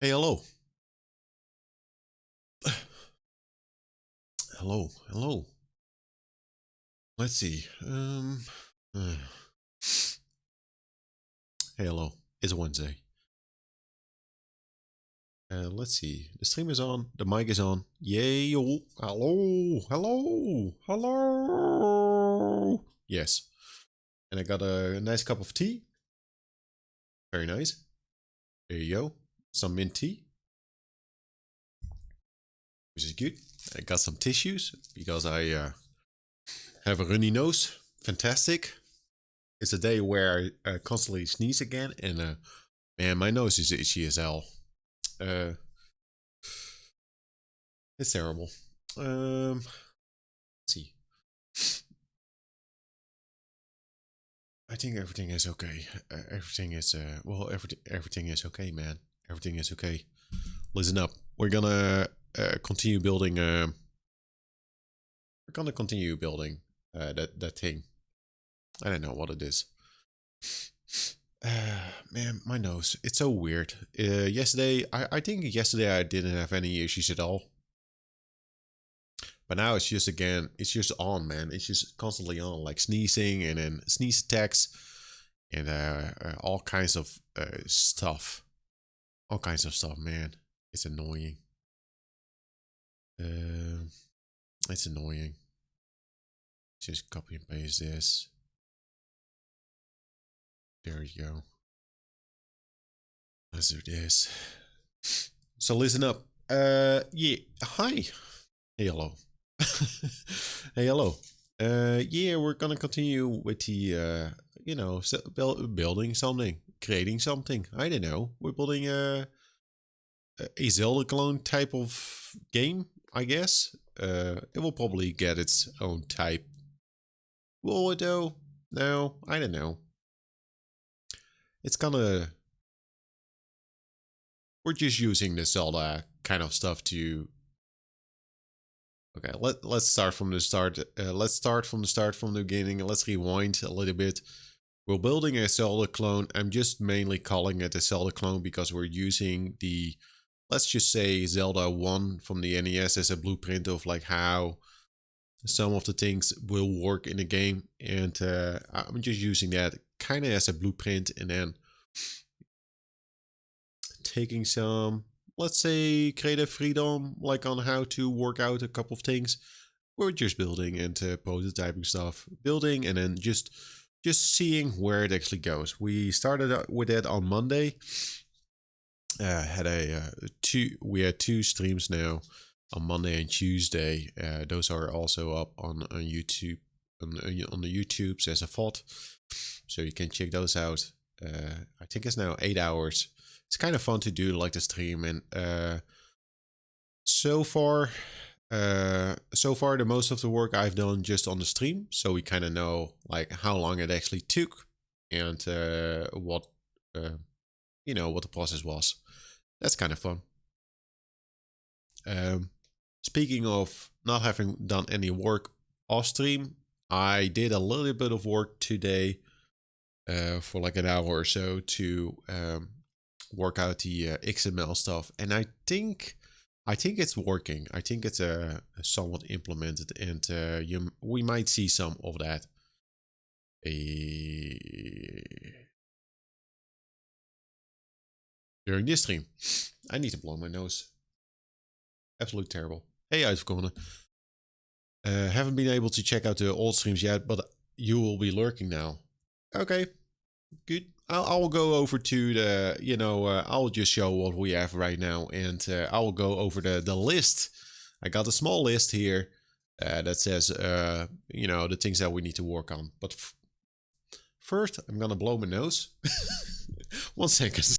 Hey, hello. Hello. Let's see. Uh, hey, hello. It's Wednesday. Let's see. The stream is on. The mic is on. Yay! Yo. Hello. Yes. And I got a nice cup of tea. Very nice. There you go. Some mint tea, which is good. I got some tissues because I have a runny nose. Fantastic. It's a day where I constantly sneeze again, and man, my nose is itchy as hell. Uh, it's terrible. Let's see. I think everything is okay. Everything is everything is okay, man. Everything is okay. Listen up. We're gonna continue building. We're gonna continue building that thing. I don't know what it is. Man, my nose. It's so weird. Yesterday, I think yesterday I didn't have any issues at all. But now it's just again, it's just on, man. It's just constantly on, like sneezing and then sneeze attacks and all kinds of stuff. All kinds of stuff, man. It's annoying. Uh, it's annoying. Just copy and paste this. There you go. Let's do this. So listen up. Yeah. Hi. Hey, hello. Hey, hello. Yeah, we're gonna continue with the, building something, creating something. I don't know. We're building a Zelda clone type of game, I guess. It will probably get its own type. Will it though? No, I don't know. It's gonna. We're just using the Zelda kind of stuff to. Okay, let's start from the start. Let's start from the start, from the beginning. Let's rewind a little bit. We're building a Zelda clone. I'm just mainly calling it a Zelda clone because we're using the, let's just say, Zelda 1 from the NES as a blueprint of like how some of the things will work in the game. And I'm just using that kind of as a blueprint and then taking some, let's say, creative freedom, like on how to work out a couple of things. We're just building and prototyping stuff, building and then just seeing where it actually goes. We started with it on Monday. Had a we had two streams now on Monday and Tuesday. Those are also up on YouTube on the YouTubes as a VOD, so you can check those out. I think it's now 8 hours. It's kind of fun to do like the stream, and so far the most of the work I've done just on the stream, so we kind of know like how long it actually took and what what the process was. That's kind of fun. um Speaking of not having done any work off stream, I did a little bit of work today for like an hour or so to work out the XML stuff, and I think it's working. I think it's somewhat implemented, and we might see some of that during this stream. I need to blow my nose. Absolutely terrible. Hey, uitgekomen. Haven't been able to check out the old streams yet, but you will be lurking now. Okay, good. I will go over to the, I'll just show what we have right now, and I will go over the list. I got a small list here that says, the things that we need to work on. But first, I'm gonna blow my nose. 1 second.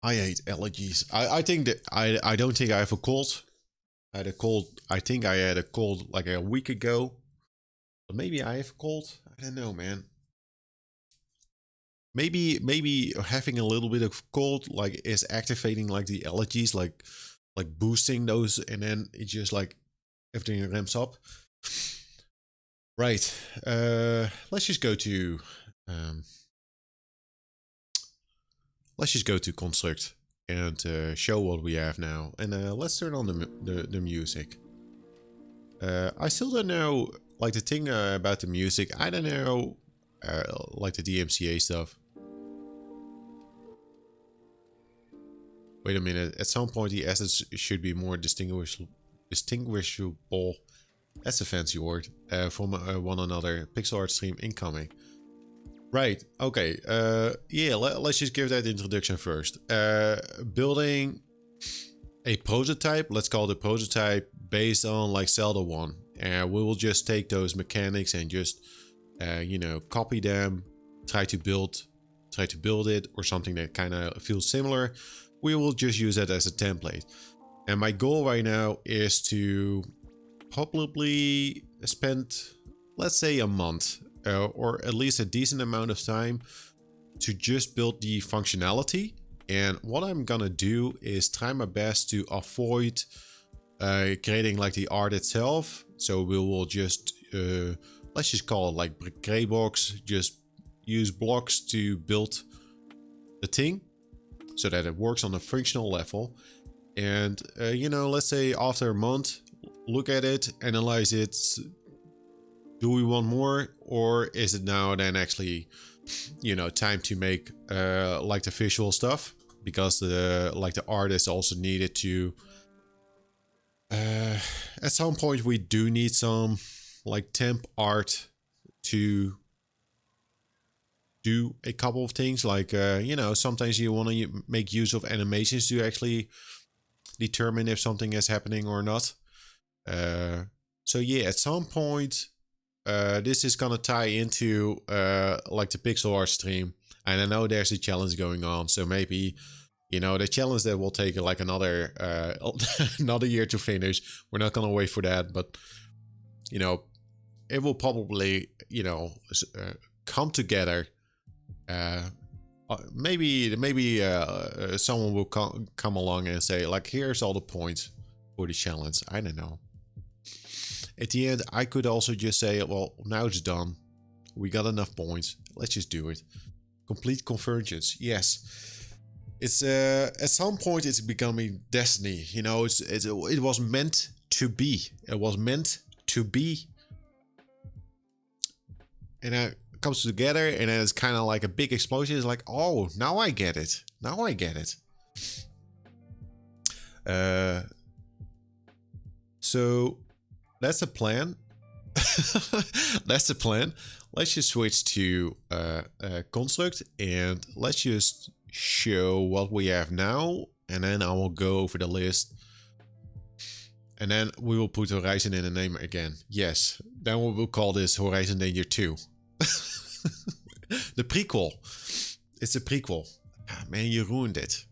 I hate allergies. I think that I don't think I have a cold. I had a cold. I think I had a cold like a week ago. But maybe I have a cold. I don't know, man. Maybe having a little bit of cold like is activating like the allergies. Like like boosting those, and then it just like everything ramps up. Right. Let's just go to um, construct and show what we have now. And let's turn on the music. I still don't know, like the thing about the music. I don't know, like the DMCA stuff. Wait a minute. At some point, the assets should be more distinguishable. That's a fancy word. From one another. Pixel art stream incoming. Right. Okay. Yeah. Let's just give that introduction first. Building a prototype. Let's call it a prototype based on like Zelda 1. And we will just take those mechanics and just, you know, copy them. Try to build it, or something that kind of feels similar. We will just use that as a template. And my goal right now is to probably spend, let's say, a month or at least a decent amount of time to just build the functionality. And what I'm gonna do is try my best to avoid creating like the art itself. So we will just let's just call it like gray box, just use blocks to build the thing so that it works on a functional level. And you know, let's say after a month, look at it, analyze it. Do we want more, or is it now then actually, you know, time to make like the visual stuff, because the like the art is also needed to at some point we do need some like temp art to do a couple of things, like you know, sometimes you want to make use of animations to actually determine if something is happening or not. So yeah, at some point this is gonna tie into like the pixel art stream, and I know there's a challenge going on, so maybe, you know, the challenge that will take like another another year to finish. We're not gonna wait for that, but you know, it will probably, you know, come together. Maybe someone will come along and say like, here's all the points for the challenge. I don't know. At the end, I could also just say, well, now it's done. We got enough points. Let's just do it. Complete convergence. Yes. It's at some point it's becoming destiny. You know, it was meant to be. It was meant to be. And it comes together, and then it's kind of like a big explosion. It's like, oh, now I get it. Now I get it. So that's the plan. That's the plan. Let's just switch to construct, and let's just show what we have now, and then I will go over the list, and then we will put Horizon in the name again. Yes, then we will call this Horizon Danger 2. The prequel. It's a prequel. Ah, man, you ruined it.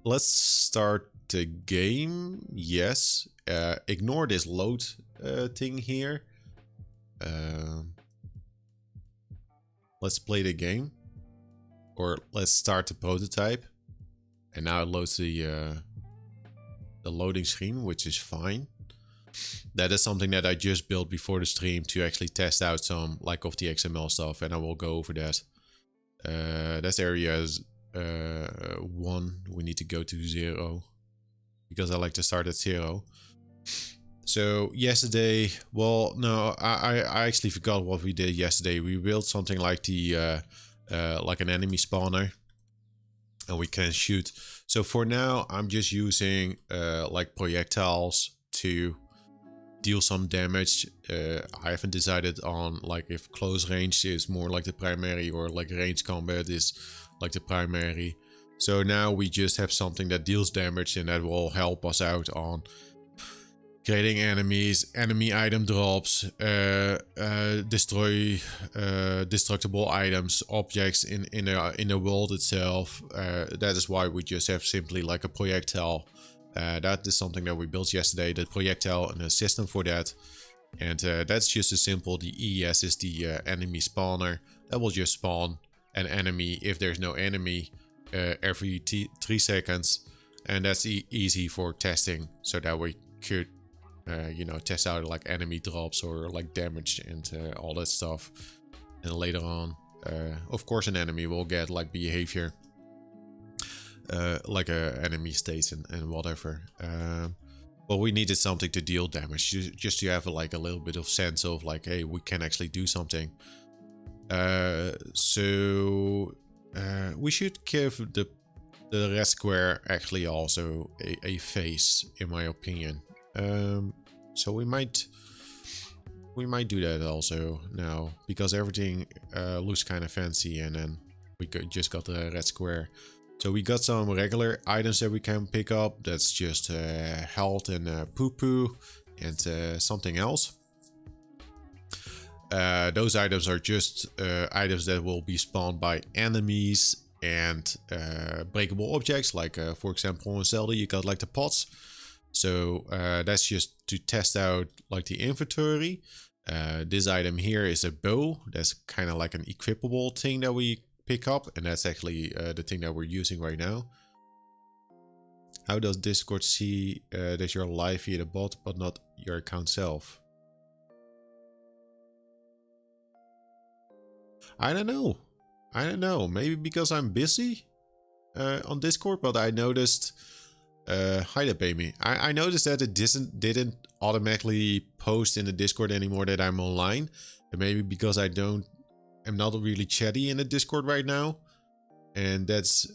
Let's start the game. Yes. Ignore this load thing here. Let's play the game. Or let's start the prototype. And now it loads the loading screen, which is fine. That is something that I just built before the stream to actually test out some like of the XML stuff, and I will go over that. That's areas 1. We need to go to 0 because I like to start at 0. So yesterday, well, no, I actually forgot what we did yesterday. We built something like the like an enemy spawner, and we can shoot. So for now, I'm just using like projectiles to deal some damage. I haven't decided on like if close range is more like the primary, or like range combat is like the primary. So now we just have something that deals damage, and that will help us out on creating enemies, enemy item drops, destroy destructible items, objects in the world itself. That is why we just have simply like a projectile. That is something that we built yesterday, the projectile and a system for that. And that's just as simple. The ES is the enemy spawner that will just spawn an enemy if there's no enemy every 3 seconds. And that's easy for testing, so that we could you know, test out like enemy drops or like damage and all that stuff. And later on, of course, an enemy will get like behavior, like enemy states and whatever. But we needed something to deal damage, just to have like a little bit of sense of like, hey, we can actually do something. So we should give the red square actually also a face, in my opinion. So we might do that also now, because everything looks kind of fancy, and then we just got the red square. So we got some regular items that we can pick up. That's just health and poo-poo and something else. Those items are just items that will be spawned by enemies and breakable objects, like for example in Zelda you got like the pots. So that's just to test out like the inventory. This item here is a bow. That's kind of like an equipable thing that we pick up, and that's actually the thing that we're using right now. How does Discord see that you're live via the bot but not your account self? I don't know. Maybe because I'm busy on Discord, but I noticed. Hi there, baby. I noticed that it didn't automatically post in the Discord anymore that I'm online. And maybe because I'm not really chatty in the Discord right now. And that's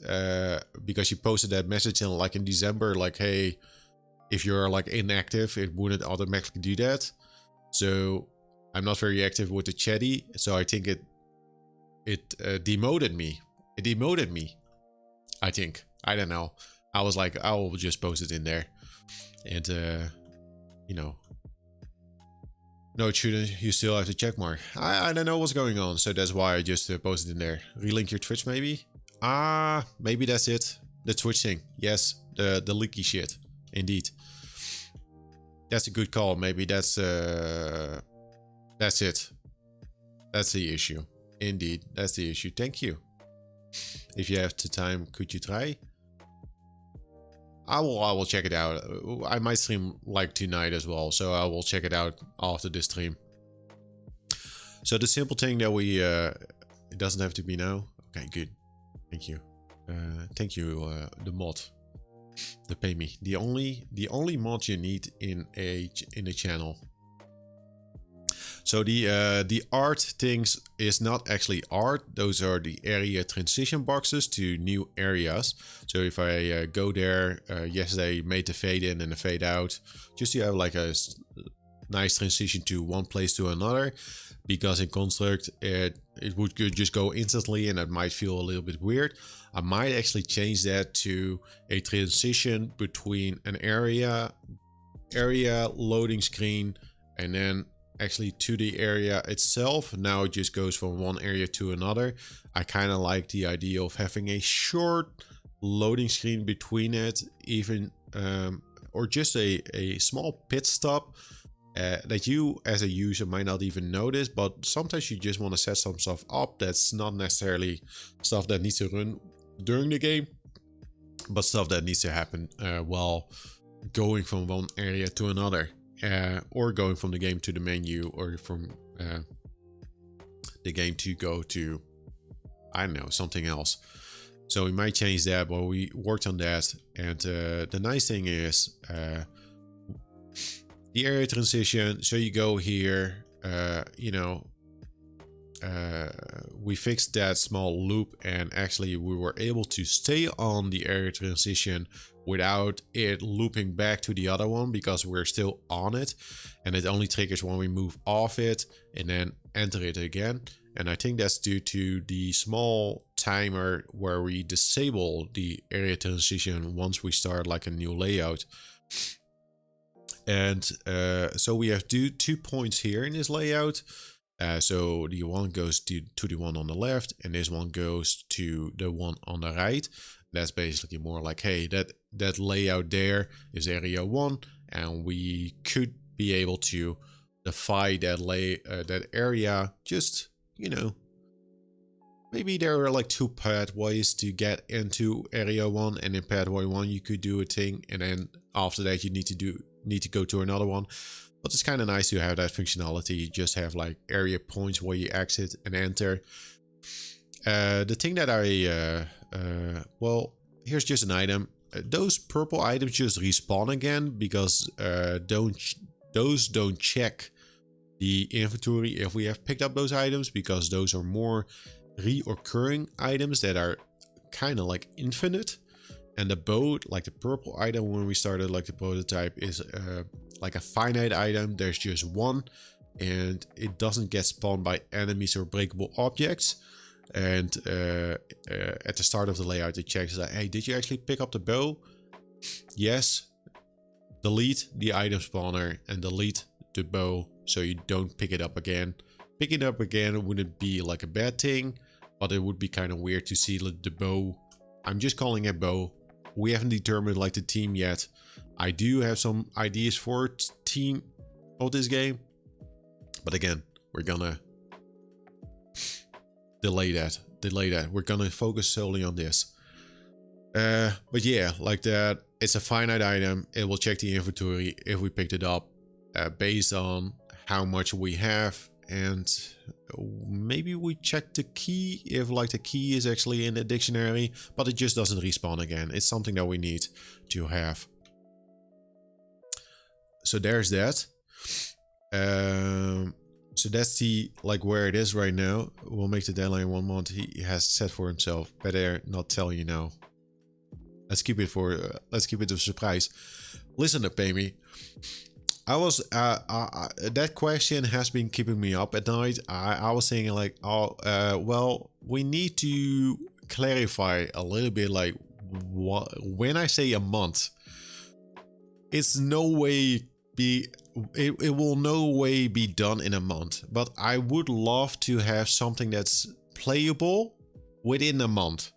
because you posted that message in like in December, like, hey, if you're like inactive, it wouldn't automatically do that. So I'm not very active with the chatty, so I think it demoted me. It demoted me, I think. I don't know. I was like, I will just post it in there. And, you know. No, it shouldn't. You still have the check mark. I don't know what's going on. So that's why I just posted in there. Relink your Twitch, maybe? Maybe that's it. The Twitch thing. Yes, the leaky shit. Indeed. That's a good call. Maybe that's it. That's the issue. Indeed, that's the issue. Thank you. If you have the time, could you try? I will check it out. I might stream like tonight as well, so I will check it out after this stream. So the simple thing that we it doesn't have to be now. Okay, good. Thank you. Thank you, the mod. The pay me. The only mod you need in a channel. So the art things is not actually art. Those are the area transition boxes to new areas. So if I go there, yesterday made the fade in and the fade out, just to have like a nice transition to one place to another. Because in Construct it would just go instantly, and that might feel a little bit weird. I might actually change that to a transition between an area loading screen, and then actually to the area itself. Now it just goes from one area to another. I kind of like the idea of having a short loading screen between it, even or just a small pit stop that you as a user might not even notice, but sometimes you just want to set some stuff up that's not necessarily stuff that needs to run during the game, but stuff that needs to happen while going from one area to another. Or going from the game to the menu, or from the game to go to, I don't know, something else. So we might change that, but we worked on that. And the nice thing is the area transition. So you go here, you know, we fixed that small loop, and actually we were able to stay on the area transition without it looping back to the other one, because we're still on it, and it only triggers when we move off it and then enter it again. And I think that's due to the small timer where we disable the area transition once we start like a new layout. And so we have two points here in this layout. So the one goes to the one on the left, and this one goes to the one on the right. That's basically more like, hey, that layout there is area 1, and we could be able to define that area, just, you know, maybe there are like two pathways to get into area 1, and in pathway 1 you could do a thing, and then after that you need to go to another one. But it's kind of nice to have that functionality. You just have like area points where you exit and enter. The thing that well, here's just an item. Those purple items just respawn again because those don't check the inventory if we have picked up those items, because those are more reoccurring items that are kind of like infinite. And the bow, like the purple item when we started like the prototype, is like a finite item. There's just one, and it doesn't get spawned by enemies or breakable objects. And at the start of the layout it checks like, hey, did you actually pick up the bow? Yes. Delete the item spawner and delete the bow so you don't pick it up again. Picking it up again wouldn't be like a bad thing, but it would be kind of weird to see the bow. I'm just calling it bow. We haven't determined like the team yet. I do have some ideas for team of this game, but again, we're gonna delay that. We're gonna focus solely on this. But yeah, like that, it's a finite item. It will check the inventory if we picked it up based on how much we have, and maybe we check the key if like the key is actually in the dictionary, but it just doesn't respawn again. It's something that we need to have. So there's that. So that's the like where it is right now. We'll make the deadline 1 month. He has set for himself. Better not tell you now. Let's keep it a surprise. Listen up, Amy. I was that question has been keeping me up at night. I was saying like, well, we need to clarify a little bit, like when I say a month, it's no way it will no way be done in a month. But I would love to have something that's playable within a month.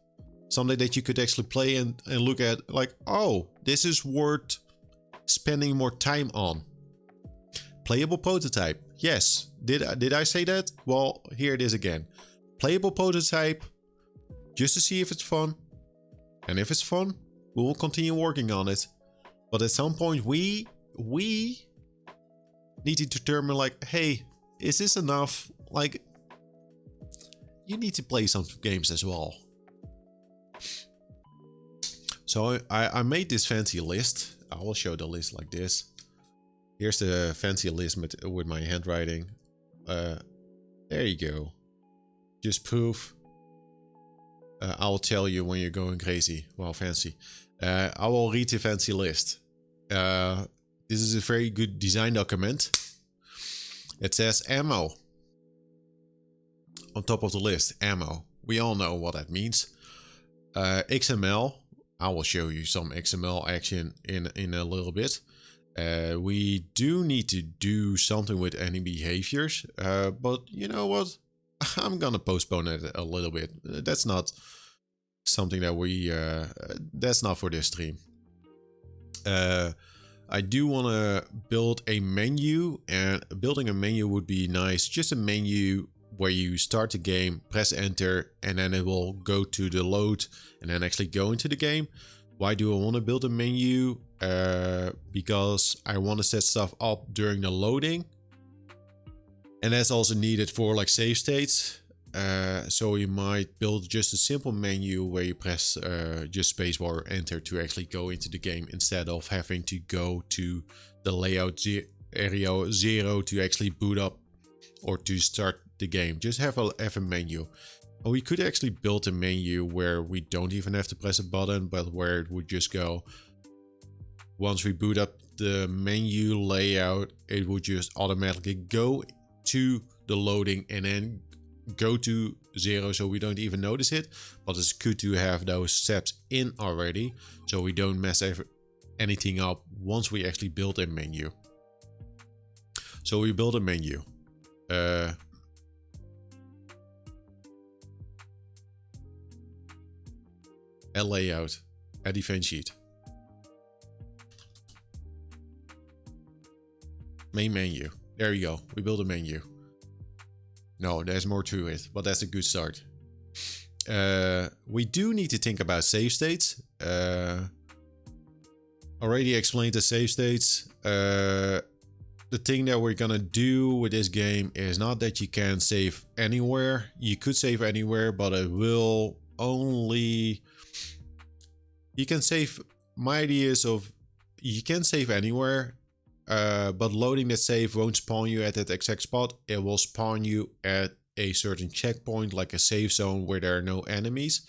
Something that you could actually play and look at like, oh, this is worth spending more time on. Playable prototype. Yes. Did I say that? Well, here it is again. Playable prototype. Just to see if it's fun. And if it's fun, we will continue working on it. But at some point we need to determine like, hey, is this enough? Like, you need to play some games as well. So I made this fancy list. I will show the list like this. Here's the fancy list with my handwriting. There you go. Just proof. I'll tell you when you're going crazy. Wow, fancy. I will read the fancy list. This is a very good design document. It says ammo. On top of the list, ammo. We all know what that means. XML. I will show you some XML action in a little bit. We do need to do something with any behaviors, but you know what? I'm gonna postpone it a little bit. That's not something that that's not for this stream. I do want to build a menu, and building a menu would be nice. Just a menu where you start the game, press enter, and then it will go to the load and then actually go into the game. Why do I want to build a menu? Because I want to set stuff up during the loading, and that's also needed for like save states. So you might build just a simple menu where you press just spacebar or enter to actually go into the game, instead of having to go to the layout area 0 to actually boot up or to start the game. Just have a menu. And we could actually build a menu where we don't even have to press a button, but where it would just go, once we boot up the menu layout, it would just automatically go to the loading and then go to 0, so we don't even notice it. But it's good to have those steps in already, so we don't mess anything up once we actually build a menu. So we build a menu. A layout, add event sheet, main menu. There you go. We build a menu. No, there's more to it, but that's a good start. We do need to think about save states. Already explained the save states. The thing that we're gonna do with this game is not that you can save anywhere. You could save anywhere, but it will only... You can save... My idea is of... You can save anywhere, but loading the save won't spawn you at that exact spot. It will spawn you at a certain checkpoint, like a safe zone where there are no enemies.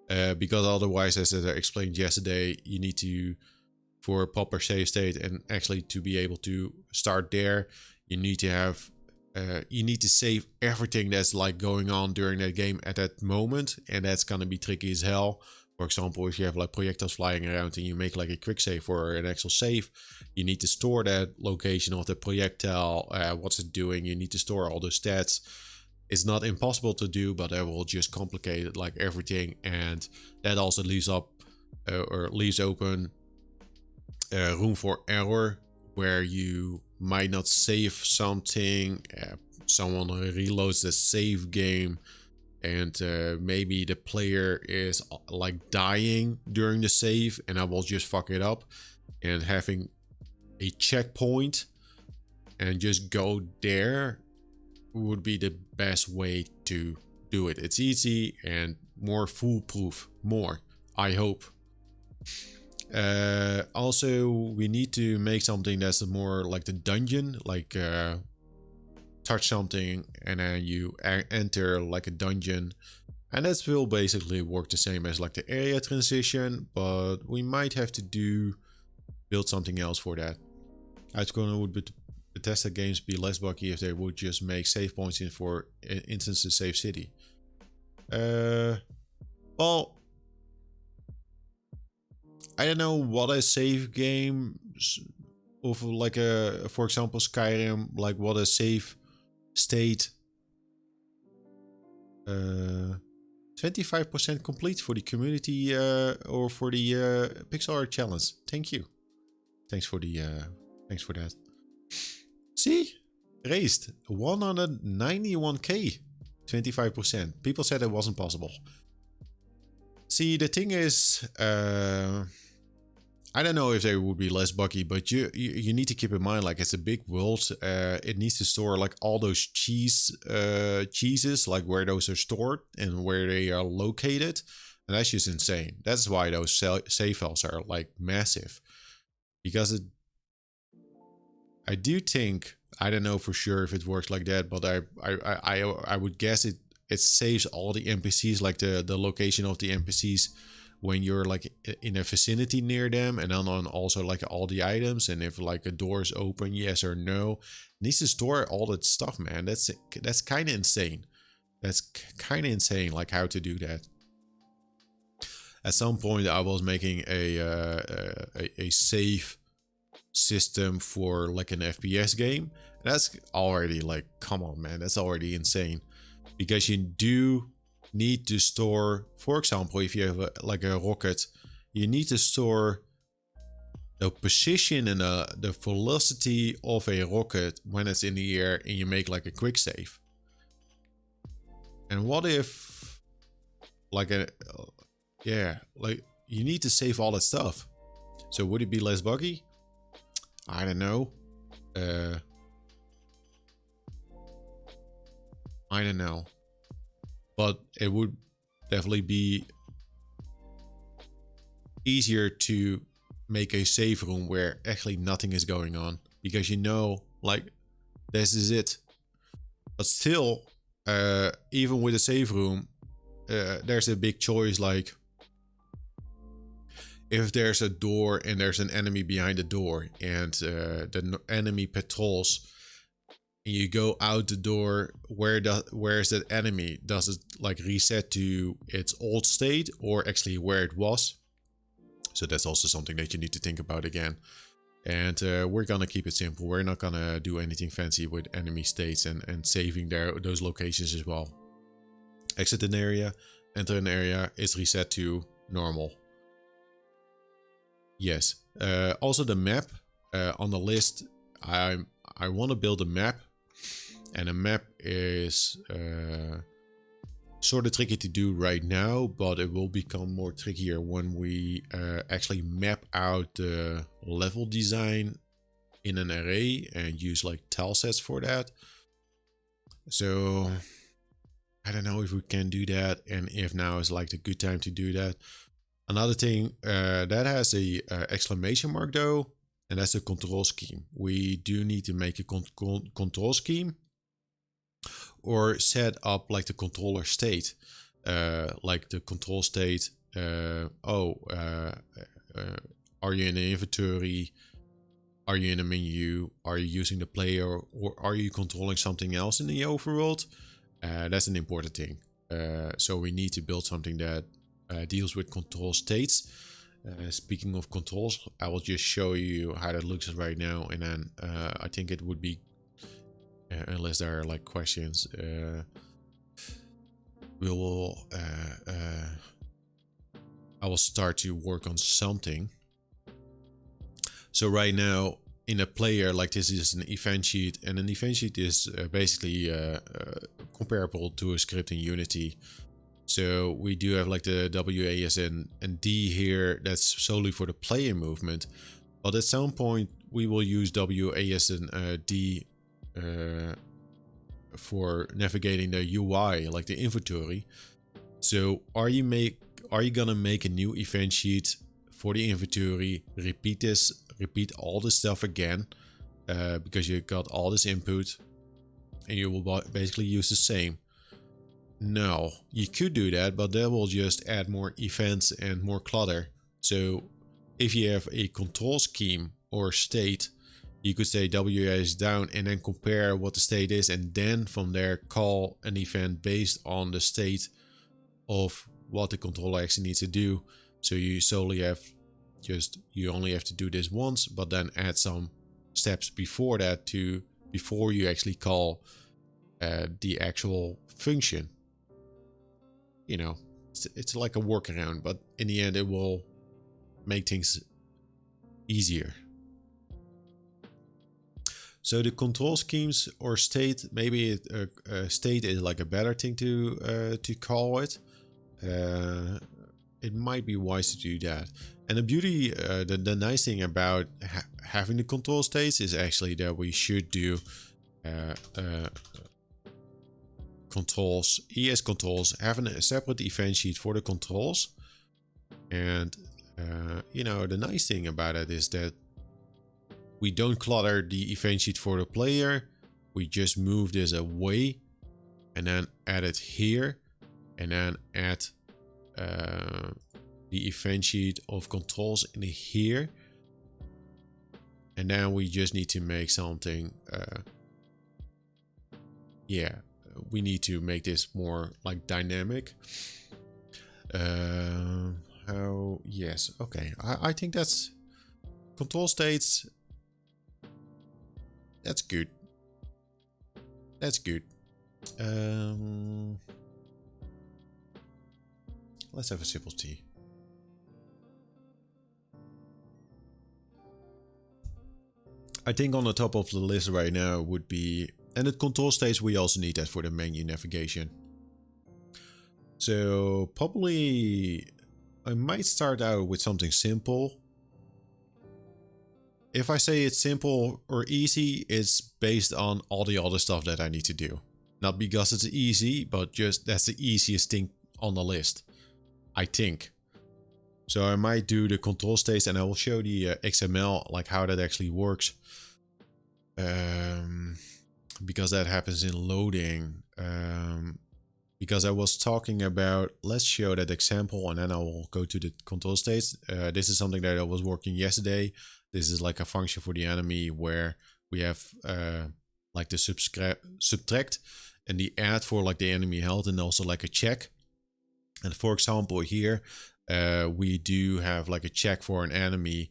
Because otherwise, as I explained yesterday, you need to... For a proper save state and actually to be able to start there, you need to have you need to save everything that's like going on during that game at that moment, and that's gonna be tricky as hell. For example, if you have like projectiles flying around and you make like a quick save or an actual save, you need to store that location of the projectile, what's it doing, you need to store all the stats. It's not impossible to do, but that will just complicate it, like everything, and that also leaves up or leaves open room for error, where you might not save something, someone reloads the save game, and maybe the player is like dying during the save, and I will just fuck it up. And having a checkpoint and just go there would be the best way to do it. It's easy and more foolproof, I hope. Also, we need to make something that's more like the dungeon, like touch something and then you enter like a dungeon, and that will basically work the same as like the area transition, but we might have to build something else for that. Would Bethesda games be less buggy if they would just make save points in for instances save city? Well, I don't know what a save game of like a, for example, Skyrim, like what a save state. 25% complete for the community or for the pixel art challenge. Thank you. Thanks for that. See? Raised 191k. 25%. People said it wasn't possible. See, the thing is, I don't know if they would be less buggy, but you need to keep in mind, like, it's a big world. It needs to store like all those cheeses, like where those are stored and where they are located, and that's just insane. That's why those save files are like massive, because I do think, I don't know for sure if it works like that, but I would guess it saves all the NPCs, like the location of the NPCs when you're like in a vicinity near them, and then on also like all the items, and if like a door is open, yes or no. It needs to store all that stuff, man. That's kind of insane. That's kind of insane, like how to do that. At some point I was making a save system for like an FPS game. That's already like, come on, man, that's already insane, because you do need to store, for example, if you have like a rocket, you need to store the position and the velocity of a rocket when it's in the air, and you make like a quick save. And what if like like you need to save all that stuff? So would it be less buggy? I don't know. I don't know. But it would definitely be easier to make a save room where actually nothing is going on, because you know, like, this is it. But still, even with a save room, there's a big choice, like, if there's a door and there's an enemy behind the door, and the enemy patrols, and you go out the door, where is that enemy? Does it like reset to its old state, or actually where it was? So that's also something that you need to think about again. And we're gonna keep it simple. We're not gonna do anything fancy with enemy states and saving those locations as well. Exit an area, enter an area, is reset to normal. Yes. Also the map on the list. I want to build a map, and a map is sort of tricky to do right now, but it will become more trickier when we actually map out the level design in an array and use like tile sets for that. So I don't know if we can do that, and if now is like the good time to do that. Another thing that has a exclamation mark though, and that's the control scheme. We do need to make a control scheme or set up like the controller state, like the control state. Are you in an inventory? Are you in a menu? Are you using the player, or are you controlling something else in the overworld? That's an important thing. So we need to build something that deals with control states. Speaking of controls, I will just show you how that looks right now, and then I think it would be, unless there are like questions, I will start to work on something. So right now in a player, like this is an event sheet, and an event sheet is basically comparable to a script in Unity. So we do have like the W, A, S, and D here. That's solely for the player movement. But at some point we will use W, A, S, and D for navigating the UI, like the inventory. So are you gonna make a new event sheet for the inventory? Repeat all this stuff again, because you got all this input, and you will basically use the same. No, you could do that, but that will just add more events and more clutter. So if you have a control scheme or state, you could say WS down and then compare what the state is, and then from there call an event based on the state of what the controller actually needs to do. So you solely have you only have to do this once, but then add some steps before that before you actually call the actual function. You know, it's like a workaround, but in the end it will make things easier. So the control schemes or state, maybe state is like a better thing to call it. It might be wise to do that. And the beauty, the nice thing about having the control states is actually that we should do controls, ES controls, having a separate event sheet for the controls. And you know, the nice thing about it is that we don't clutter the event sheet for the player. We just move this away and then add it here, and then add the event sheet of controls in here. And then we just need to make something, yeah, we need to make this more like dynamic. Yes, okay, I think that's control states. That's good. That's good. Let's have a simple tea. I think on the top of the list right now would be, and the control states, we also need that for the menu navigation. So probably I might start out with something simple. If I say it's simple or easy, it's based on all the other stuff that I need to do. Not because it's easy, but just that's the easiest thing on the list, I think. So I might do the control states, and I will show the XML, like how that actually works. Because that happens in loading. Because I was talking about, let's show that example, and then I will go to the control states. This is something that I was working yesterday. This is like a function for the enemy where we have like the subtract and the add for like the enemy health, and also like a check. And for example here, we do have like a check for an enemy.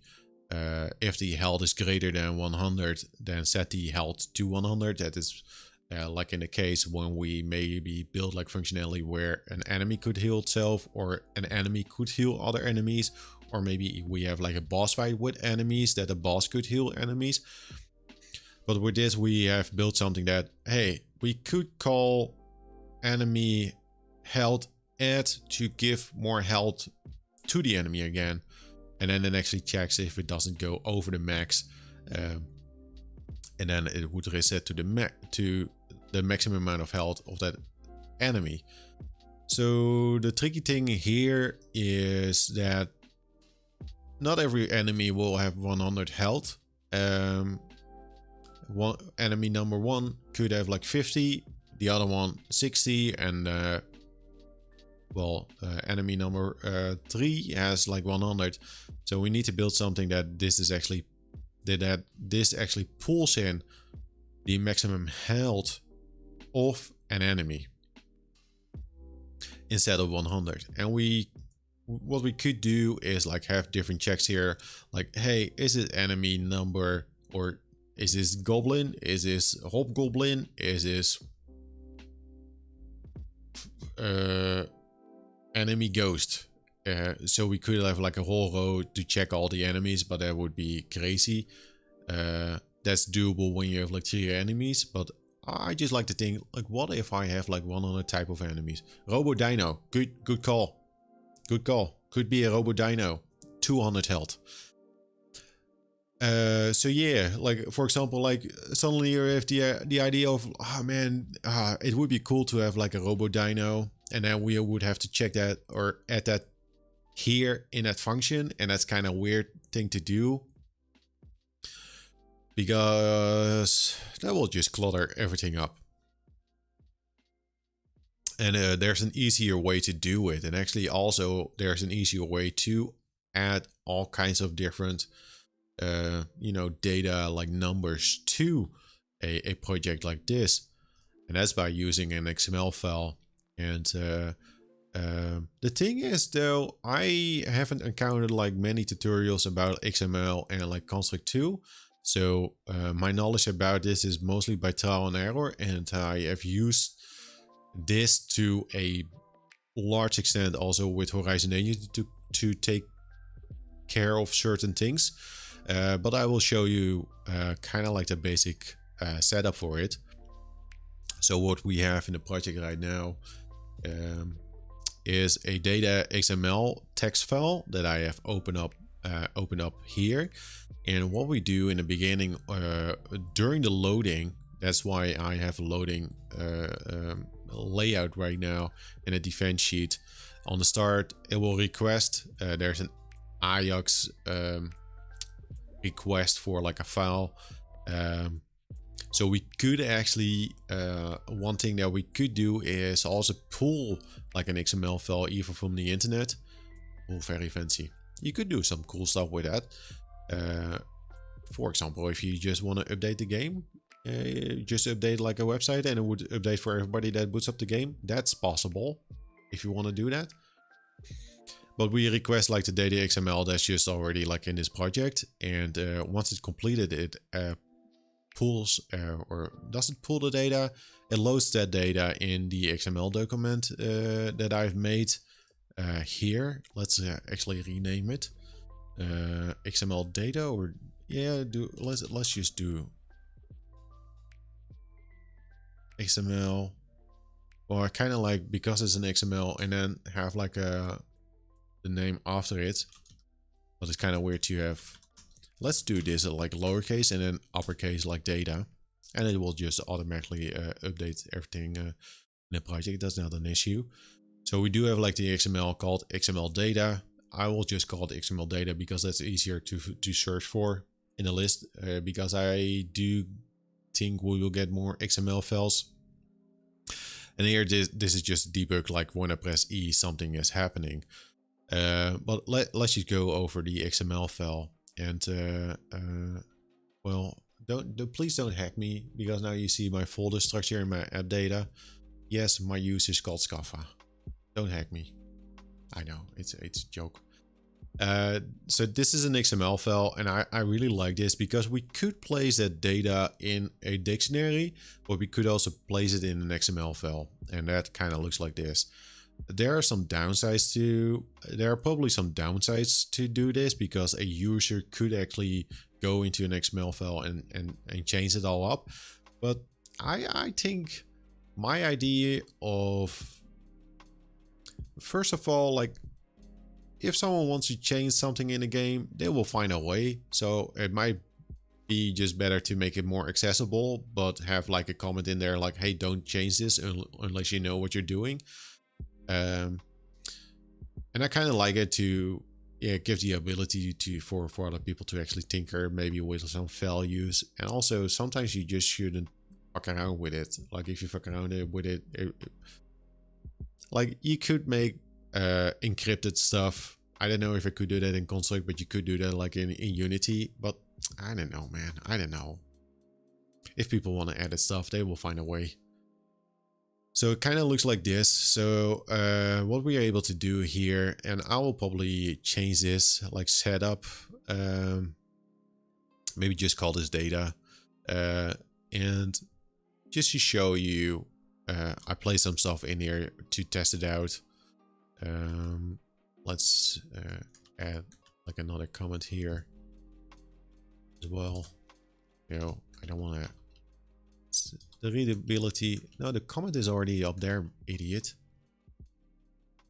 If the health is greater than 100, then set the health to 100. That is like in the case when we maybe build like functionality where an enemy could heal itself, or an enemy could heal other enemies, or maybe we have like a boss fight with enemies that a boss could heal enemies. But with this, we have built something that, hey, we could call enemy health add to give more health to the enemy again, and then it actually checks if it doesn't go over the max, and then it would reset to the maximum amount of health of that enemy. So the tricky thing here is that not every enemy will have 100 health. One enemy number 1 could have like 50, the other one 60, and enemy number 3 has like 100. So we need to build something that this actually pulls in the maximum health of an enemy instead of 100. And what we could do is like have different checks here, like, hey, is it enemy number, or is this goblin, is this hobgoblin, is this enemy ghost? So we could have like a whole row to check all the enemies, but that would be crazy. That's doable when you have like 3 enemies, but I just like to think, like, what if I have like 100 type of enemies? Robo Dino, good call. Good call. Could be a Robo Dino, 200 health. So yeah, like for example, like suddenly you have the idea of, oh man, it would be cool to have like a Robo Dino, and then we would have to check that or add that here in that function, and that's kind of weird thing to do, because that will just clutter everything up. And there's an easier way to do it, and actually also there's an easier way to add all kinds of different data like numbers to a project like this, and that's by using an XML file. And the thing is, though, I haven't encountered like many tutorials about XML and like Construct 2, so my knowledge about this is mostly by trial and error, and I have used this to a large extent also with Horizon Engine to take care of certain things. But I will show you kind of like the basic setup for it. So what we have in the project right now is a data XML text file that I have opened up here. And what we do in the beginning, during the loading, that's why I have a loading layout right now in a defense sheet. On the start, it will request, there's an Ajax request for like a file. So we could actually, one thing that we could do is also pull like an XML file either from the internet. Oh, very fancy. You could do some cool stuff with that. For example, if you just want to update the game, just update like a website and it would update for everybody that boots up the game. That's possible if you want to do that. But we request like the data XML that's just already like in this project, and once it's completed, it pulls or doesn't pull the data. It loads that data in the XML document that I've made here. Let's actually rename it XML data, or yeah, let's just do XML, or kind of like, because it's an XML, and then have like the name after it. But it's kind of weird to have. Let's do this like lowercase and then uppercase like data, and it will just automatically update everything in the project. That's not an issue. So we do have like the XML called XML data. I will just call it XML data because that's easier to search for in a list, because I do think we will get more XML files. And here this is just debug, like when I press E something is happening. But let's just go over the XML file, and well, please don't hack me, because now you see my folder structure in my app data. Yes, my use is called Scaffa. Don't hack me. I know, it's a joke. So this is an XML file, and I really like this because we could place that data in a dictionary, but we could also place it in an XML file, and that kind of looks like this. There are probably some downsides to do this, because a user could actually go into an XML file and change it all up. But I think my idea of first of all, like, if someone wants to change something in a game, they will find a way. So it might be just better to make it more accessible, but have like a comment in there like, hey, don't change this unless you know what you're doing. And I kind of like it to, yeah, give the ability to for other people to actually tinker maybe with some values. And also sometimes you just shouldn't fuck around with it. Like if you fuck around with it, like you could make encrypted stuff. I don't know if I could do that in Construct, but you could do that like in Unity. But I don't know, man. I don't know. If people want to edit stuff, they will find a way. So it kind of looks like this. So what we are able to do here, and I will probably change this, like setup. Maybe just call this data. And just to show you, I play some stuff in here to test it out. Let's add like another comment here as well. You know, I don't want to. The readability. No, the comment is already up there, idiot.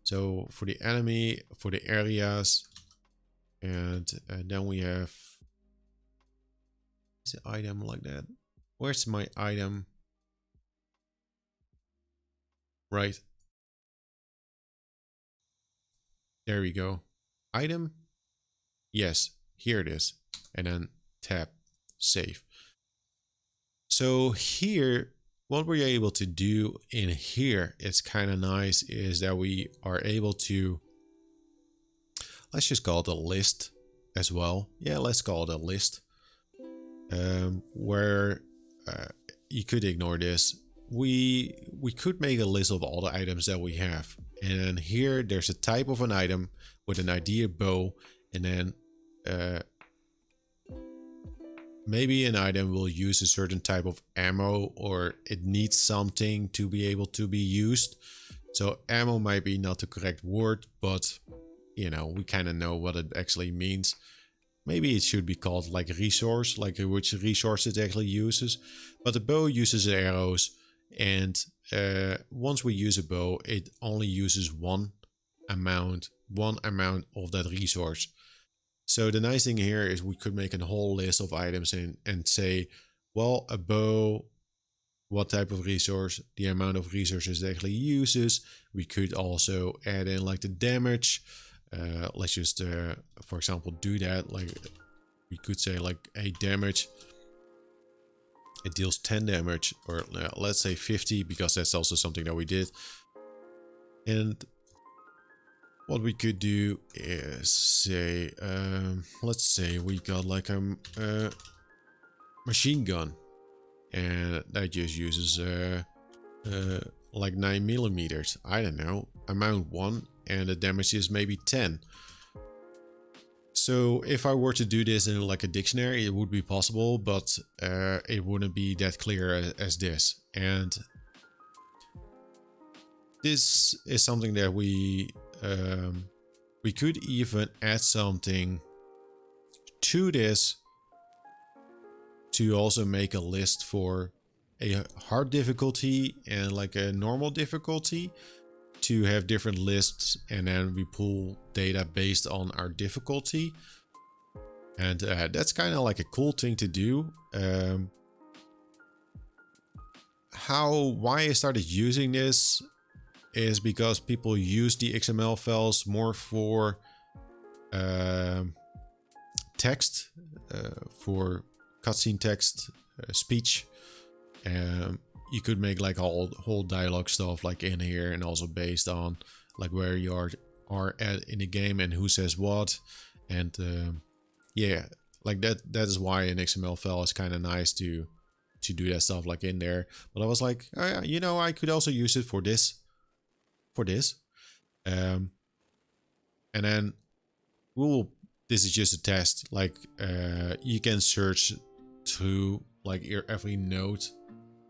So for the enemy, for the areas, and then we have is the item like that. Where's my item? Right. There we go. Item. Yes, here it is. And then tap save. So here, what we're able to do in here, it's kind of nice, is that we are able to, let's just call it a list as well. Yeah, let's call it a list. Where you could ignore this. We could make a list of all the items that we have. And then here, there's a type of an item with an idea bow, and then maybe an item will use a certain type of ammo, or it needs something to be able to be used. So ammo might be not the correct word, but you know, we kind of know what it actually means. Maybe it should be called like resource, like which resource it actually uses. But the bow uses arrows, and once we use a bow, it only uses one amount of that resource. So the nice thing here is we could make a whole list of items and say, well, a bow, what type of resource, the amount of resources it actually uses. We could also add in like the damage. Let's just, for example, do that. Like we could say like a damage. It deals 10 damage, or let's say 50, because that's also something that we did. And what we could do is say, let's say we got like a machine gun, and that just uses like 9mm. I don't know, amount 1, and the damage is maybe 10. So if I were to do this in like a dictionary, it would be possible, but it wouldn't be that clear as this. And this is something that we could even add something to this to also make a list for a hard difficulty and like a normal difficulty, to have different lists, and then we pull data based on our difficulty. And that's kind of like a cool thing to do. Why I started using this is because people use the XML files more for text, for cutscene text, speech. You could make like whole dialogue stuff like in here, and also based on like where you are at in the game and who says what. And yeah, like that is why an XML file is kind of nice to do that stuff like in there. But I was like, oh yeah, you know, I could also use it for this. And then this is just a test. Like you can search through like every node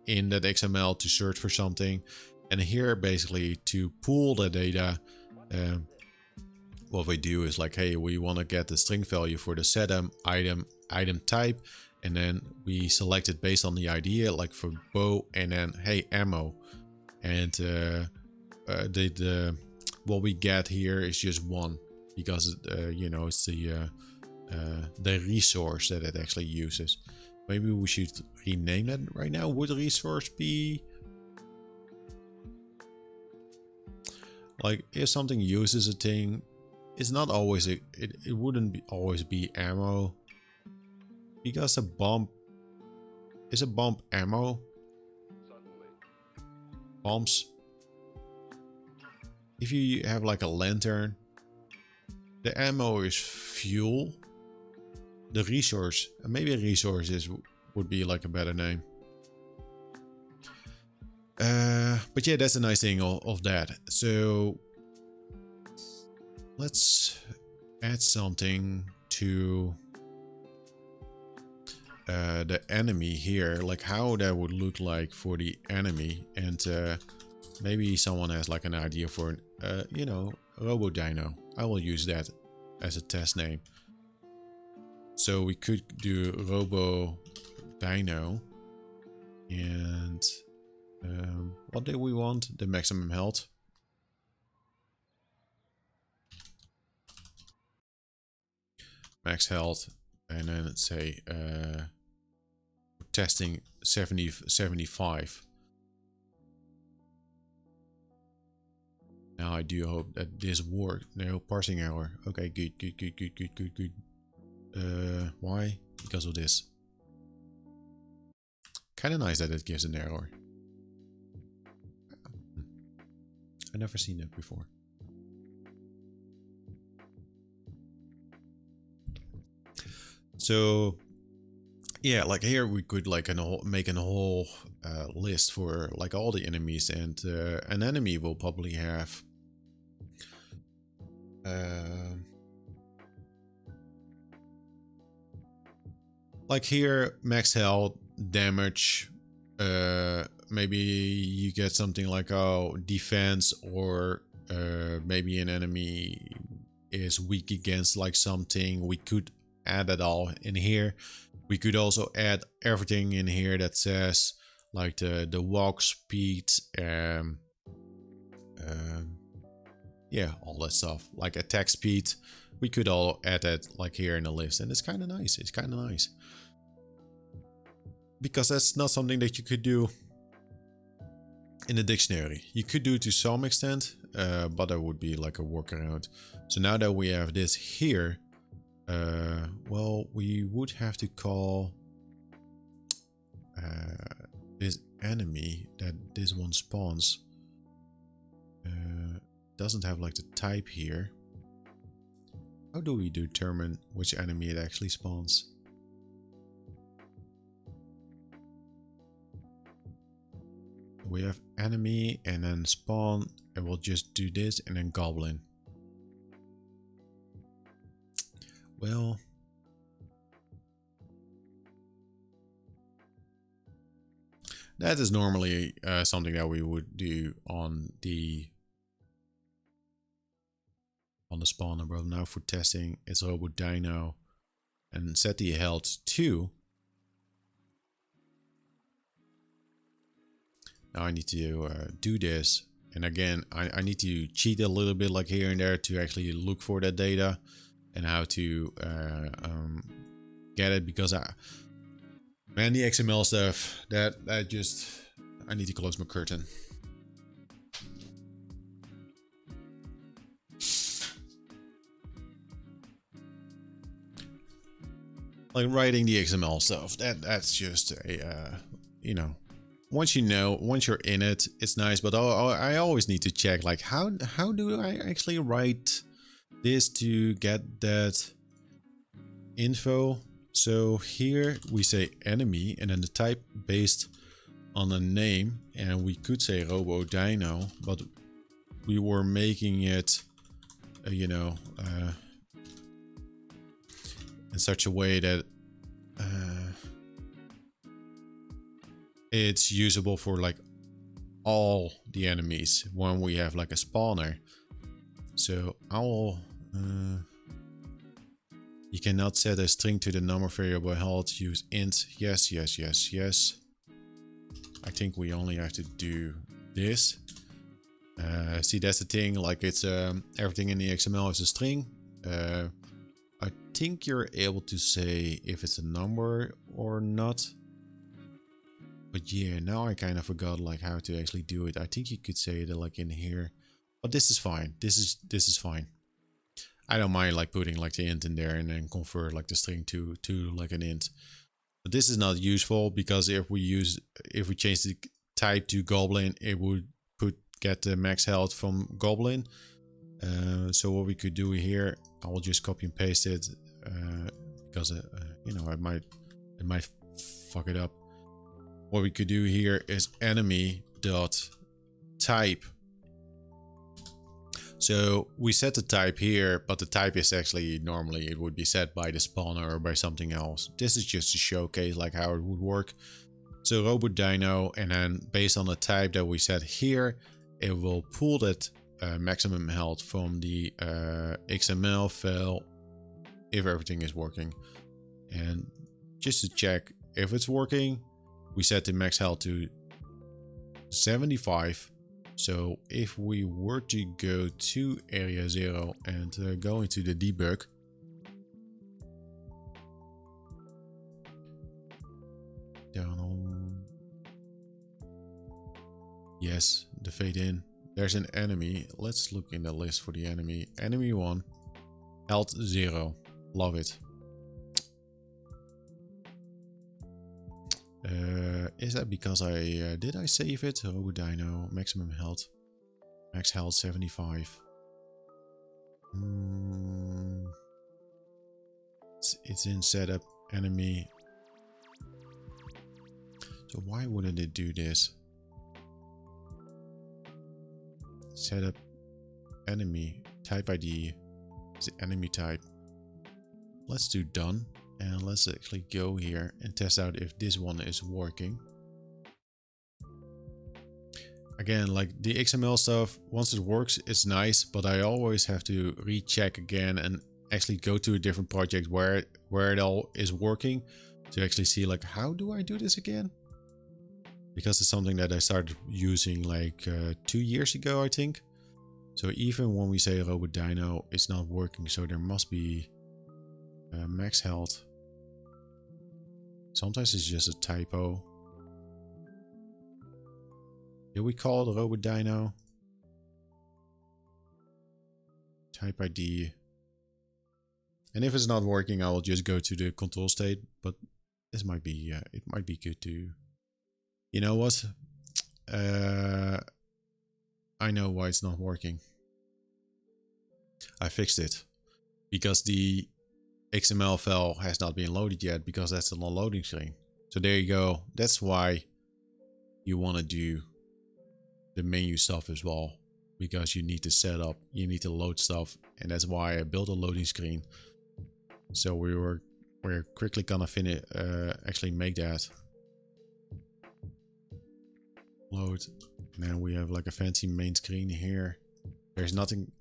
in that XML to search for something, and here basically to pull the data, what we do is like, hey, we want to get the string value for the set item type, and then we select it based on the idea, like for bow, and then hey, ammo, and the what we get here is just one, because you know, it's the resource that it actually uses. Maybe we should rename that right now. Would resource be like, if something uses a thing, it's not always it wouldn't be always be ammo, because a bomb is a bomb ammo. Bombs, if you have like a lantern, the ammo is fuel. The resource, maybe resources would be like a better name. But yeah, that's a nice thing of that. So let's add something to the enemy here, like how that would look like for the enemy. And maybe someone has like an idea for you know, Robo Dino. I will use that as a test name. So we could do Robo Dino, and what do we want? The maximum health. Max health, and then let's say testing 75. Now I do hope that this worked. No parsing error. Okay, good. Why? Because of this. Kind of nice that it gives an error. I've never seen that before. So yeah, like here we could like make a whole list for like all the enemies, and an enemy will probably have like here, max health, damage, maybe you get something like, oh, defense, or maybe an enemy is weak against like something. We could add it all in here. We could also add everything in here that says like the walk speed, yeah, all that stuff, like attack speed. We could all add that like here in the list, and it's kind of nice. It's kind of nice, because that's not something that you could do in the dictionary. You could do it to some extent, but that would be like a workaround. So now that we have this here, well, we would have to call this enemy that this one spawns. Doesn't have like the type here. How do we determine which enemy it actually spawns? We have enemy and then spawn, and we'll just do this, and then goblin. Well, that is normally something that we would do on the spawner, but now for testing, it's Robo Dino, and set the health to. Now I need to do this, and again I need to cheat a little bit like here and there to actually look for that data and how to get it, because man, the XML stuff, that just, I need to close my curtain. Like writing the XML stuff, that's just a you know, once you're in it, it's nice, but I always need to check like how do I actually write this to get that info. So here we say enemy, and then the type based on a name, and we could say Robo Dino, but we were making it you know, in such a way that it's usable for like all the enemies when we have like a spawner. So I'll you cannot set a string to the number variable health, use int. Yes. I think we only have to do this. See, that's the thing, like it's everything in the XML is a string. I think you're able to say if it's a number or not. But yeah, now I kind of forgot like how to actually do it. I think you could say that like in here. But this is fine. This is fine. I don't mind like putting like the int in there and then convert like the string to like an int. But this is not useful because if we change the type to goblin, it would get the max health from goblin. So what we could do here, I will just copy and paste it because you know, it might fuck it up. What we could do here is enemy dot type. So we set the type here, but the type is actually normally it would be set by the spawner or by something else. This is just to showcase like how it would work. So robot dino, and then based on the type that we set here, it will pull that maximum health from the XML file if everything is working. And just to check if it's working, we set the max health to 75. So if we were to go to area 0 and go into the debug, down on, yes, the fade in, there's an enemy. Let's look in the list for the enemy. Enemy 1, health 0, love it. Is that because I did I save it? Oh, dino maximum health, max health 75. It's in setup enemy. So why wouldn't it do this? Setup enemy type ID is the enemy type. Let's do done. And let's actually go here and test out if this one is working. Again, like the XML stuff, once it works, it's nice, but I always have to recheck again and actually go to a different project where it all is working to actually see like, how do I do this again? Because it's something that I started using like 2 years ago, I think. So even when we say robot dino, it's not working. So there must be max health. Sometimes it's just a typo. Did we call the robot dino? Type ID. And if it's not working, I will just go to the control state. But this might be, it might be good to, you know what? I know why it's not working. I fixed it because the XML file has not been loaded yet because that's an unloading screen. So there you go. That's why you want to do the menu stuff as well, because you need to set up, you need to load stuff, and that's why I built a loading screen. So we're quickly gonna finish actually make that load. And then we have like a fancy main screen here. There's nothing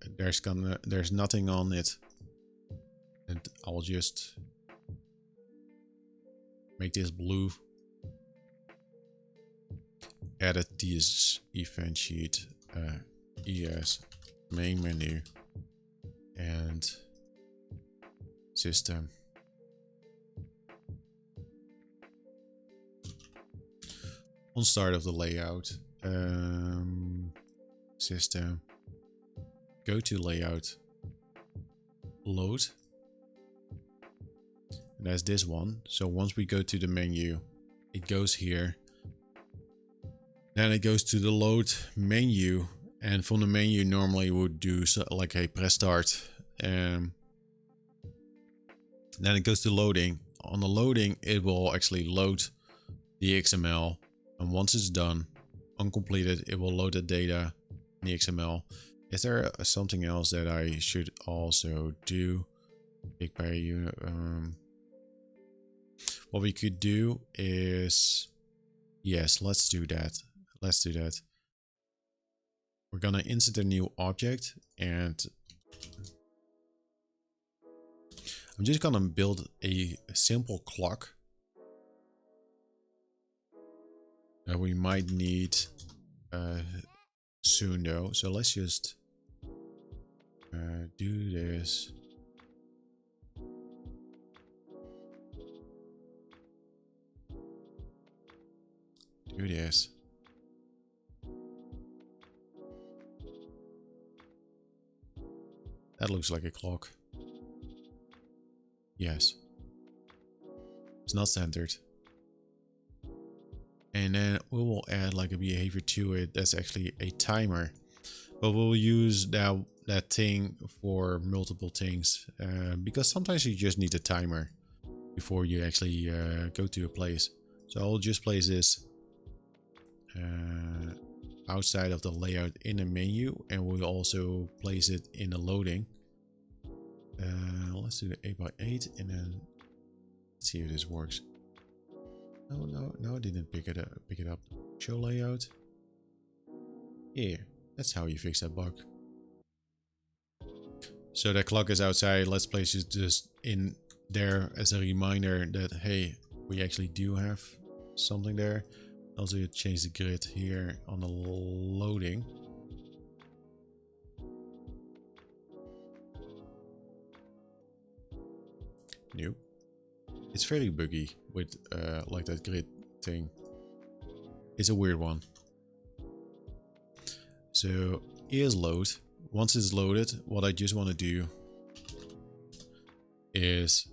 on it. And I'll just make this blue. Edit this event sheet, ES, main menu, and system. On start of the layout, system, go to layout, load. And that's this one. So once we go to the menu, it goes here. Then it goes to the load menu, and from the menu normally would do so, like a press start. Then it goes to loading. On the loading, it will actually load the XML, and once it's done, uncompleted, it will load the data in the XML. Is there something else that I should also do? Pick by unit. What we could do is, yes, let's do that. Let's do that. We're gonna insert a new object, and I'm just gonna build a simple clock that we might need soon though. So let's just do this. Do this. That looks like a clock. Yes. It's not centered. And then we will add like a behavior to it that's actually a timer. But we'll use that thing for multiple things. Because sometimes you just need a timer before you actually go to a place. So I'll just place this outside of the layout in the menu, and we'll also place it in the loading. Let's do the 8x8 and then let's see if this works. No, it didn't pick it up. Show layout. Yeah, that's how you fix that bug. So the clock is outside. Let's place it just in there as a reminder that, hey, we actually do have something there. Also, you change the grid here on the loading. Nope. It's very buggy with like that grid thing. It's a weird one. So here's load. Once it's loaded, what I just want to do is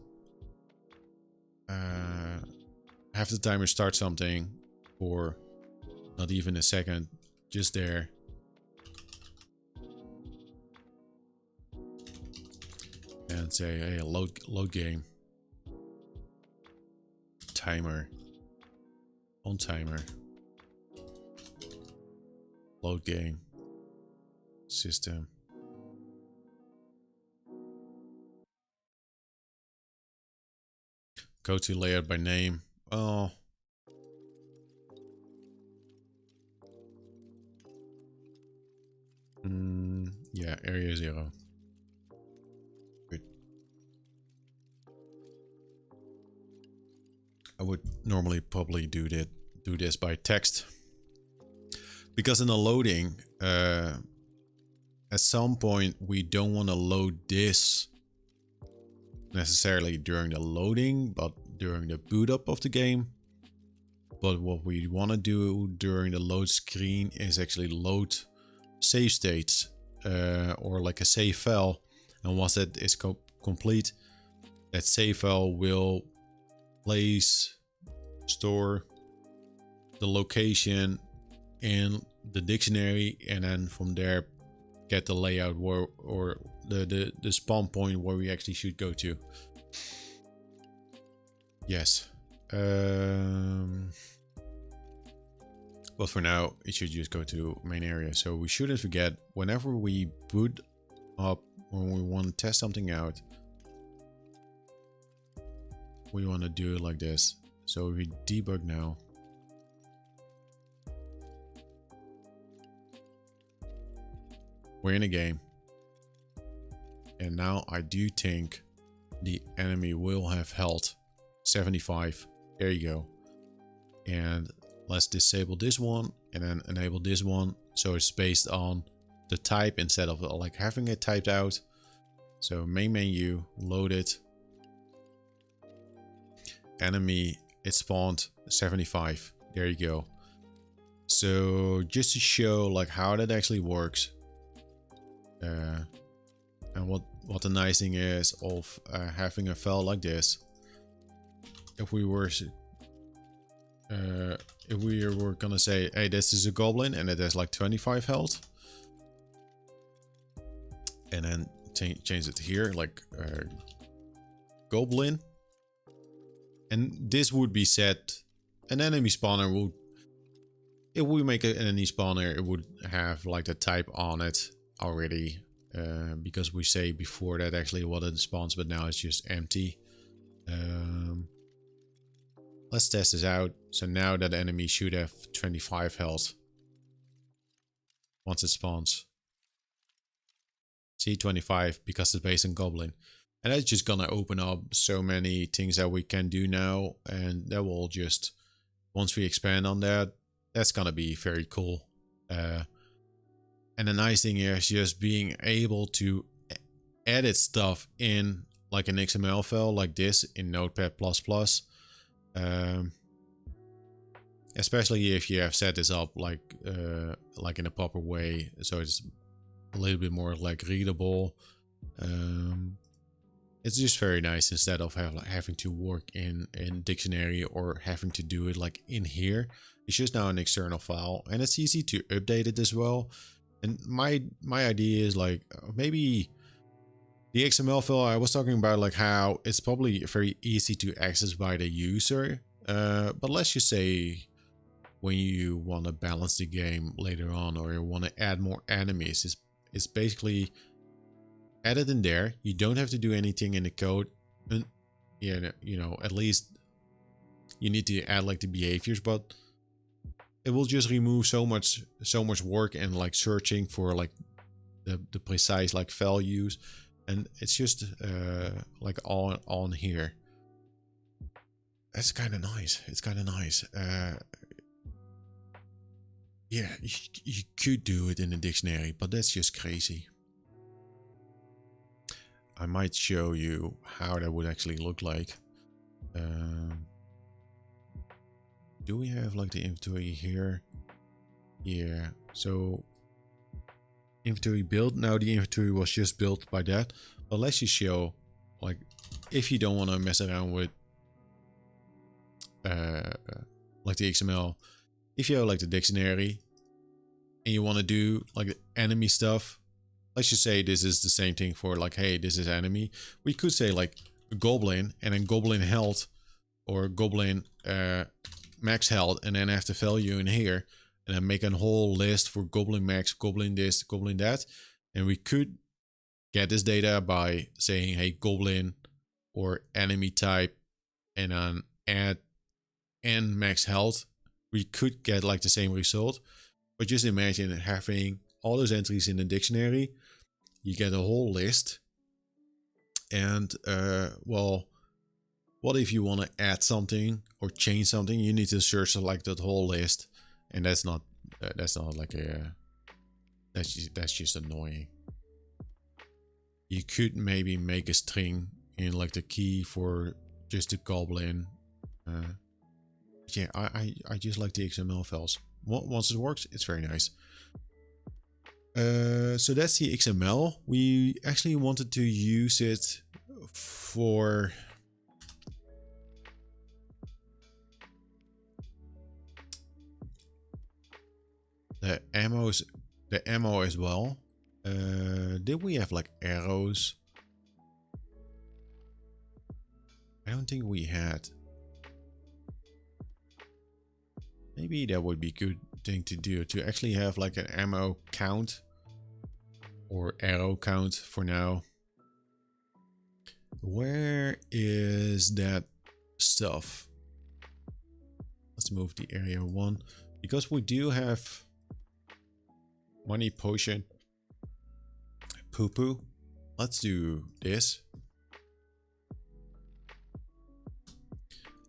have the timer start something for not even a second, just there. And say, hey, load game. Timer. On timer. Load game. System. Go to layout by name. Oh. Yeah, area 0. Good. I would normally probably do this by text, because in the loading, at some point we don't want to load this necessarily during the loading, but during the boot up of the game. But what we want to do during the load screen is actually load save states, or like a save file, and once that is complete, that save file will store the location in the dictionary, and then from there get the layout where, or the spawn point where we actually should go to. Yes. But for now, it should just go to main area. So we shouldn't forget, whenever we boot up, when we want to test something out, we want to do it like this. So we debug now. We're in a game. And now I do think the enemy will have health 75. There you go. And let's disable this one and then enable this one. So it's based on the type instead of like having it typed out. So main menu, load it. Enemy, it spawned 75. There you go. So just to show like how that actually works. And what the nice thing is of having a file like this. If we were gonna say, hey, this is a goblin and it has like 25 health, and then change it here like goblin, and this would be set an enemy spawner would, if we make an enemy spawner, it would have like the type on it already, because we say before that actually what it spawns, but now it's just empty. Let's test this out. So now that enemy should have 25 health once it spawns. See, 25, because it's based on goblin. And that's just gonna open up so many things that we can do now, and that will just, once we expand on that, that's gonna be very cool. And the nice thing here is just being able to edit stuff in like an XML file like this in Notepad++. Especially if you have set this up like in a proper way, so it's a little bit more like readable. It's just very nice instead of having to work in dictionary or having to do it like in here. It's just now an external file, and it's easy to update it as well. And my idea is like maybe the XML file I was talking about, like how it's probably very easy to access by the user. But let's just say when you want to balance the game later on, or you want to add more enemies, it's basically added in there. You don't have to do anything in the code. And yeah, you know, at least you need to add like the behaviors, but it will just remove so much work and like searching for like the precise like values, and it's just like all on here. That's kind of nice. It's kind of nice. Yeah, you could do it in a dictionary, but that's just crazy. I might show you how that would actually look like. Do we have like the inventory here? Yeah, so inventory build. Now the inventory was just built by that, but let's just show like if you don't want to mess around with like the XML, if you have like the dictionary and you want to do like the enemy stuff, let's just say this is the same thing for like, hey, this is enemy. We could say like goblin and then goblin health, or goblin max health, and then have the value in here, and then make a whole list for goblin max, goblin this, goblin that. And we could get this data by saying, hey, goblin or enemy type, and then add and max health. We could get like the same result. But just imagine having all those entries in the dictionary. You get a whole list. And well, what if you want to add something or change something? You need to search like that whole list, and that's not like a that's just annoying. You could maybe make a string in like the key for just the goblin. Yeah, I just like the XML files. Once it works, it's very nice. So that's the XML. We actually wanted to use it for the ammo as well. Did we have like arrows? I don't think we had. Maybe that would be a good thing to do, to actually have like an ammo count or arrow count for now. Where is that stuff? Let's move the area 1, because we do have money potion poo poo. Let's do this.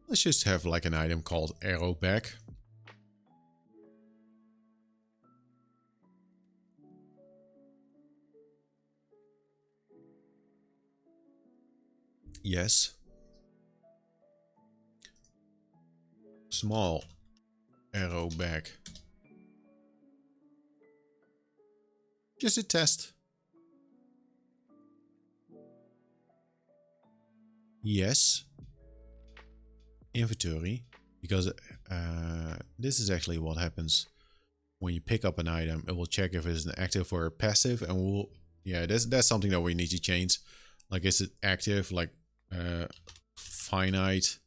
Let's just have like an item called arrow back. Yes. Small arrow back. Just a test. Yes. Inventory, because this is actually what happens when you pick up an item. It will check if it's an active or a passive, and we'll, yeah, that's something that we need to change. Like, is it active? Like finite.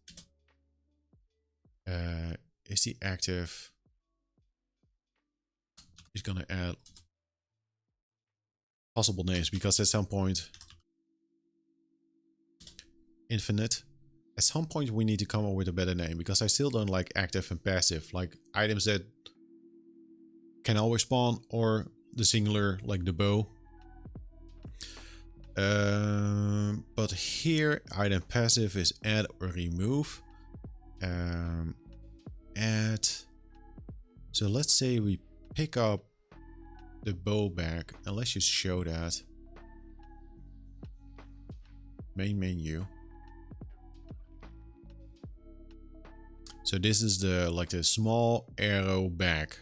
Is the active? Is gonna add possible names, because at some point infinite. At some point we need to come up with a better name, because I still don't like active and passive, like items that can always spawn, or the singular, like the bow. But here item passive is add or remove. Add. So let's say we pick up the bow back, and let's just show that. Main menu. So this is the like the small arrow back.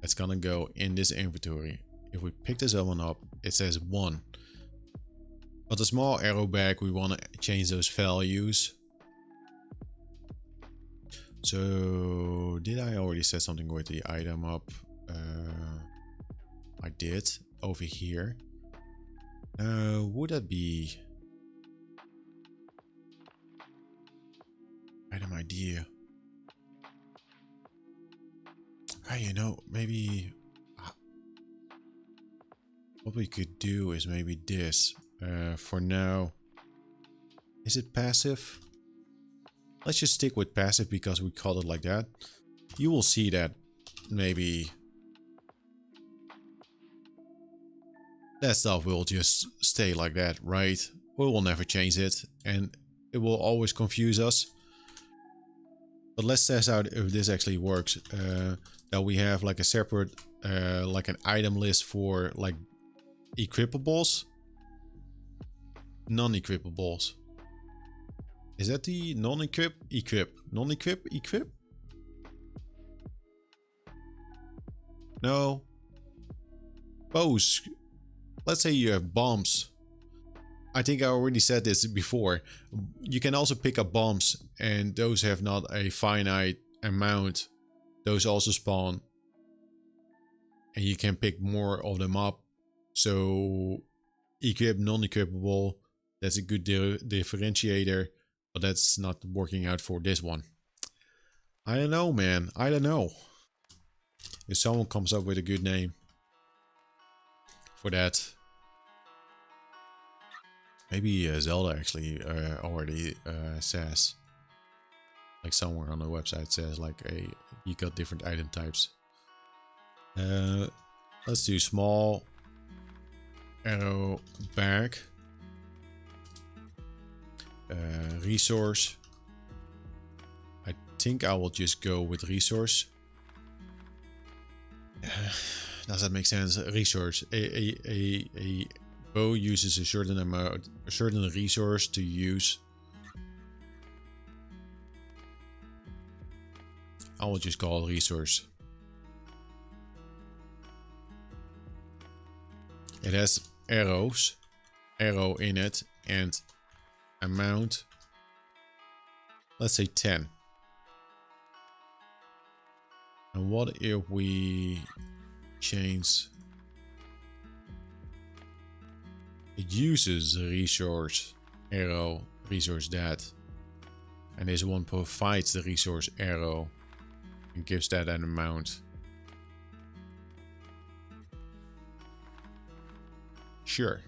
That's gonna go in this inventory. If we pick this one up, it says 1. But the small arrow back, we want to change those values. So did I already set something with the item up? I did over here. Would that be item idea? You know, maybe what we could do is maybe this. For now, is it passive? Let's just stick with passive because we called it like that. You will see that maybe that stuff will just stay like that, right? We will never change it and it will always confuse us. But let's test out if this actually works. That we have like a separate, like an item list for like equipables, non-equipables. Is that the non-equip? Equip. Non-equip? Equip? No. Bows. Let's say you have bombs. I think I already said this before. You can also pick up bombs and those have not a finite amount. Those also spawn. And you can pick more of them up. So equip, non-equipable. That's a good differentiator. But that's not working out for this one. I don't know, man. I don't know. If someone comes up with a good name for that. Maybe Zelda actually already says. Like somewhere on the website says like you got different item types. Let's do small arrow back. Resource. I think I will just go with resource. Does that make sense? Resource. A bow uses a certain amount, a certain resource to use. I will just call it resource. It has arrows, arrow in it, and amount. Let's say 10. And what if we change? It uses resource arrow, resource that, and this one provides the resource arrow and gives that an amount. Sure.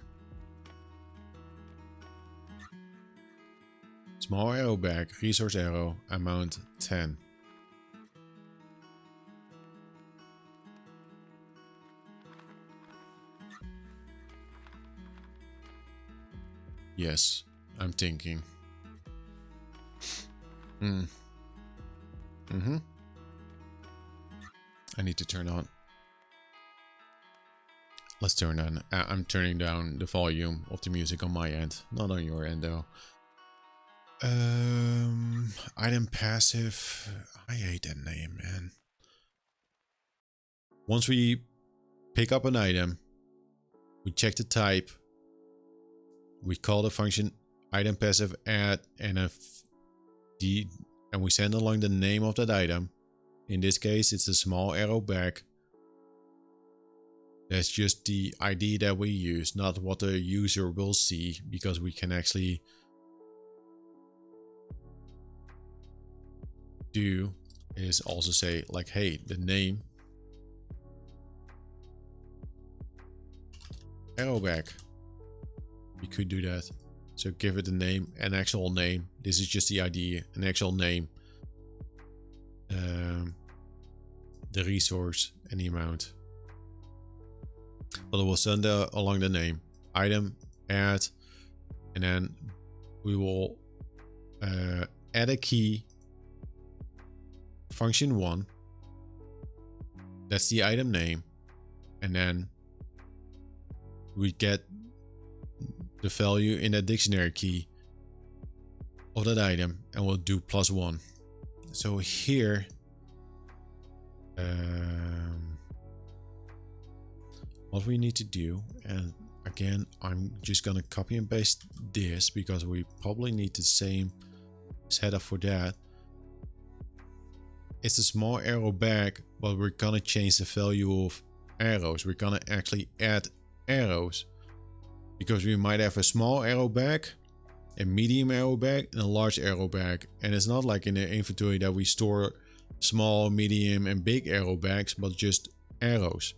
Small arrow back, resource arrow, amount 10. Yes, I'm thinking. I need to turn on. Let's turn on. I'm turning down the volume of the music on my end, not on your end though. Item passive. I hate that name, man. Once we pick up an item, we check the type. We call the function item passive add and we send along the name of that item. In this case, it's a small arrow back. That's just the ID that we use, not what the user will see, because we can actually do is also say like, hey, the name arrow back. We could do that. So give it a name, an actual name. This is just the ID, an actual name. The resource and the amount. But it will send along the name, item, add, and then we will add a key, function 1, That's the item name. And then we get the value in that dictionary key of that item, and we'll do +1. So here, what we need to do, and again, I'm just gonna copy and paste this because we probably need the same setup for that. It's a small arrow back, but we're gonna change the value of arrows. We're gonna actually add arrows because we might have a small arrow back, a medium arrow back, and a large arrow back. And it's not like in the inventory that we store small, medium, and big arrow bags, but just arrows.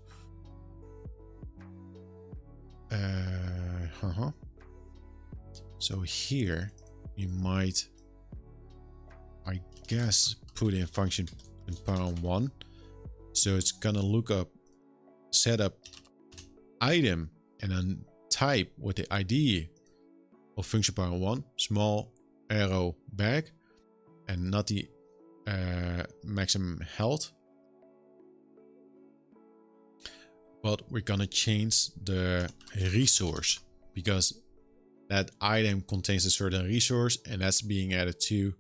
So here we might, I guess, put in function in power1. So it's gonna look up setup item and then type with the ID of function power1, small arrow back, and not the maximum health. But we're gonna change the resource because that item contains a certain resource, and that's being added to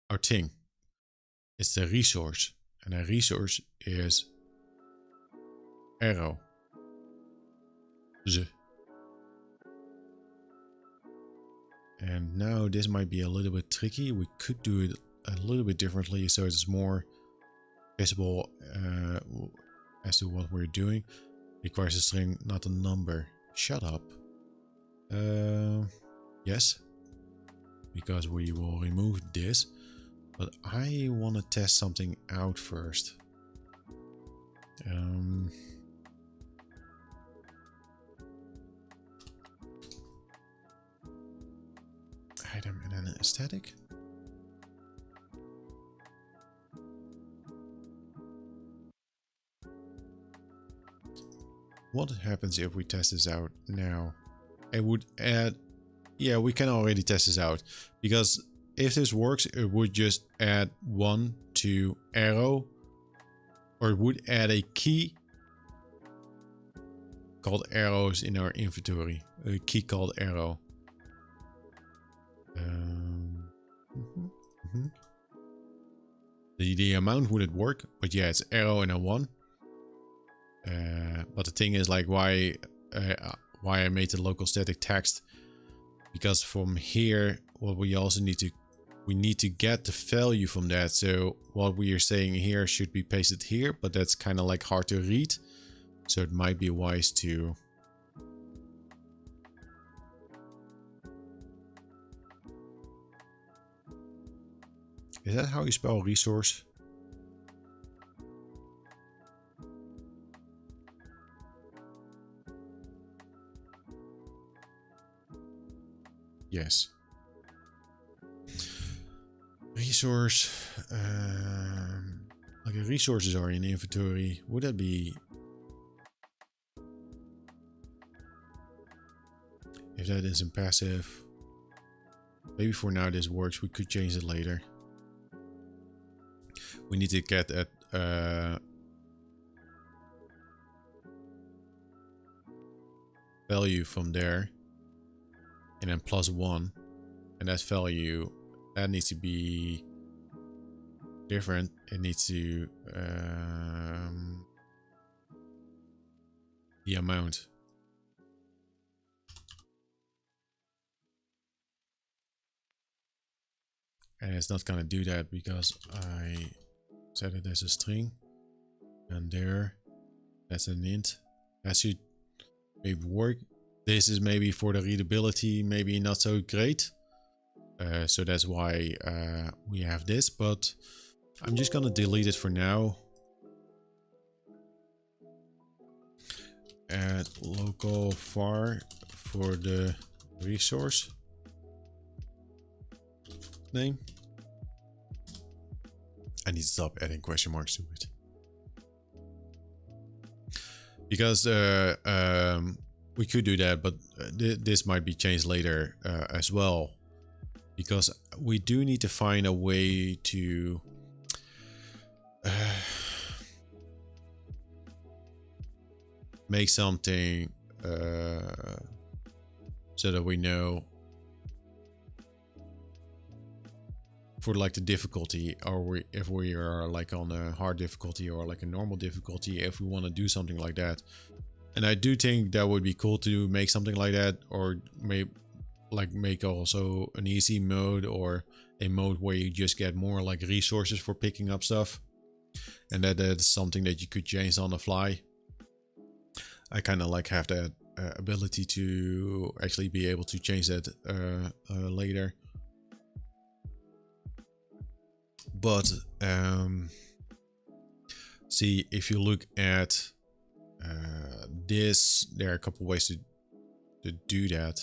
our thing. It's the resource, and the resource is arrow. And now this might be a little bit tricky. We could do it a little bit differently so it's more visible as to what we're doing. Requires a string, not a number. Shut up. Yes, because we will remove this, but I want to test something out first. Item and then aesthetic. What happens if we test this out now? It would add, yeah, we can already test this out, because if this works, it would just add 1 to arrow, or it would add a key called arrows in our inventory, a key called arrow. The amount wouldn't work, but yeah, it's arrow and a 1. But the thing is, like, why I made the local static text, because from here, what we also need to get the value from that. So what we are saying here should be pasted here, but that's kind of like hard to read. So it might be wise to Is that how you spell resource? Yes. Resource. Okay, resources are in inventory. Would that be... If that is in passive. Maybe for now this works. We could change it later. We need to get that value from there. And then +1. And that value, that needs to be different. It needs to the amount. And it's not gonna do that because I set it as a string. And there, that's an int. That should maybe work. This is maybe for the readability, maybe not so great. So that's why we have this, but I'm just gonna delete it for now. Add local var for the resource name. I need to stop adding question marks to it. Because we could do that, but this might be changed later as well. Because we do need to find a way to make something so that we know for like the difficulty, or if we are like on a hard difficulty or like a normal difficulty, if we want to do something like that. And I do think that would be cool to make something like that, or make also an easy mode, or a mode where you just get more like resources for picking up stuff, and that's something that you could change on the fly. I kind of like have that ability to actually be able to change that later. But see, if you look at this, there are a couple ways to do that,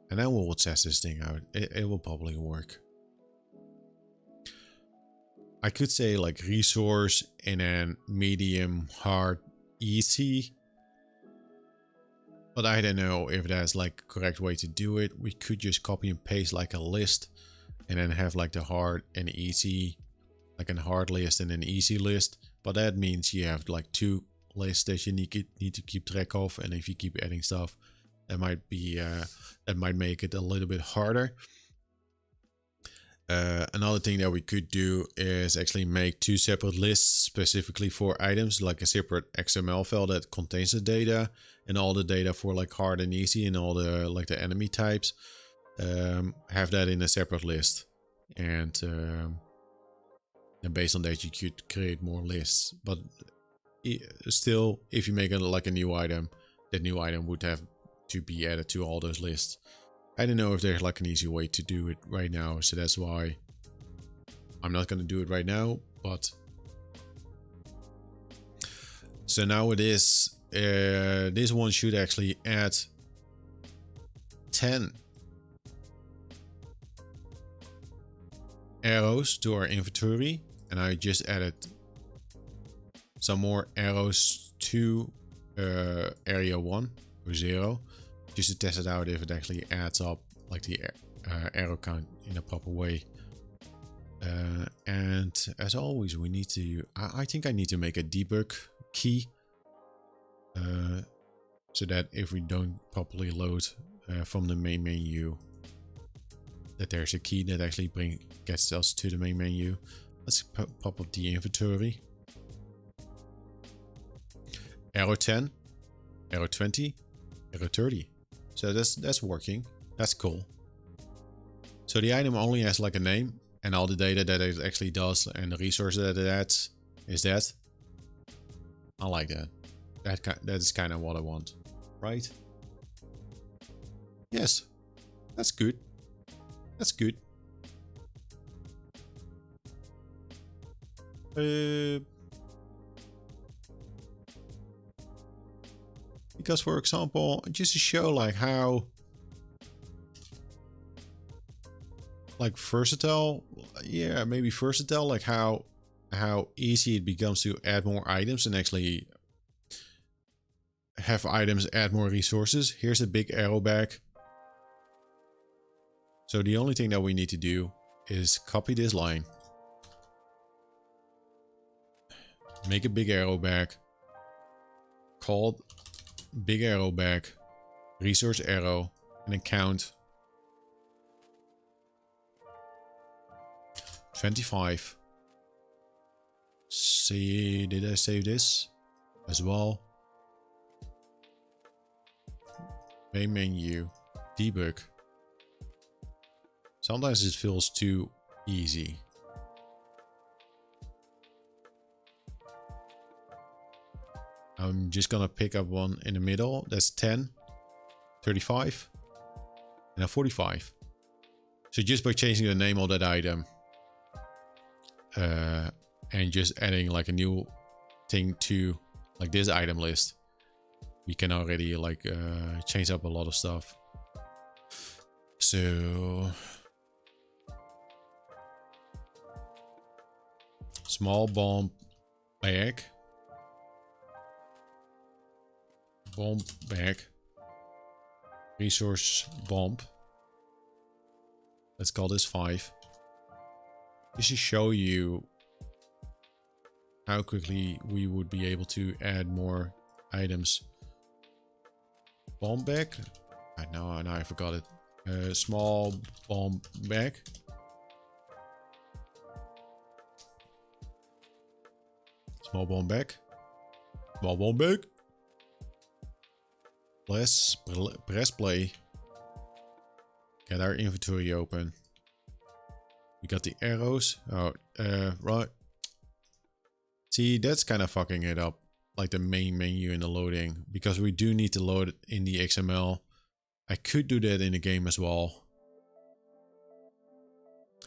and then we'll test this thing out. It will probably work. I could say like resource and then medium, hard, easy, but I don't know if that's like the correct way to do it. We could just copy and paste like a list and then have like the hard and easy, like a hard list and an easy list. But that means you have like two lists that you need to keep track of, and if you keep adding stuff, that might be that might make it a little bit harder. Another thing that we could do is actually make two separate lists specifically for items, like a separate XML file that contains the data and all the data for like hard and easy and all the like the enemy types. Have that in a separate list, and based on that you could create more lists. But still, if you make it like a new item, that new item would have to be added to all those lists. I don't know if there's like an easy way to do it right now, so that's why I'm not going to do it right now. But so now it is, this one should actually add 10 arrows to our inventory, and I just added some more arrows to area 1 or 0, just to test it out if it actually adds up like the arrow count in a proper way. And as always, we need to, I think I need to make a debug key, so that if we don't properly load from the main menu, that there's a key that actually gets us to the main menu. Let's pop up the inventory. Arrow 10, arrow 20, arrow 30. So that's working. That's cool. So the item only has like a name, and all the data that it actually does and the resource that it adds is that. I like that. That is kind of what I want, right? Yes, that's good. That's good. Because for example, just to show like how like versatile, yeah, maybe versatile, like how easy it becomes to add more items and actually have items add more resources. Here's a big arrow back. So the only thing that we need to do is copy this line, make a big arrow back called big arrow back resource arrow, and then count 25. See, did I save this as well? Main menu, debug. Sometimes it feels too easy. I'm just gonna pick up one in the middle. That's 10, 35, and a 45. So just by changing the name of that item, and just adding like a new thing to like this item list, we can already like change up a lot of stuff. So small bomb bag, resource bomb. Let's call this 5. Just to show you how quickly we would be able to add more items. Bomb bag. Now I forgot it. Small bomb bag. Small bomb bag. Small bomb bag. Press play. Get our inventory open. We got the arrows. Oh, right. See, that's kind of fucking it up. Like the main menu in the loading. Because we do need to load it in the XML. I could do that in the game as well.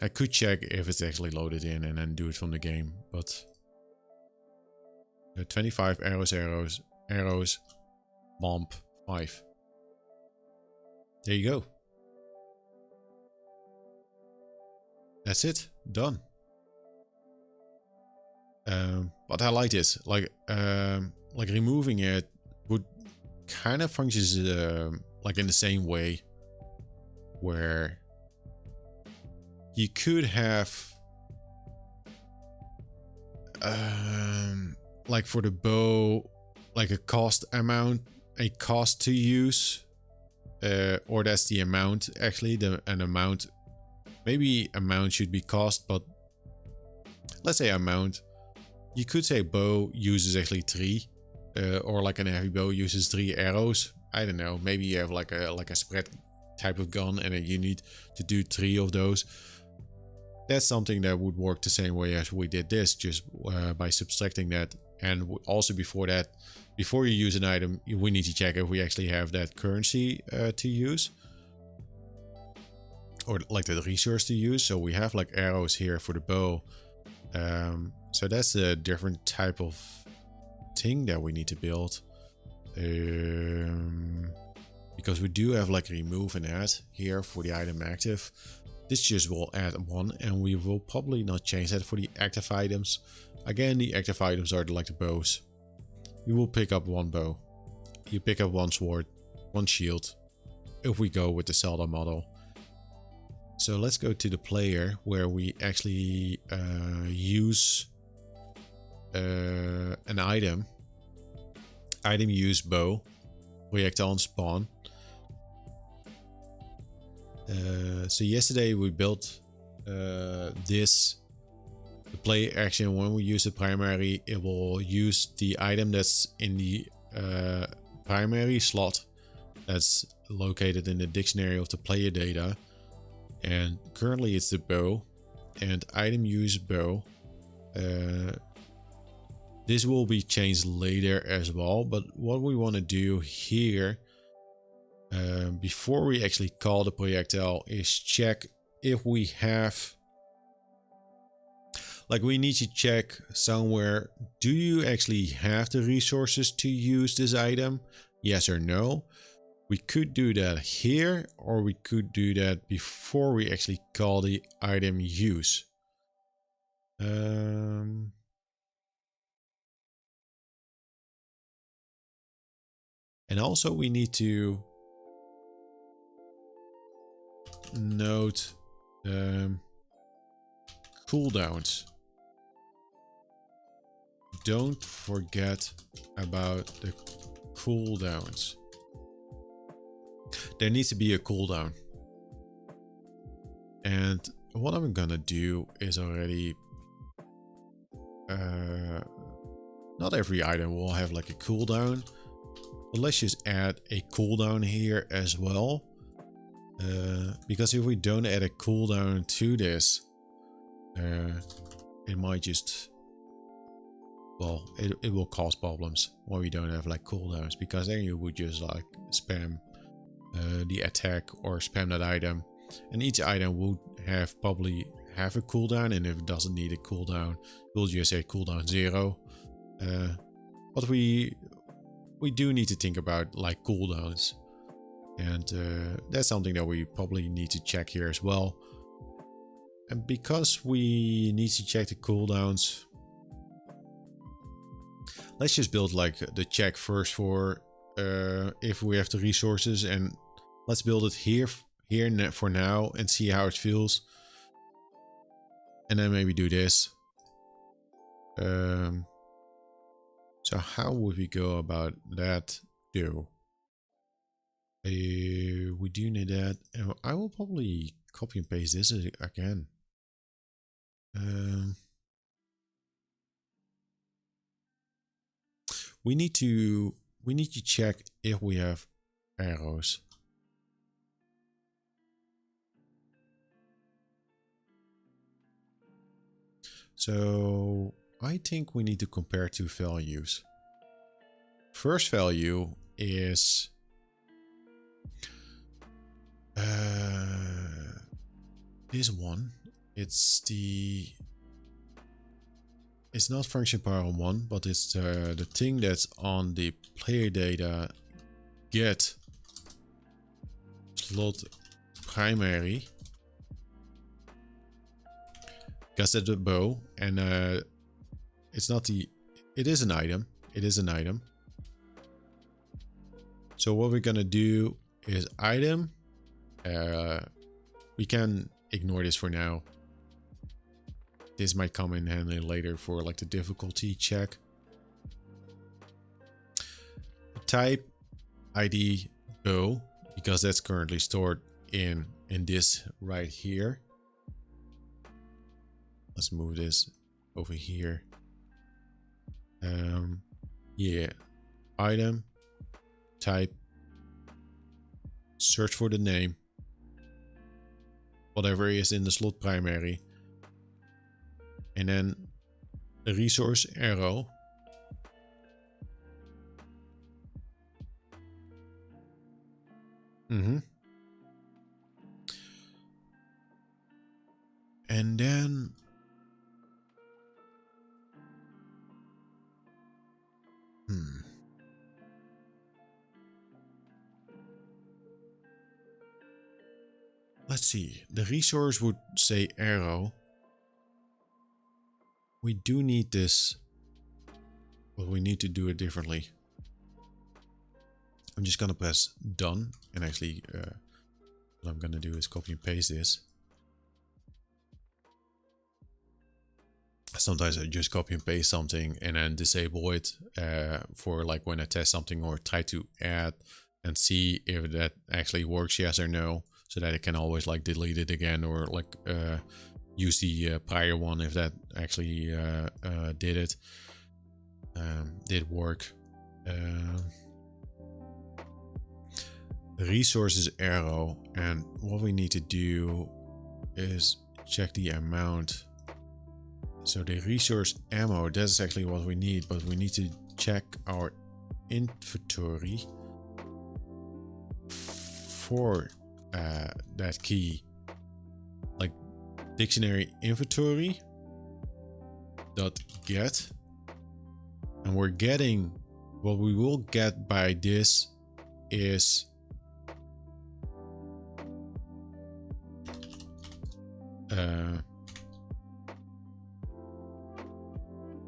I could check if it's actually loaded in and then do it from the game. But 25 arrows. Bomb 5. There you go. That's it. Done. But I like this. Like removing it would kind of functions like in the same way, where you could have like for the bow, like a cost to use, or that's the amount actually. An amount. Maybe amount should be cost, but let's say amount. You could say bow uses actually 3, or like an heavy bow uses 3 arrows. I don't know. Maybe you have like a spread type of gun, and then you need to do 3 of those. That's something that would work the same way as we did this, just by subtracting that. And also before that, before you use an item, we need to check if we actually have that currency to use. Or like the resource to use. So we have like arrows here for the bow. So that's a different type of thing that we need to build. Because we do have like remove and add here for the item active. This just will add 1, and we will probably not change that for the active items. Again, the active items are like the bows. You will pick up 1 bow. You pick up 1 sword, 1 shield. If we go with the Zelda model. So let's go to the player where we actually use an item. Item use bow. Projectile on spawn. So yesterday we built this. The player action, when we use the primary, it will use the item that's in the primary slot that's located in the dictionary of the player data. And currently it's the bow and item use bow. This will be changed later as well, but what we want to do here before we actually call the projectile is check if we have, like we need to check somewhere, do you actually have the resources to use this item? Yes or no? We could do that here, or we could do that before we actually call the item use. And also we need to note cooldowns. Don't forget about the cooldowns. There needs to be a cooldown. And what I'm gonna do is already... not every item will have like a cooldown. But let's just add a cooldown here as well. Because if we don't add a cooldown to this, it might just... well, it will cause problems when we don't have like cooldowns. Because then you would just like spam the attack or spam that item, and each item would probably have a cooldown, and if it doesn't need a cooldown, we'll just say cooldown 0. But we do need to think about like cooldowns, and that's something that we probably need to check here as well. And because we need to check the cooldowns, let's just build like the check first for if we have the resources, and let's build it here for now and see how it feels. And then maybe do this. So how would we go about that though? We do need that. I will probably copy and paste this again. We need to check if we have arrows. So I think we need to compare two values. First value is this one. It's not function power on 1, but it's the thing that's on the player data get slot primary. Because that's a bow, and it's not the. It is an item. It is an item. So what we're gonna do is item. We can ignore this for now. This might come in handy later for like the difficulty check. Type ID bow, because that's currently stored in this right here. Let's move this over here. Yeah, item, type, search for the name, whatever is in the slot primary, and then the resource arrow. And then let's see. The resource would say arrow. We do need this, but we need to do it differently. I'm just gonna press done, and actually what I'm gonna do is copy and paste this. Sometimes I just copy and paste something and then disable it for like when I test something or try to add and see if that actually works, yes or no, so that I can always like delete it again or like use the prior one if that actually did work. Resources arrow, and what we need to do is check the amount. So the resource ammo, that's actually what we need, but we need to check our inventory for that key. Like dictionary inventory dot get, and we're getting what we will get by this is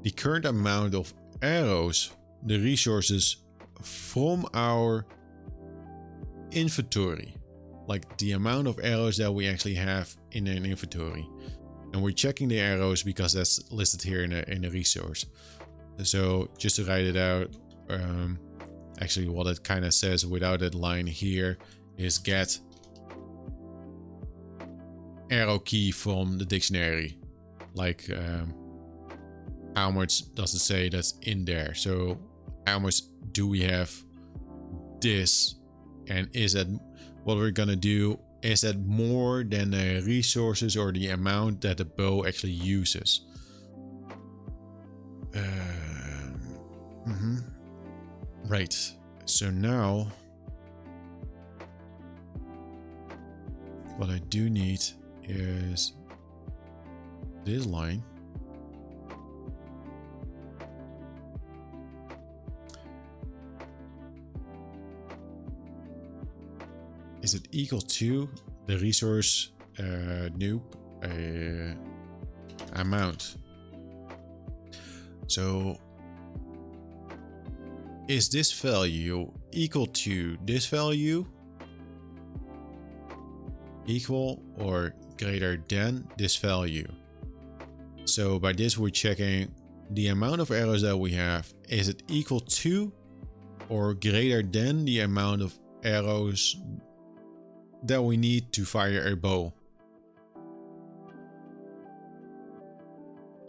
the current amount of arrows, the resources from our inventory, like the amount of arrows that we actually have in an inventory, and we're checking the arrows because that's listed here in a resource. So just to write it out, actually what it kind of says without that line here is get arrow key from the dictionary, like how much does it say that's in there. So how much do we have this, and is that what we're gonna do, is that more than the resources or the amount that the bow actually uses. Right, so now what I do need is this line. Is it equal to the resource noob amount? So is this value equal to this value? Equal or greater than this value? So by this we're checking the amount of arrows that we have, is it equal to or greater than the amount of arrows that we need to fire a bow?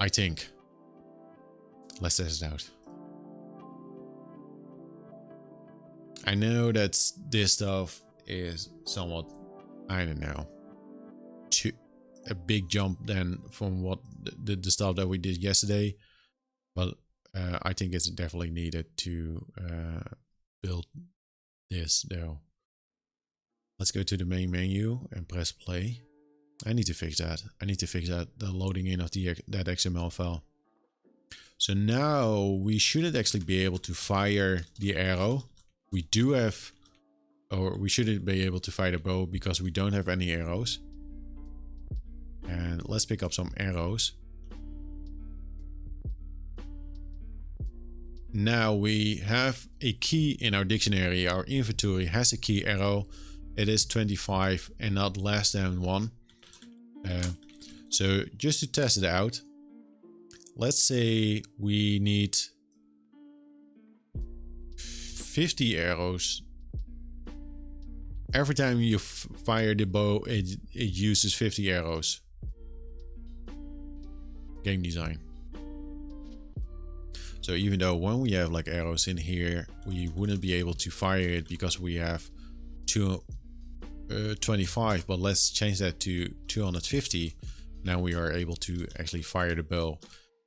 I think. Let's test it out. I know that this stuff is somewhat, I don't know, a big jump then from what the stuff that we did yesterday, but I think it's definitely needed to build this though. Let's go to the main menu and press play. I need to fix that. I need to fix that, the loading in of that XML file. So now we shouldn't actually be able to fire the arrow. We do have, or we shouldn't be able to fire the bow because we don't have any arrows. And let's pick up some arrows. Now we have a key in our dictionary. Our inventory has a key arrow. It is 25 and not less than 1. So just to test it out, let's say we need 50 arrows. Every time you fire the bow, it uses 50 arrows. Game design. So even though when we have like arrows in here, we wouldn't be able to fire it because we have 25, but let's change that to 250. Now we are able to actually fire the bow.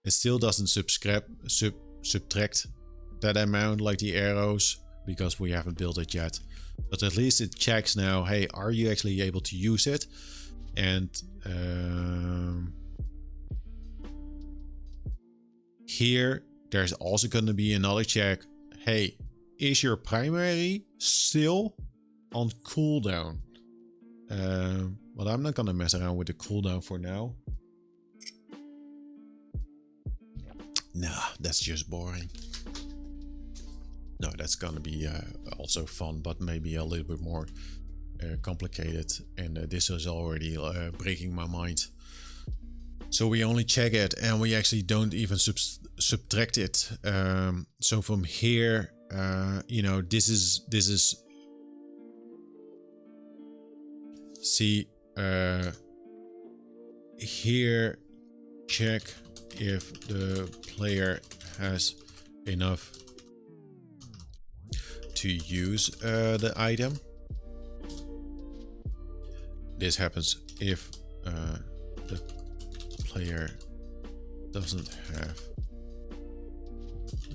It still doesn't subtract that amount like the arrows because we haven't built it yet. But at least it checks now, hey, are you actually able to use it? And here there's also going to be another check. Hey, is your primary still on cooldown? But I'm not gonna mess around with the cooldown for now. Nah, that's just boring. No, that's gonna be also fun, but maybe a little bit more complicated. And this is already breaking my mind. So we only check it, and we actually don't even subtract it. So from here, you know, this is. See, here, check if the player has enough to use the item. This happens if the player doesn't have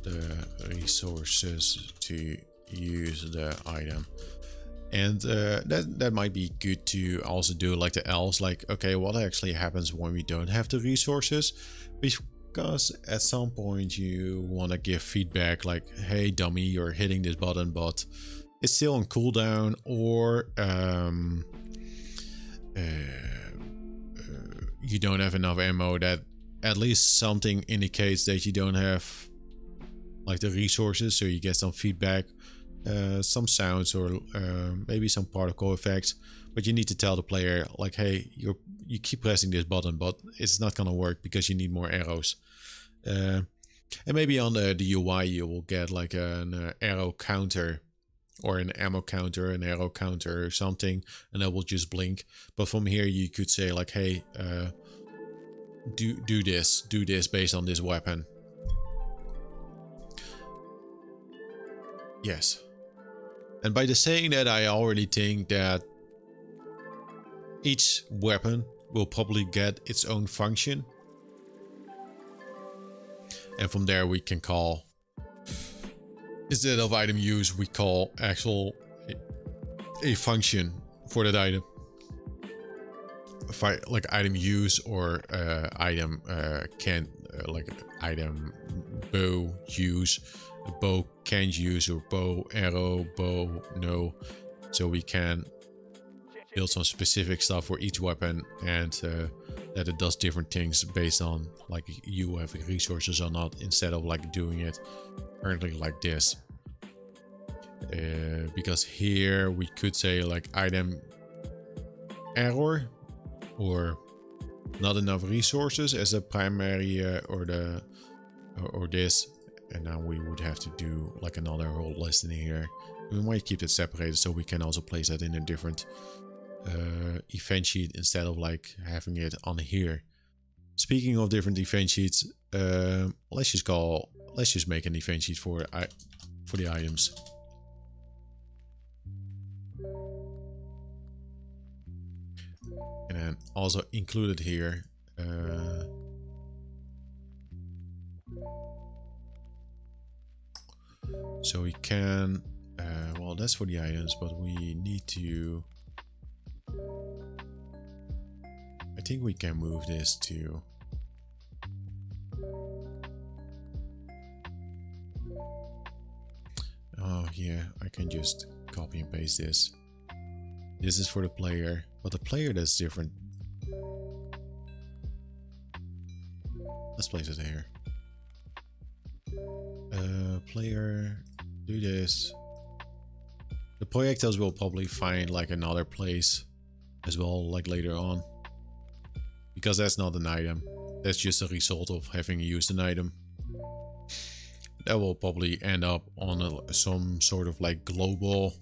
the resources to use the item. And that might be good to also do like the else, like, okay, what actually happens when we don't have the resources? Because at some point you want to give feedback like, hey dummy, you're hitting this button, but it's still on cooldown, or you don't have enough ammo. That at least something indicates that you don't have like the resources, so you get some feedback. Some sounds, or maybe some particle effects, but you need to tell the player like, hey, you keep pressing this button, but it's not gonna work because you need more arrows. And maybe on the UI you will get like an arrow counter, or an ammo counter, an arrow counter or something, and that will just blink. But from here you could say like, hey, do this based on this weapon. Yes. And by the saying that, I already think that each weapon will probably get its own function. And from there we can call, instead of item use, we call actual a function for that item. If I like item use, or item can like item bow use. A bow can't use, or bow arrow, bow no. So we can build some specific stuff for each weapon, and that it does different things based on like you have resources or not, instead of like doing it currently like this. Because here we could say like item error, or not enough resources as a primary or the or this, and now we would have to do like another whole list in here. We might keep it separated so we can also place that in a different event sheet instead of like having it on here. Speaking of different event sheets, let's just make an event sheet for the items. And then also included here. So we can, well, that's for the items, but we need to, I think we can move this to, oh yeah, I can just copy and paste this. This is for the player, but the player that's different. Let's place it here. Player, do this. The projectiles will probably find like another place as well, like later on. Because that's not an item. That's just a result of having used an item. That will probably end up on some sort of like global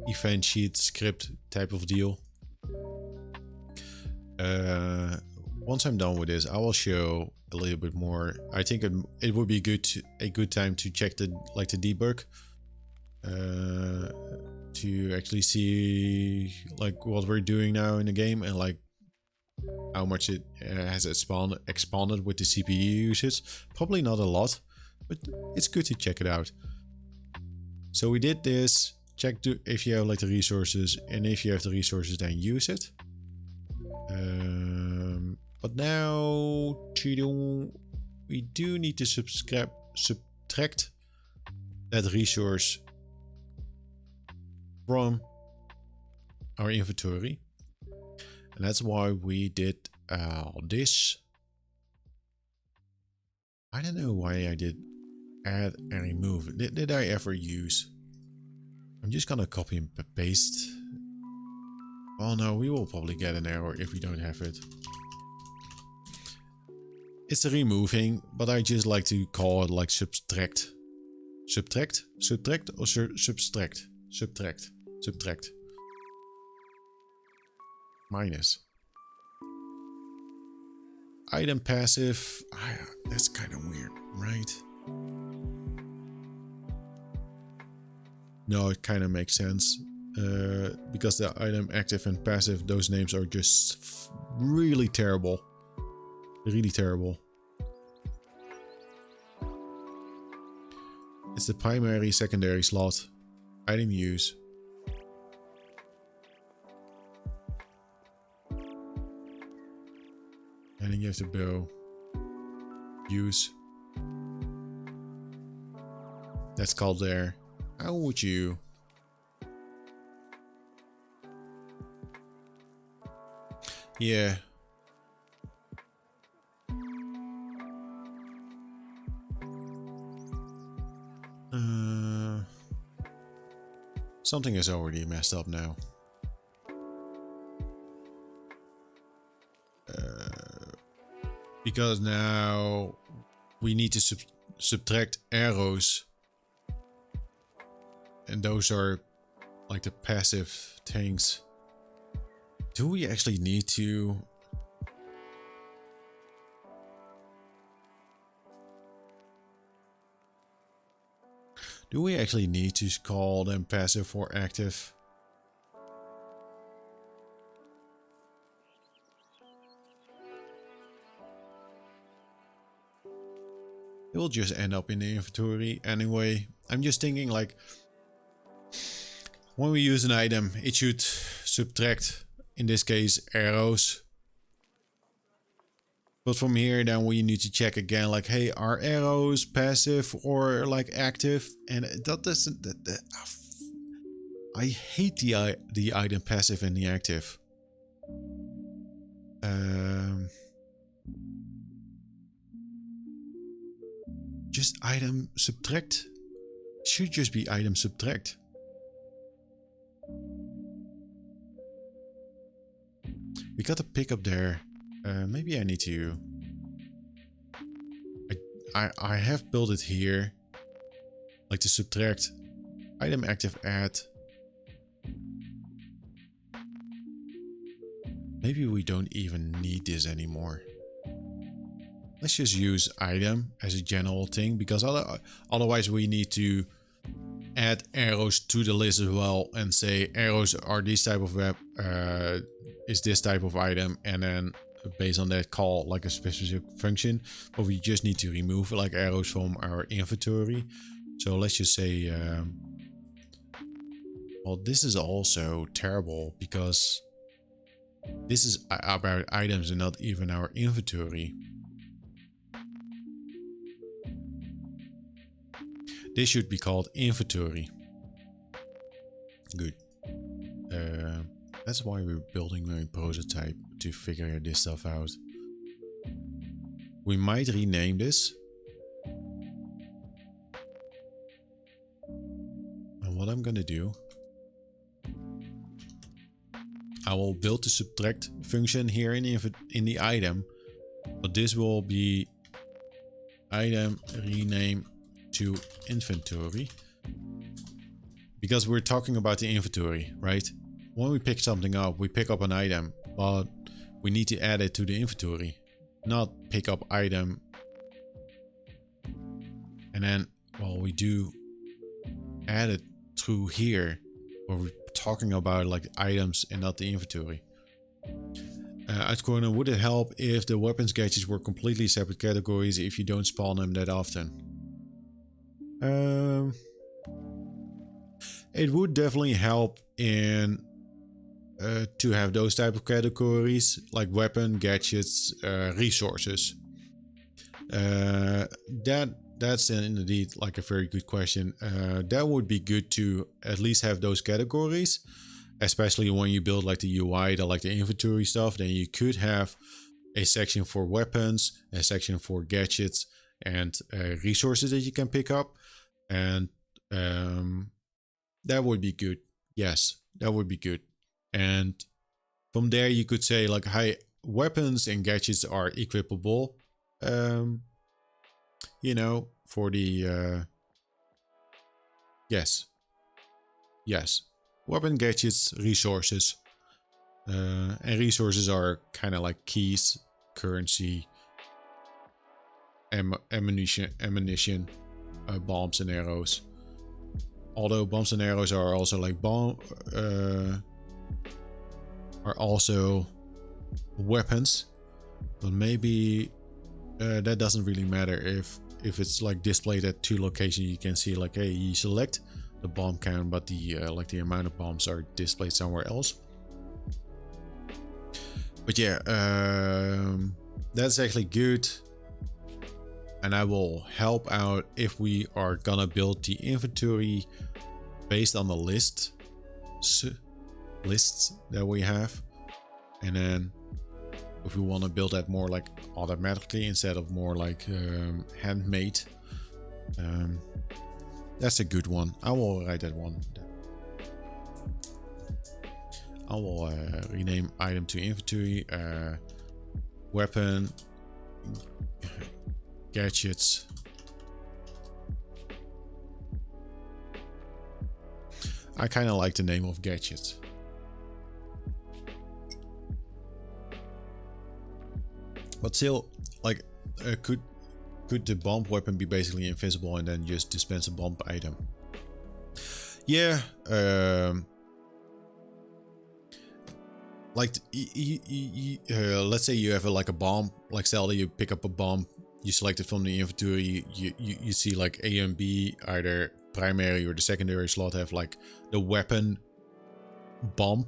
event sheet script type of deal. Once I'm done with this, I will show a little bit more. I think it would be a good time to check the debug, to actually see like what we're doing now in the game and like how much it has expanded with the CPU usage. Probably not a lot, but it's good to check it out. So we did this. Check if you have like the resources, and if you have the resources, then use it. But now we do need to subtract that resource from our inventory, and that's why we did this. I don't know why I did add and remove. Did I ever use? I'm just gonna copy and paste. Oh no, we will probably get an error if we don't have it. It's a removing, but I just like to call it like subtract. Subtract? Subtract or subtract? Subtract. Subtract. Minus. Item passive. That's kind of weird, right? No, it kind of makes sense. Because the item active and passive, those names are just really terrible. Really terrible. It's the primary, secondary slot. Item use. And then you have to bow. Use. That's called there. How would you? Yeah. Something is already messed up now. Because now we need to subtract arrows. And those are like the passive things. Do we actually need to? Do we actually need to call them passive or active? It will just end up in the inventory anyway. I'm just thinking like, when we use an item, it should subtract, in this case, arrows. But from here, then we need to check again, like, hey, are arrows passive or like active? And that doesn't. I hate the item passive and the active. Just item subtract. It should just be item subtract. We got a pickup there. Maybe I need to. I have built it here. Like to subtract item active at. Maybe we don't even need this anymore. Let's just use item as a general thing, because otherwise we need to add arrows to the list as well and say arrows are this type of web, is this type of item, and then based on that call like a specific function. But we just need to remove like arrows from our inventory. So let's just say, well, this is also terrible because this is about items and not even our inventory. This should be called inventory. Good. That's why we're building a prototype, to figure this stuff out. We might rename this. And what I'm gonna do, I will build the subtract function here in the item, but this will be item rename to inventory, because we're talking about the inventory, right? When we pick something up, we pick up an item, but we need to add it to the inventory, not pick up item and then, well, we do add it through here, where we're talking about like items and not the inventory. Corner, would it help if the weapons gadgets were completely separate categories if you don't spawn them that often? It would definitely help in to have those type of categories like weapon, gadgets, resources. That's indeed like a very good question. That would be good to at least have those categories, especially when you build like the UI, like the inventory stuff. Then you could have a section for weapons, a section for gadgets, and resources that you can pick up. And that would be good. Yes, that would be good. And from there you could say like, hi, weapons and gadgets are equipable. You know, for the yes, weapon, gadgets, resources, and resources are kind of like keys, currency, ammunition, bombs and arrows. Although bombs and arrows are also like are also weapons, but maybe that doesn't really matter if it's like displayed at two locations. You can see like, hey, you select the bomb count, but the like the amount of bombs are displayed somewhere else. But yeah, that's actually good, and I will help out if we are gonna build the inventory based on the lists that we have, and then if we want to build that more like automatically instead of more like handmade, that's a good one. I will write that one. I will rename item to inventory, weapon, gadgets. I kind of like the name of gadgets. But still, like, could the bomb weapon be basically invisible and then just dispense a bomb item? Yeah. Like, let's say you have like a bomb, like Zelda. You pick up a bomb, you select it from the inventory. You see like A and B, either primary or the secondary slot have like the weapon bomb,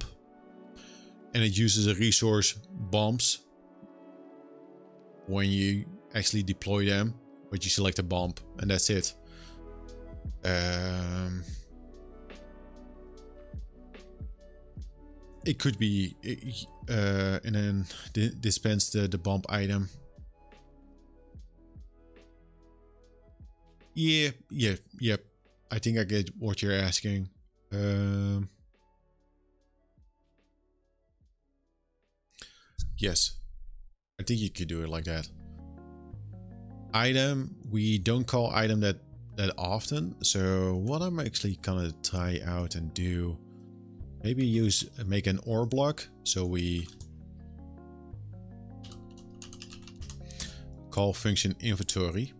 and it uses a resource bombs when you actually deploy them, but you select a bomb and that's it. It could be and then dispense the bomb item. Yeah. I think I get what you're asking. Yes, I think you could do it like that. item, we don't call item that often. So what I'm actually gonna try out and do, maybe make an OR block. So we call function inventory.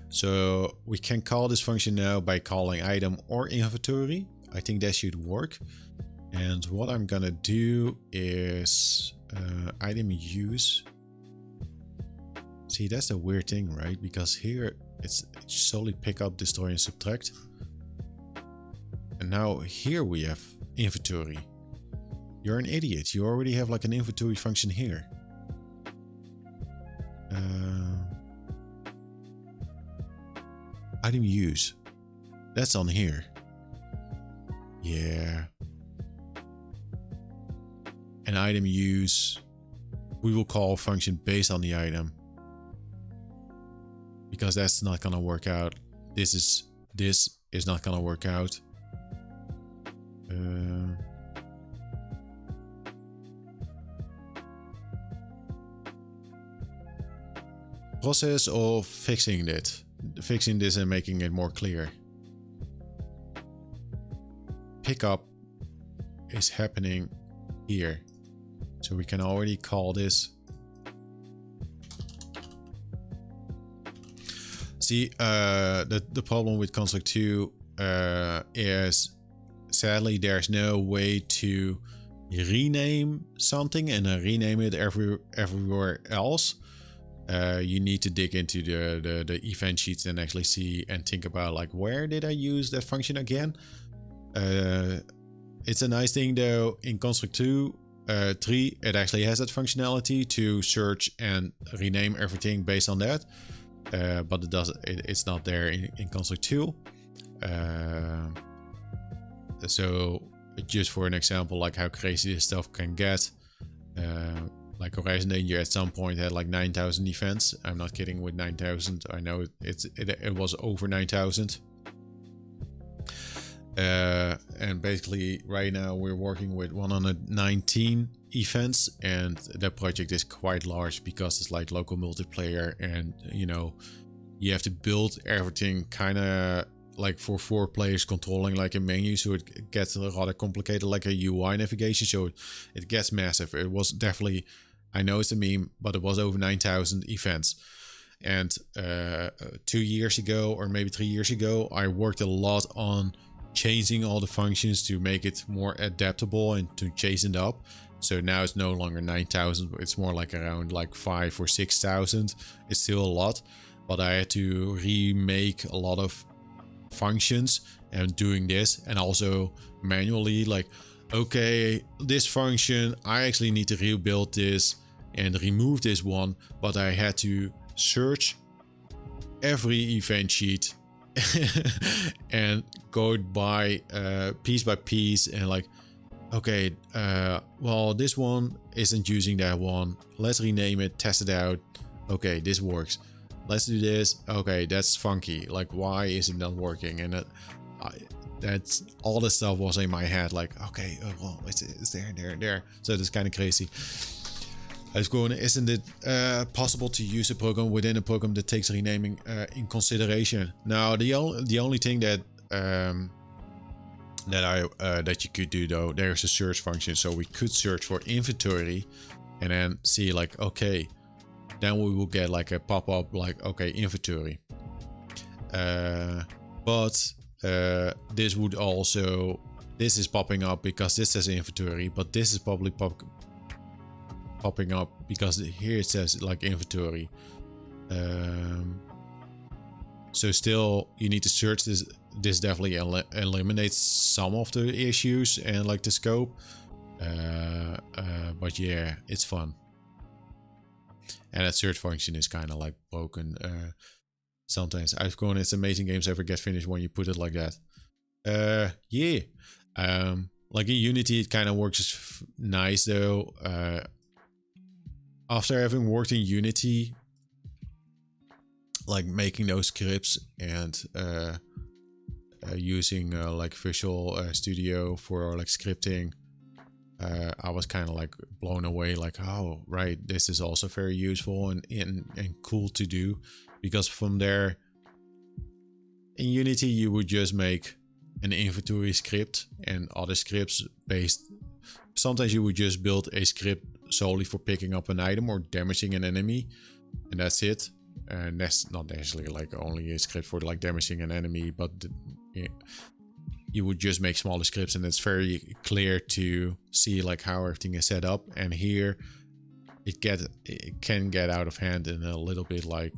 So we can call this function now by calling item or inventory. I think that should work. And what I'm gonna do is item use. See, that's a weird thing, right? Because here it's solely pick up, destroy, and subtract. And now here we have inventory. You're an idiot. You already have like an inventory function here. Item use. That's on here. Yeah. And item use, we will call a function based on the item. Because that's not gonna work out. This is not gonna work out. Process of fixing this and making it more clear. Pickup is happening here, so we can already call this. See, the problem with construct 2 is sadly there's no way to rename something and then rename it everywhere else. You need to dig into the event sheets and actually see and think about like, where did I use that function again? It's a nice thing though, in construct 2 3 it actually has that functionality to search and rename everything based on that. But it's not there in construct 2. So just for an example, like how crazy this stuff can get, like Horizon Danger at some point had like 9,000 events. I'm not kidding with 9,000. I know it was over 9,000. And basically right now we're working with 119 events, and that project is quite large because it's like local multiplayer, and you know, you have to build everything kind of like for 4 players controlling like a menu, so it gets rather complicated, like a UI navigation, so it gets massive. It was definitely, I know it's a meme, but it was over 9,000 events. And 2 years ago, or maybe 3 years ago, I worked a lot on changing all the functions to make it more adaptable and to chase it up. So now it's no longer 9,000, it's more like around like 5,000 or 6,000. It's still a lot, but I had to remake a lot of functions and doing this, and also manually like, okay, this function, I actually need to rebuild this and remove this one, but I had to search every event sheet and go by piece by piece, and like, okay, well, this one isn't using that one, let's rename it, test it out, okay, this works, let's do this, okay, that's funky, like, why is it not working? And that's all the stuff was in my head, like, okay, well, it's there, so it's kind of crazy. I was going, isn't it possible to use a program within a program that takes renaming in consideration? Now, the only thing that that you could do though, there's a search function, so we could search for inventory and then see like, okay, then we will get like a pop-up like, okay, inventory. But this would also, this is popping up because this says inventory, but this is probably popping up because here it says like inventory. So still you need to search this. This definitely eliminates some of the issues and like the scope, but yeah, it's fun. And that search function is kind of like broken sometimes. I've gone, it's amazing games ever get finished when you put it like that. Yeah, like in Unity it kind of works nice though. After having worked in Unity, like making those scripts and using like Visual Studio for like scripting, I was kind of like blown away, like, oh, right, this is also very useful and cool to do. Because from there, in Unity, you would just make an inventory script and other scripts based. Sometimes you would just build a script solely for picking up an item or damaging an enemy, and that's it. And that's not necessarily like only a script for like damaging an enemy, but you would just make smaller scripts, and it's very clear to see like how everything is set up. And here it can get out of hand and a little bit like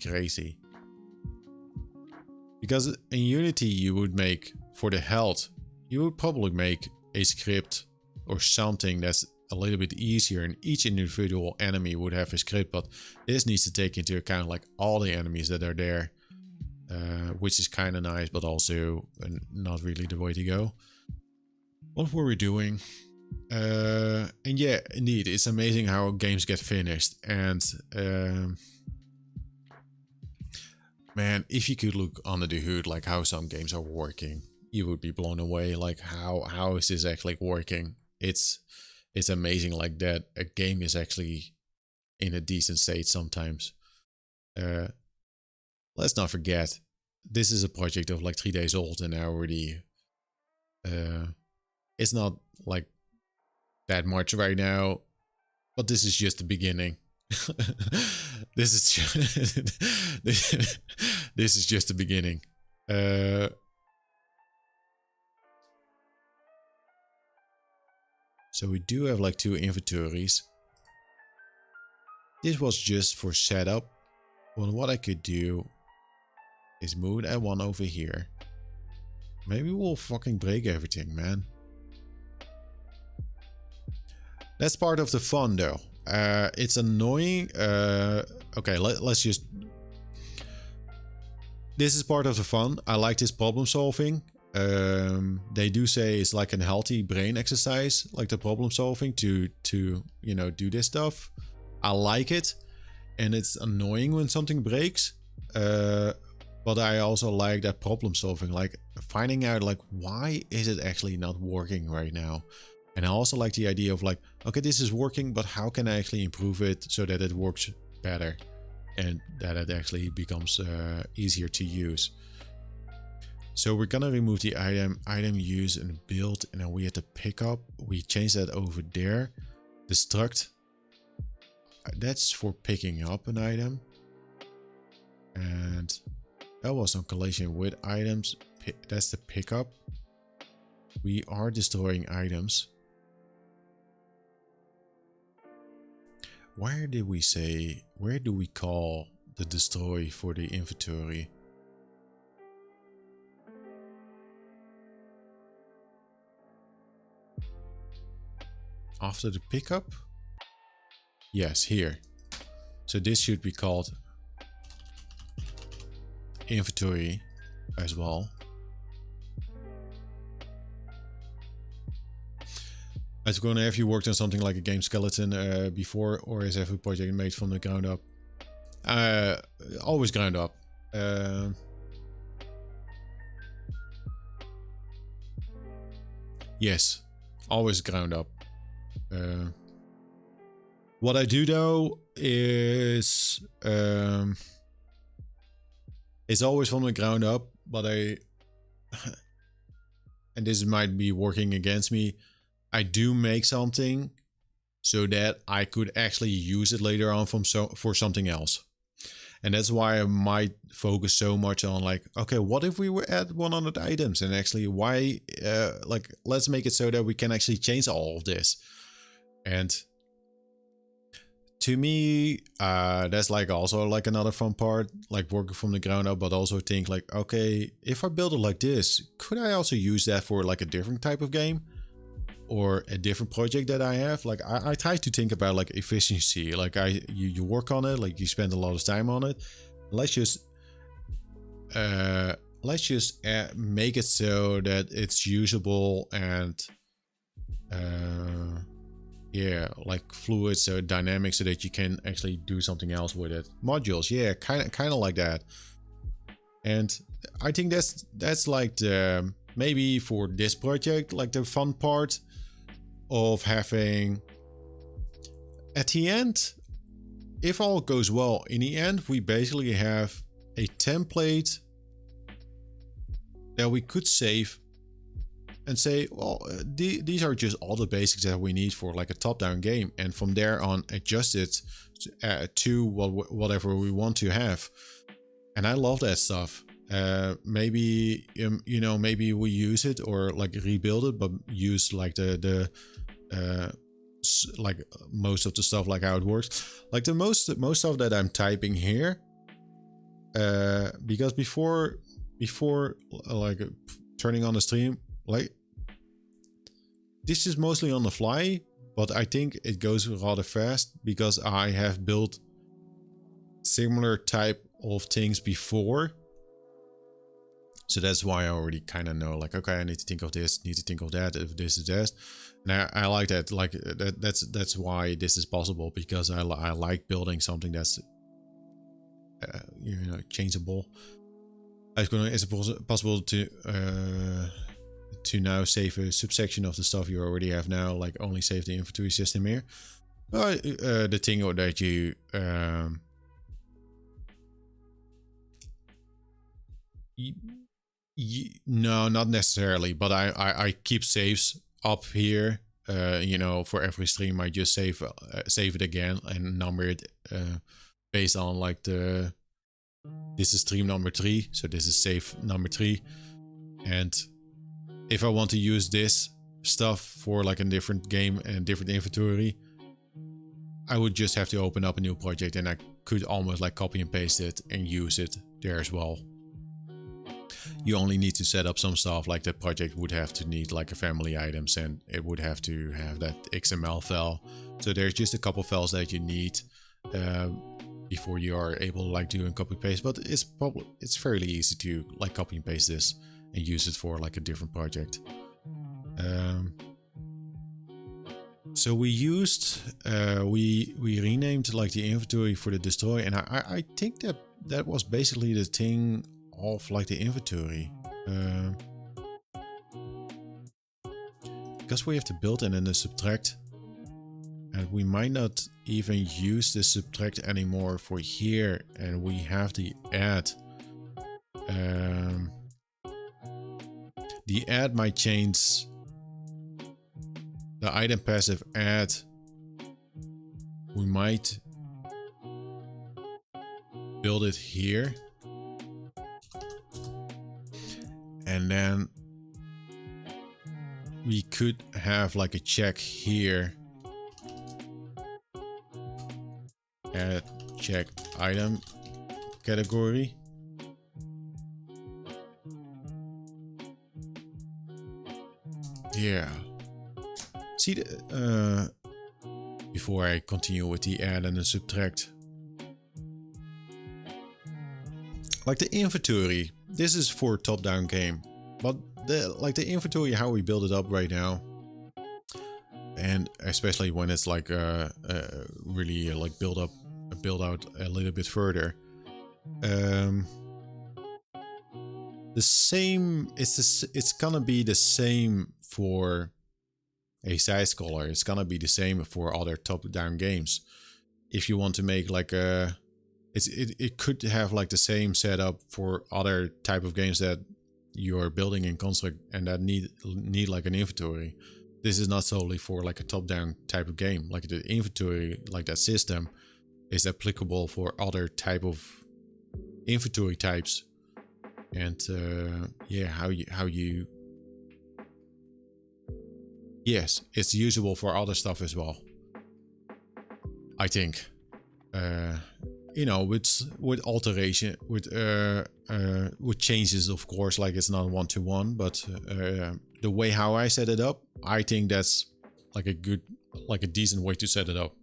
crazy. Because in Unity you would make, for the health, you would probably make a script or something that's a little bit easier, and each individual enemy would have a script, but this needs to take into account like all the enemies that are there, which is kind of nice, but also not really the way to go. What were we doing? And yeah, indeed, it's amazing how games get finished. And man, if you could look under the hood, like how some games are working, you would be blown away. Like how is this actually working? It's amazing like that a game is actually in a decent state sometimes. Let's not forget, this is a project of like 3 days old, and I already it's not like that much right now, but this is just the beginning. This is just, this is just the beginning. So we do have like 2 inventories. This was just for setup. Well, what I could do is move that one over here. Maybe we'll fucking break everything, man. That's part of the fun though. It's annoying. Okay, let's just... This is part of the fun. I like this problem solving. They do say it's like a healthy brain exercise, like the problem solving to you know, do this stuff. I like it, and it's annoying when something breaks. But I also like that problem solving, like finding out like why is it actually not working right now. And I also like the idea of like, okay, this is working, but how can I actually improve it so that it works better and that it actually becomes easier to use. So we're gonna remove the item use and build, and then we have to pick up. We change that over there. Destruct, that's for picking up an item. And that was on collision with items. That's the pickup. We are destroying items. Where do we call the destroy for the inventory? After the pickup? Yes, here. So this should be called inventory as well. I was going to have you worked on something like a game skeleton before, or is every project made from the ground up? Always ground up. Yes, always ground up. What I do though is it's always from the ground up, but and this might be working against me, I do make something so that I could actually use it later on for something else. And that's why I might focus so much on like, okay, what if we were at 100 items, and actually why, like, let's make it so that we can actually change all of this. And to me, that's like also like another fun part, like working from the ground up, but also think like, okay, if I build it like this, could I also use that for like a different type of game? Or a different project that I have. Like I try to think about like efficiency. Like you work on it, like you spend a lot of time on it. Let's just make it so that it's usable and yeah, like fluid, so dynamic, so that you can actually do something else with it. Modules, yeah, kind of like that. And I think that's like the, maybe for this project, like the fun part. of having, at the end, if all goes well, in the end, we basically have a template that we could save and say, well, these are just all the basics that we need for like a top-down game, and from there on adjust it to whatever we want to have. And I love that stuff. Maybe you know, maybe we use it or like rebuild it, but use like the like most of the stuff, like how it works, like the most stuff that I'm typing here, because before like turning on the stream, like this is mostly on the fly, but I think it goes rather fast because I have built similar type of things before. So that's why I already kind of know, like, okay, I need to think of this, need to think of that, if this is that. And I like that, like that's why this is possible, because I like building something that's you know, changeable. Is it possible to now save a subsection of the stuff you already have now, like only save the inventory system here? But the thing that you no, not necessarily, but I keep saves up here. You know, for every stream I just save it again and number it based on like the, this is stream number 3, so this is save number 3. And if I want to use this stuff for like a different game and different inventory, I would just have to open up a new project, and I could almost like copy and paste it and use it there as well. You only need to set up some stuff, like the project would have to need like a family items, and it would have to have that XML file. So there's just a couple files that you need before you are able to like do a copy paste, but it's fairly easy to like copy and paste this and use it for like a different project. So we used we renamed like the inventory for the destroy, and I think that was basically the thing of like the inventory, because we have to build and then the subtract, and we might not even use the subtract anymore for here, and we have the add. The add might change. The item passive add, we might build it here, and then we could have like a check here, add check item category. Yeah. See, before I continue with the add and the subtract, like the inventory, this is for top-down game, but the inventory, how we build it up right now, and especially when it's like really like build out a little bit further, the same, it's gonna be the same for a side scroller. It's gonna be the same for other top-down games. If you want to make like a, it could have like the same setup for other type of games that you're building in construct and that need like an inventory. This is not solely for like a top-down type of game. Like the inventory, like that system, is applicable for other type of inventory types. And yeah, how you yes, it's usable for other stuff as well, I think. You know, with alteration, with changes, of course, like it's not one-to-one, but the way how I set it up, I think that's like a good, like a decent way to set it up.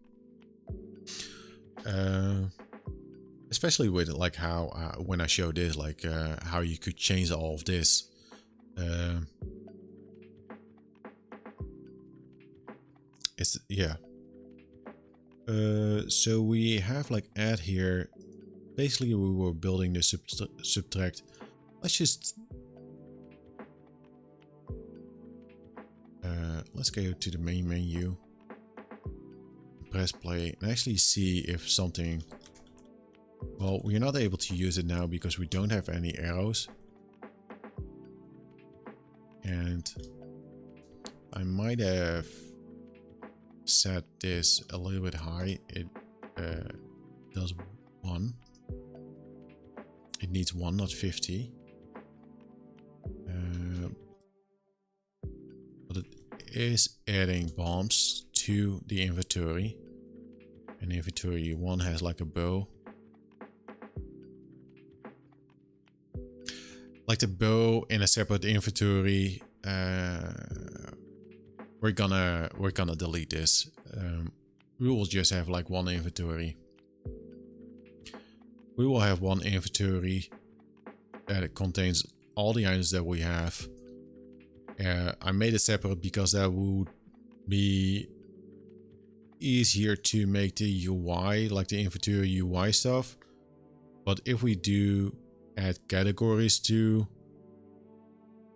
Especially with like how when I show this, like how you could change all of this. It's, yeah. So we have like add here. Basically, we were building the subtract. let's go to the main menu, press play, and actually see if something... Well, we're not able to use it now because we don't have any arrows. And I might have set this a little bit high. It does 1. It needs 1, not 50. But it is adding bombs to the inventory. And inventory 1 has like a bow. Like the bow in a separate inventory. We're gonna delete this. We will just have like one inventory. We will have one inventory that contains all the items that we have. I made it separate because that would be easier to make the UI, like the inventory UI stuff. But if we do add categories to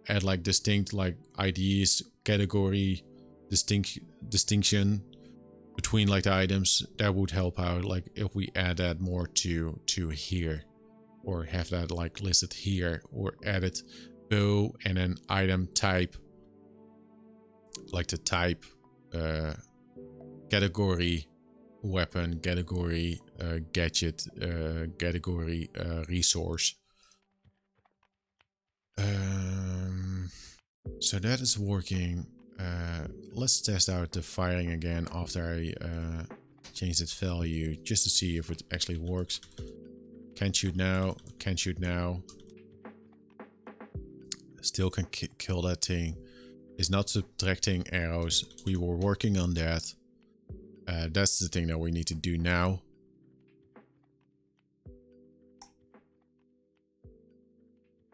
add like distinct like IDs, category distinction between like the items, that would help out. Like if we add that more to here, or have that like listed here, or added bow and then item type, like the type, category weapon, category gadget, category resource. So that is working. Let's test out the firing again after I change its value, just to see if it actually works. Can't shoot now, can't shoot now. Still can kill that thing. It's not subtracting arrows. We were working on that. That's the thing that we need to do now.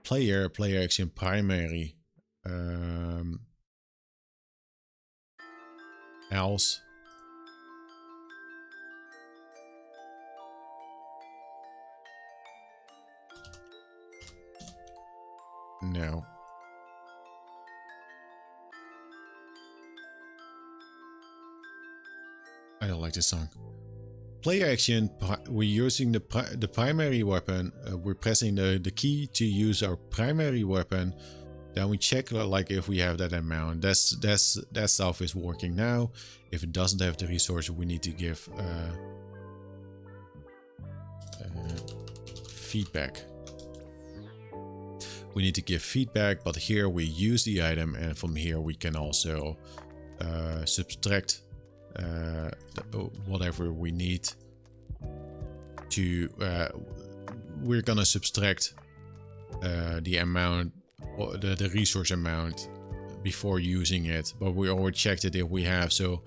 Player action primary. Else. No. I don't like this song. Player action, we're using the primary weapon. We're pressing the key to use our primary weapon. Then we check like if we have that amount. That stuff is working now. If it doesn't have the resource, we need to give feedback. We need to give feedback, but here we use the item, and from here we can also subtract whatever we need to. We're gonna subtract the amount, or the resource amount, before using it, but we already checked it if we have, so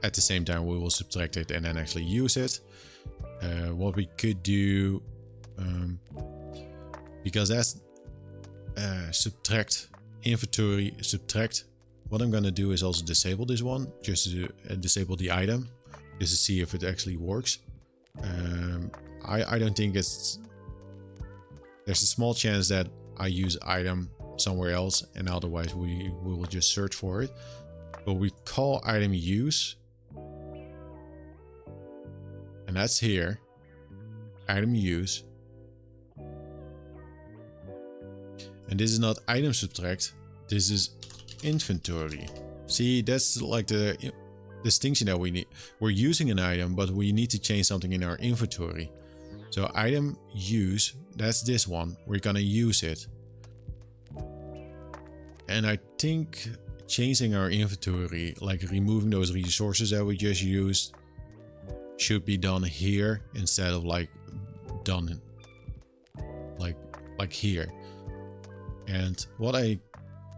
at the same time we will subtract it and then actually use it. What we could do, because that's subtract inventory, subtract. What I'm gonna do is also disable this one, just to disable the item, just to see if it actually works. I don't think it's... There's a small chance that I use item somewhere else, and otherwise we will just search for it. But we call item use, and that's here. Item use. And this is not item subtract, this is inventory. See, that's like the distinction that we need. We're using an item, but we need to change something in our inventory. So item use, that's this one. We're gonna use it. And I think changing our inventory, like removing those resources that we just used, should be done here instead of like done like here. And what I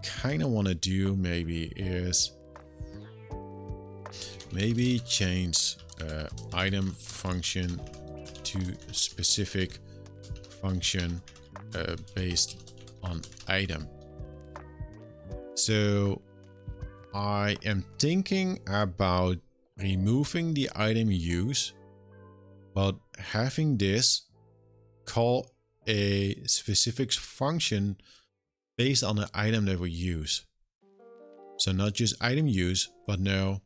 kind of want to do maybe is change item function to specific function based on item. So I am thinking about removing the item use, but having this call a specific function based on the item that we use. So not just item use, but no,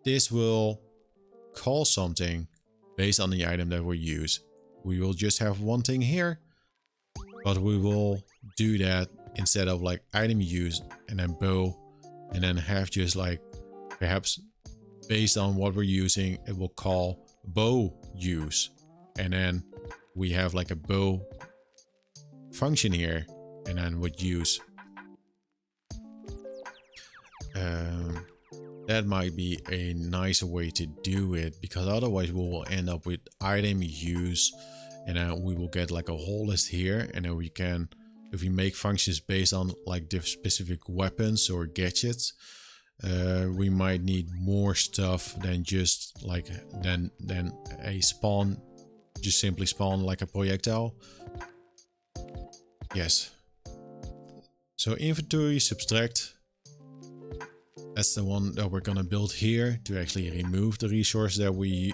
this will call something based on the item that we use. We will just have one thing here, but we will do that instead of like item use and then bow, and then have just like perhaps based on what we're using, it will call bow use, and then we have like a bow function here, and then would use. That might be a nicer way to do it, because otherwise we will end up with item use, and then we will get like a whole list here, and then we can, if we make functions based on like the specific weapons or gadgets, we might need more stuff than just like than a spawn, just simply spawn like a projectile. Yes. So inventory subtract, that's the one that we're gonna build here to actually remove the resource that we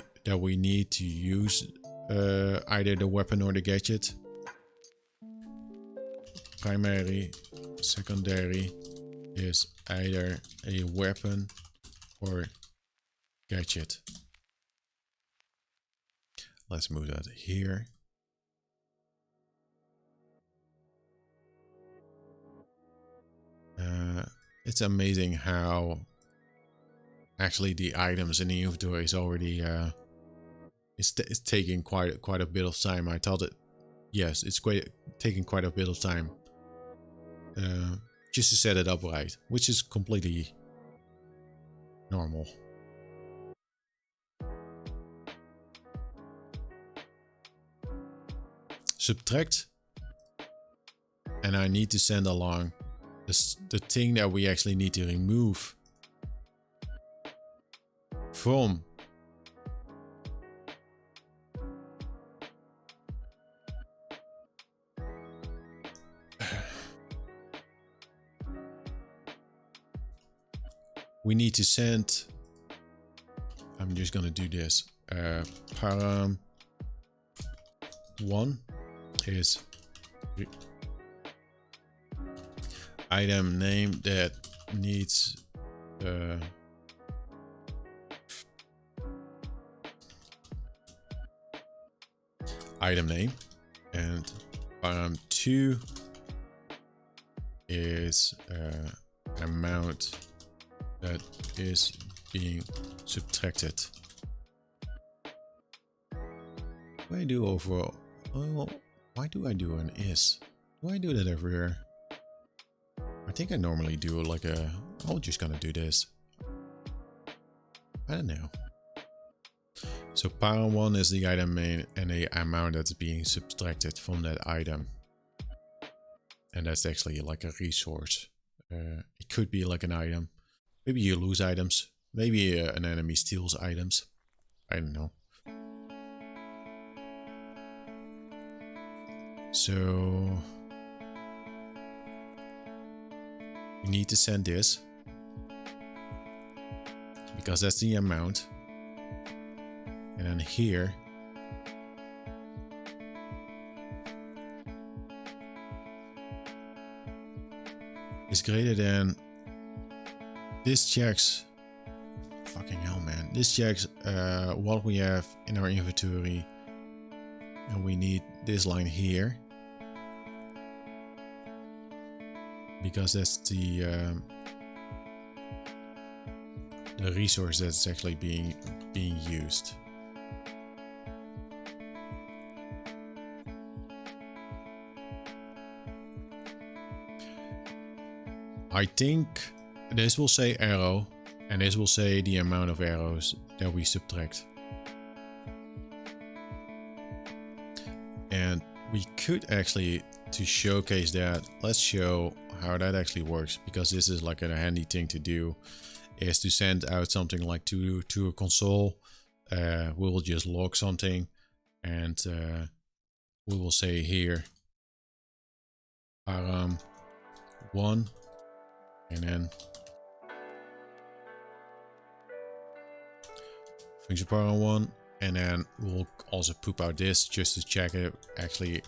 need to use either the weapon or the gadget. Primary, secondary is either a weapon or gadget. Let's move that here. It's amazing how actually the items in the inventory is already it's taking quite a bit of time. I thought it, yes, it's taking quite a bit of time just to set it up right, which is completely normal. Subtract, and I need to send along the thing that we actually need to remove from we need to send, I'm just gonna do this, param 1 is item name that needs item name, and param 2 is amount that is being subtracted. What I do overall? Oh, why do I do an is? Do I do that everywhere? I think I normally do like a, I'm just gonna do this. I don't know. So param 1 is the item name and the amount that's being subtracted from that item. And that's actually like a resource. It could be like an item. Maybe you lose items. Maybe an enemy steals items. I don't know. So we need to send this because that's the amount. And then here is greater than, this checks, fucking hell man, this checks what we have in our inventory, and we need this line here because that's the resource that's actually being used. I think this will say arrow, and this will say the amount of arrows that we subtract. And we could actually, to showcase that, let's show how that actually works, because this is like a handy thing to do, is to send out something like to a console. We will just log something, and we will say here param 1, and then function param 1, and then we'll also poop out this just to check it actually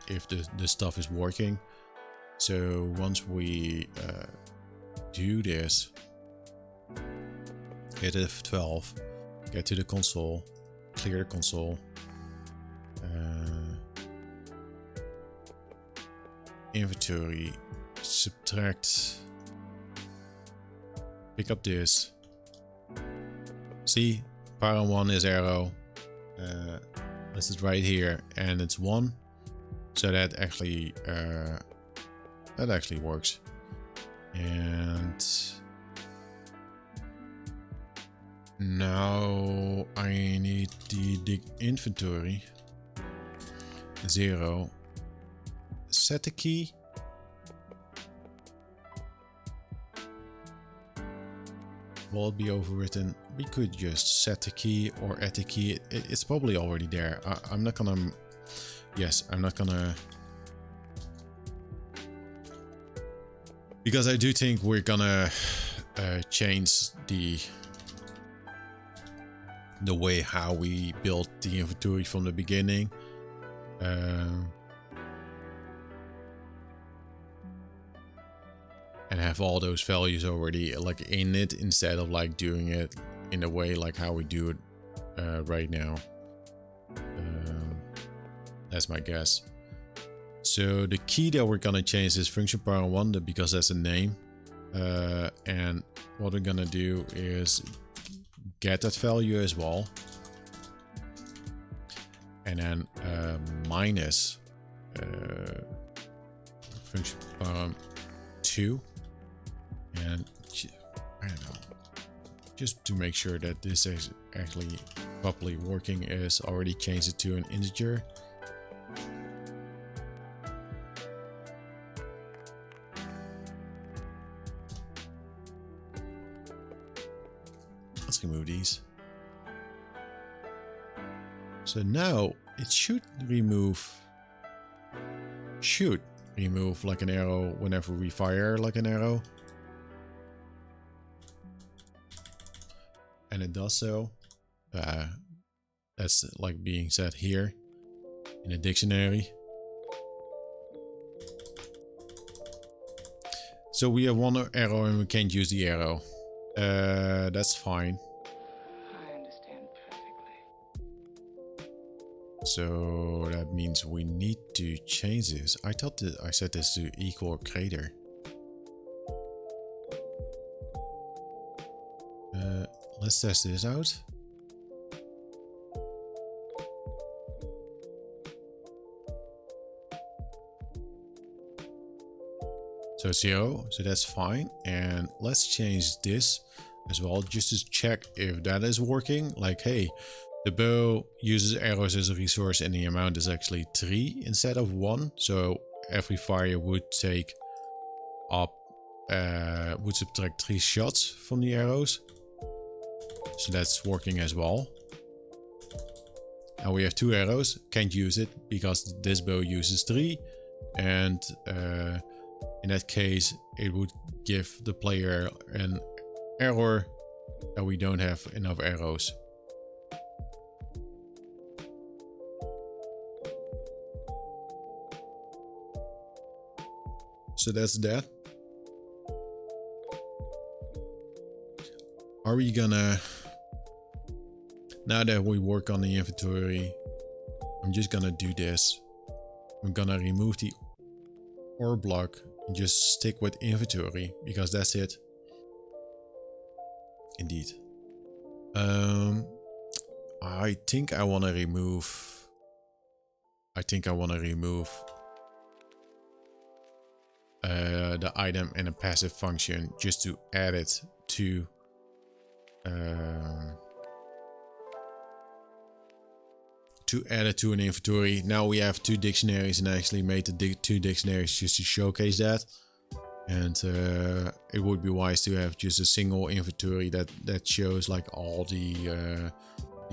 if the stuff is working. So once we do this. Hit F12. Get to the console. Clear the console. Inventory. Subtract. Pick up this. See? Power 1 is arrow. This is right here. And it's 1. So that actually works. And now I need the inventory. 0. Set the key. Will it be overwritten? We could just set the key or add the key. It's probably already there. I'm not gonna. Yes, I'm not gonna. Because I do think we're gonna change the way how we built the inventory from the beginning. And have all those values already like in it instead of like doing it in a way like how we do it right now. That's my guess. So the key that we're gonna change is function power 1 because that's a name. And what we're gonna do is get that value as well. And then minus function power 2. And I don't know, just to make sure that this is actually properly working, is already changed it to an integer. Let's remove these. So now it should remove like an arrow whenever we fire like an arrow. And it does so. That's like being said here in a dictionary. So we have one arrow and we can't use the arrow. That's fine. I understand perfectly. So that means we need to change this. I thought that I set this to equal greater. Let's test this out. So 0, so that's fine. And let's change this as well, just to check if that is working. Like, hey, the bow uses arrows as a resource and the amount is actually 3 instead of 1. So every fire would take up, would subtract 3 shots from the arrows. So that's working as well. Now we have 2 arrows, can't use it because this bow uses 3. And in that case, it would give the player an error that we don't have enough arrows. So that's that. Are we gonna... Now that we work on the inventory, I'm just gonna do this. I'm gonna remove the OR block and just stick with inventory because that's it. Indeed. I think I want to remove. The item in a passive function just to add it to. To add it to an inventory. Now we have 2 dictionaries, and I actually made the 2 dictionaries just to showcase that. And it would be wise to have just a single inventory that shows like all the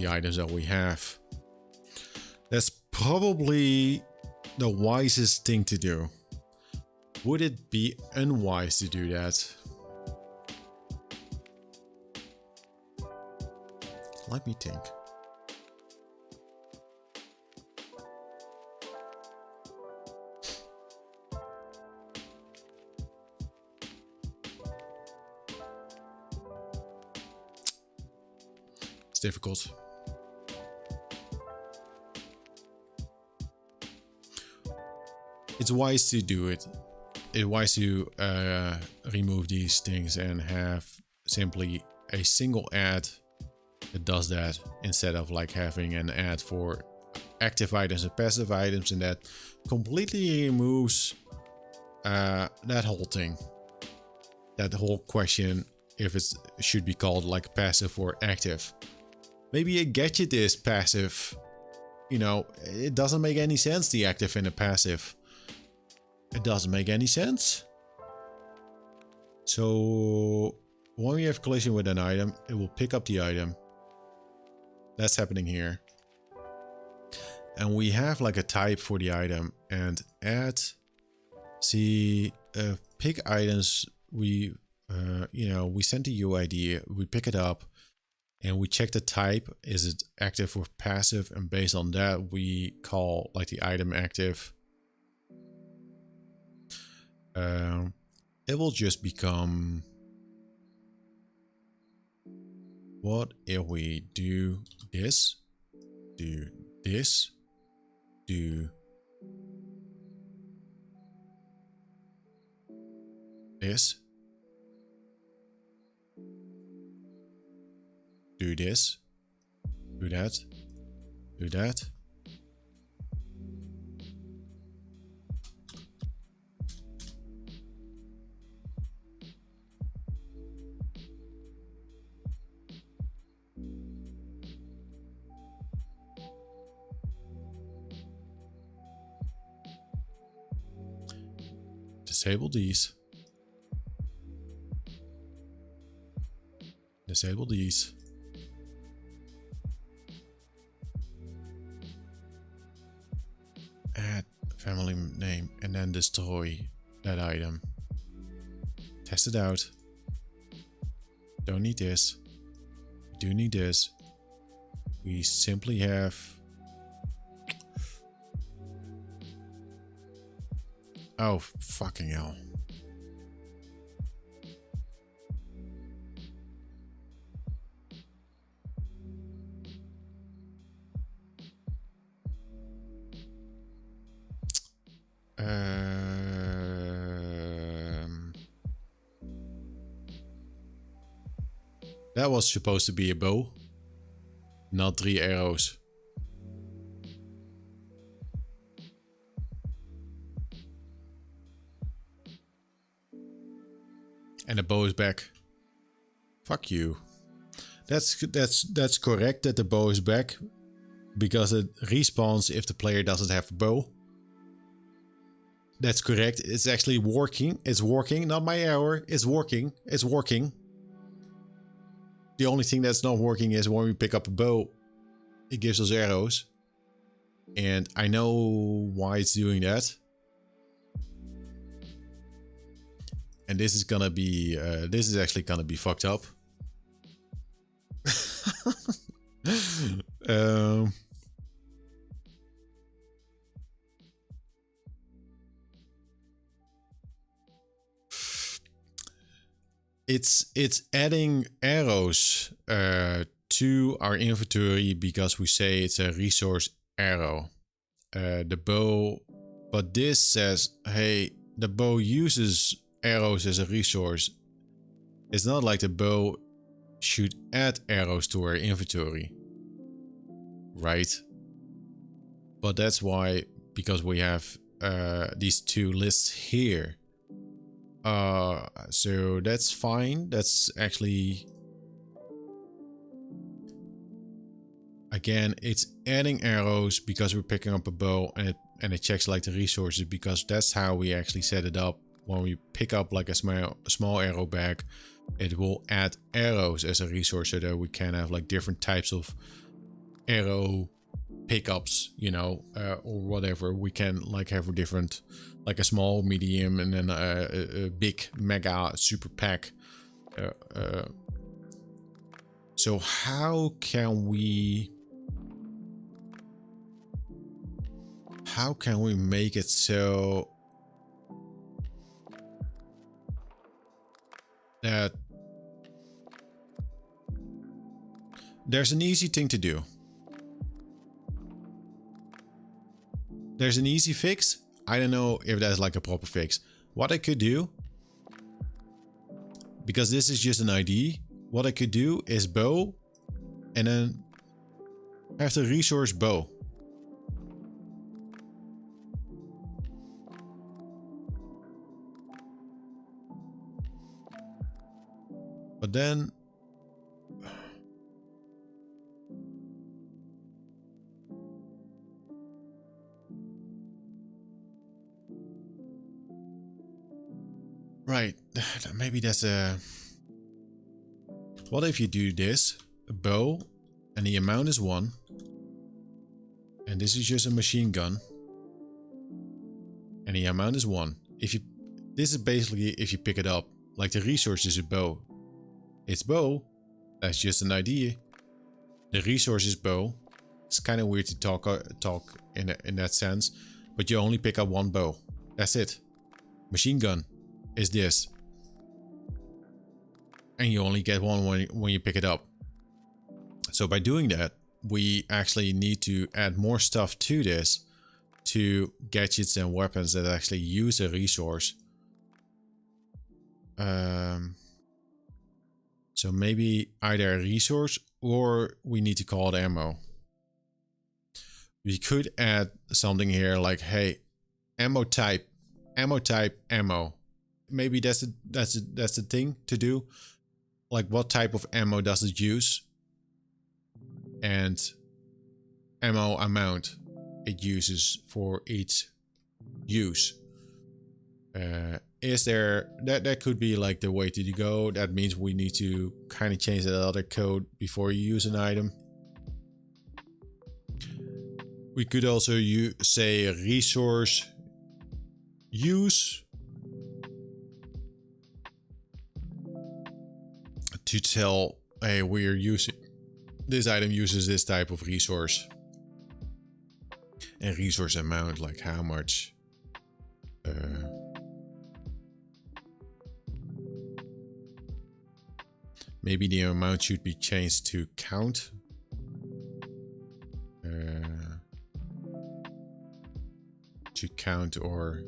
items that we have. That's probably the wisest thing to do. Would it be unwise to do that? Let me think. It's difficult. It's wise to do it. It's wise to remove these things and have simply a single ad that does that, instead of like having an ad for active items and passive items, and that completely removes that whole thing. That whole question if it should be called like passive or active. Maybe a gadget is passive. You know, it doesn't make any sense, the active and the passive. It doesn't make any sense. So when we have collision with an item, it will pick up the item. That's happening here. And we have like a type for the item, and add, see, pick items. We we send the UID, we pick it up, and we check the type. Is it active or passive? And based on that, we call like the item active. It will just become, what if we do this, do this, do this, do this, do that, do that. Disable these. Disable these. Add family name and then destroy that item. Test it out. Don't need this. We do need this. We simply have... Oh, fucking hell. That was supposed to be a bow, not 3 arrows. And the bow is back. Fuck you. That's correct that the bow is back, because it respawns if the player doesn't have a bow. That's correct. It's actually working. It's working. Not my error. It's working. It's working. The only thing that's not working is when we pick up a bow, it gives us arrows. And I know why it's doing that. And this is gonna be, this is actually gonna be fucked up. It's adding arrows to our inventory because we say it's a resource arrow. The bow, but this says, hey, the bow uses arrows as a resource. It's not like the bow should add arrows to our inventory, right? But that's why, because we have these two lists here. So that's fine. That's actually, again, it's adding arrows because we're picking up a bow, and it checks like the resources, because that's how we actually set it up. When we pick up like a small arrow bag, it will add arrows as a resource, so that we can have like different types of arrow pickups, you know, or whatever. We can like have a different, like a small, medium, and then a big, mega, super pack. So how can we make it so that there's an easy thing to do. There's an easy fix. I don't know if that's like a proper fix. What I could do, because this is just an ID, what I could do is bow and then have the resource bow. But then right, maybe that's a... What if you do this, a bow, and the amount is 1, and this is just a machine gun, and the amount is 1. If you, this is basically if you pick it up, like the resource is a bow. It's bow, that's just an idea. The resource is bow. It's kind of weird to talk in that sense, but you only pick up 1 bow. That's it. Machine gun is this. And you only get 1 when you pick it up. So by doing that, we actually need to add more stuff to this, to gadgets and weapons that actually use a resource. So maybe either a resource or we need to call it ammo. We could add something here like, hey, ammo type, ammo. Maybe that's the thing to do. Like, what type of ammo does it use? And ammo amount it uses for each use. Is there... That could be like the way to go. That means we need to kind of change that other code before you use an item. We could also say resource use to tell, hey, we're using this item uses this type of resource. And resource amount, like how much. Maybe the amount should be changed to count. To count or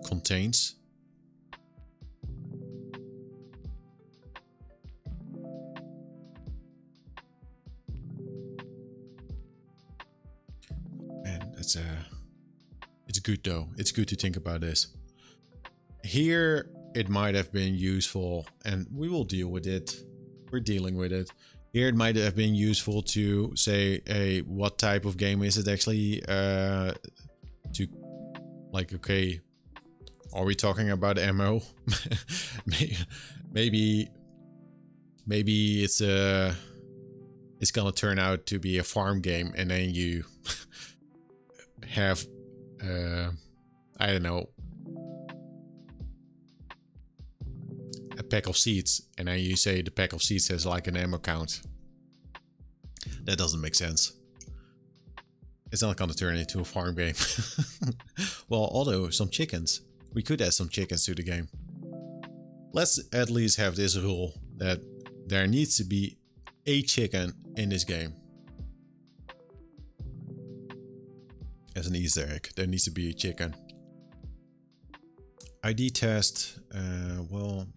contains. Man, it's good though. It's good to think about this. Here it might have been useful, and we will deal with it. We're dealing with it. Here it might have been useful to say, hey, what type of game is it actually? To like, okay, are we talking about ammo? maybe it's gonna turn out to be a farm game, and then you have I don't know, a pack of seeds, and then you say the pack of seeds has like an ammo count. That doesn't make sense. It's not gonna turn into a farm game. Well, although some chickens. We could add some chickens to the game. Let's at least have this rule that there needs to be a chicken in this game. As an Easter egg, there needs to be a chicken. ID test, well,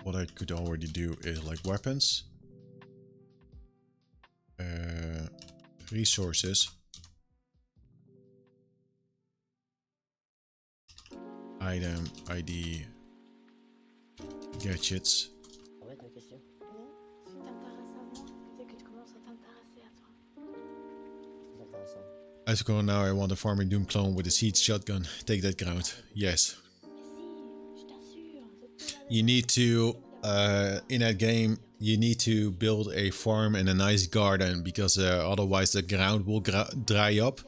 what I could already do is like weapons. Resources. Item, ID, gadgets. Arrête ma question. Oui, tu t'intéresses à moi, dès que tu commences à t'intéresser à toi. C'est intéressant. Let's go now. I want a Farming Doom clone with a siege shotgun. Take that ground. Yes. Mais si, je t'assure. You need to, in that game, you need to build a farm and a nice garden, because otherwise the ground will dry up.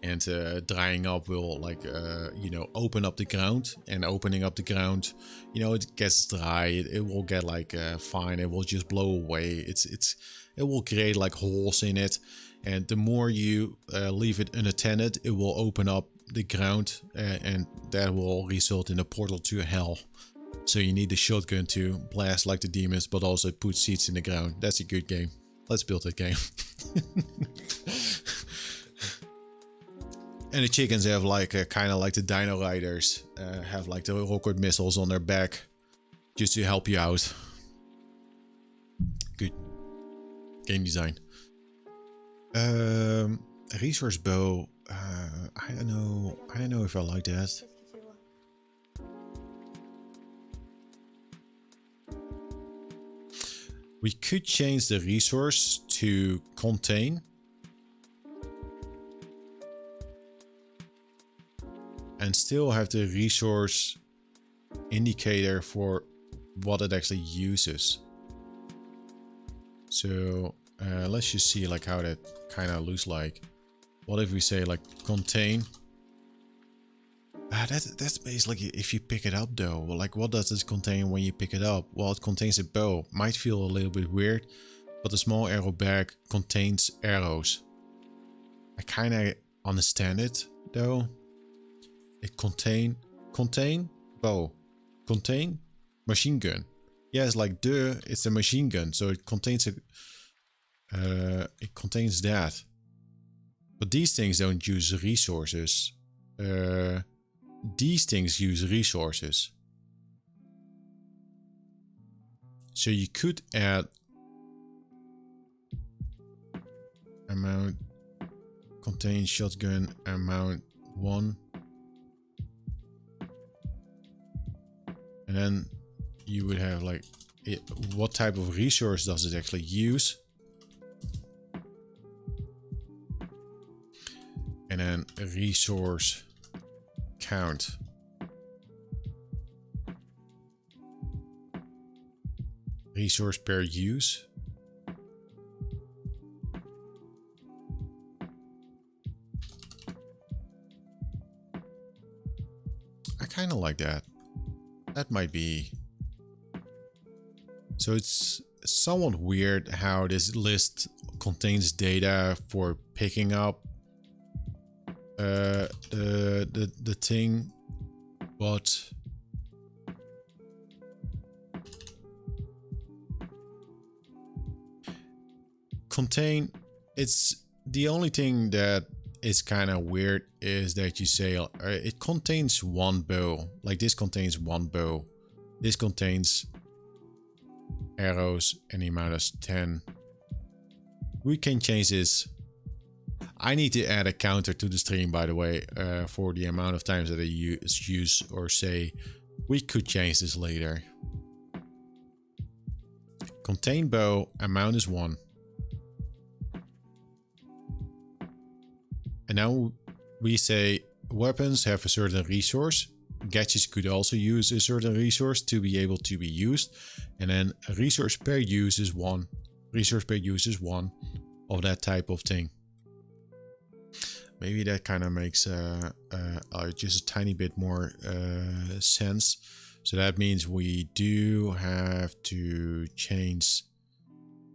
And drying up will, like, you know, open up the ground. And opening up the ground, you know, it gets dry. It will get like fine. It will just blow away. It will create like holes in it. And the more you leave it unattended, it will open up the ground, and that will result in a portal to hell. So you need the shotgun to blast like the demons, but also put seeds in the ground. That's a good game. Let's build that game. And the chickens have like kind of like the Dino Riders, have like the rocket missiles on their back, just to help you out. Good game design. Resource bow. I don't know. I don't know if I like that. Qu'est-ce que tu vois? We could change the resource to contain. And still have the resource indicator for what it actually uses. So let's just see like how that kind of looks like. What if we say like contain? That's basically if you pick it up though. Like what does this contain when you pick it up? Well, it contains a bow. Might feel a little bit weird, but the small arrow bag contains arrows. I kind of understand it though. It contain bow, contain machine gun. Yeah, it's like it's a machine gun, so it contains that. But these things don't use resources. These things use resources. So you could add amount contain shotgun amount 1. And then you would have like, what type of resource does it actually use? And then a resource count. Resource per use. I kind of like that. That might be. So it's somewhat weird how this list contains data for picking up the thing, but contain. It's the only thing that is kind of weird is that you say it contains 1 bow. Like this contains 1 bow. This contains arrows and the amount is 10. We can change this. I need to add a counter to the stream, by the way, for the amount of times that I use or say. We could change this later. Contain bow, amount is 1. And now we say weapons have a certain resource. Gadgets could also use a certain resource to be able to be used. And then a resource per use is 1. Resource per use is 1 of that type of thing. Maybe that kind of makes just a tiny bit more sense. So that means we do have to change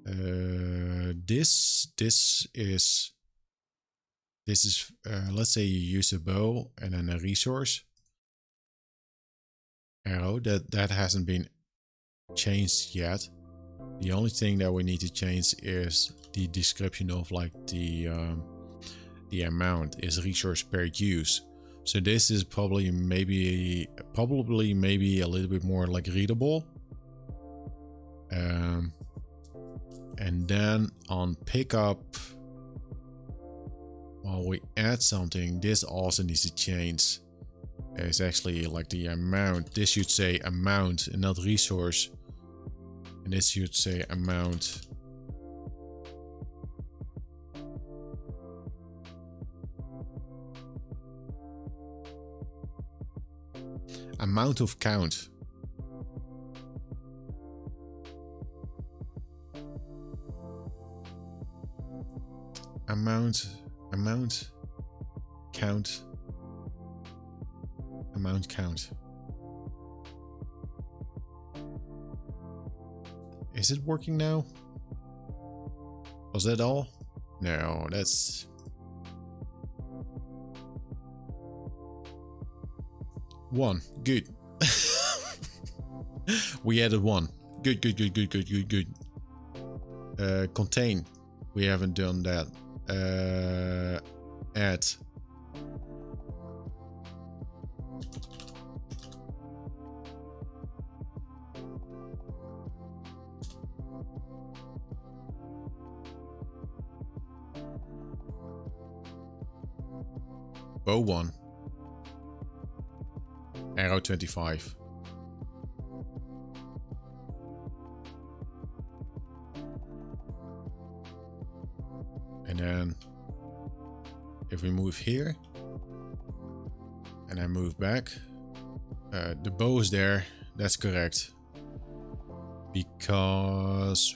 this. This is let's say you use a bow and then a resource arrow. That hasn't been changed yet. The only thing that we need to change is the description of like the amount is resource per use. So this is probably maybe a little bit more like readable. And then on pickup, while we add something, this also needs to change. It's actually like the amount. This should say amount and not resource. And this should say amount. Amount of count. Amount count. Amount count. Is it working now? Was that all? No, that's... One. Good. We added one. Good, good, good, good, good, good, good. Contain. We haven't done that. Add. Bow 1. Arrow 25. And then if we move here and I move back, the bow is there. That's correct. Because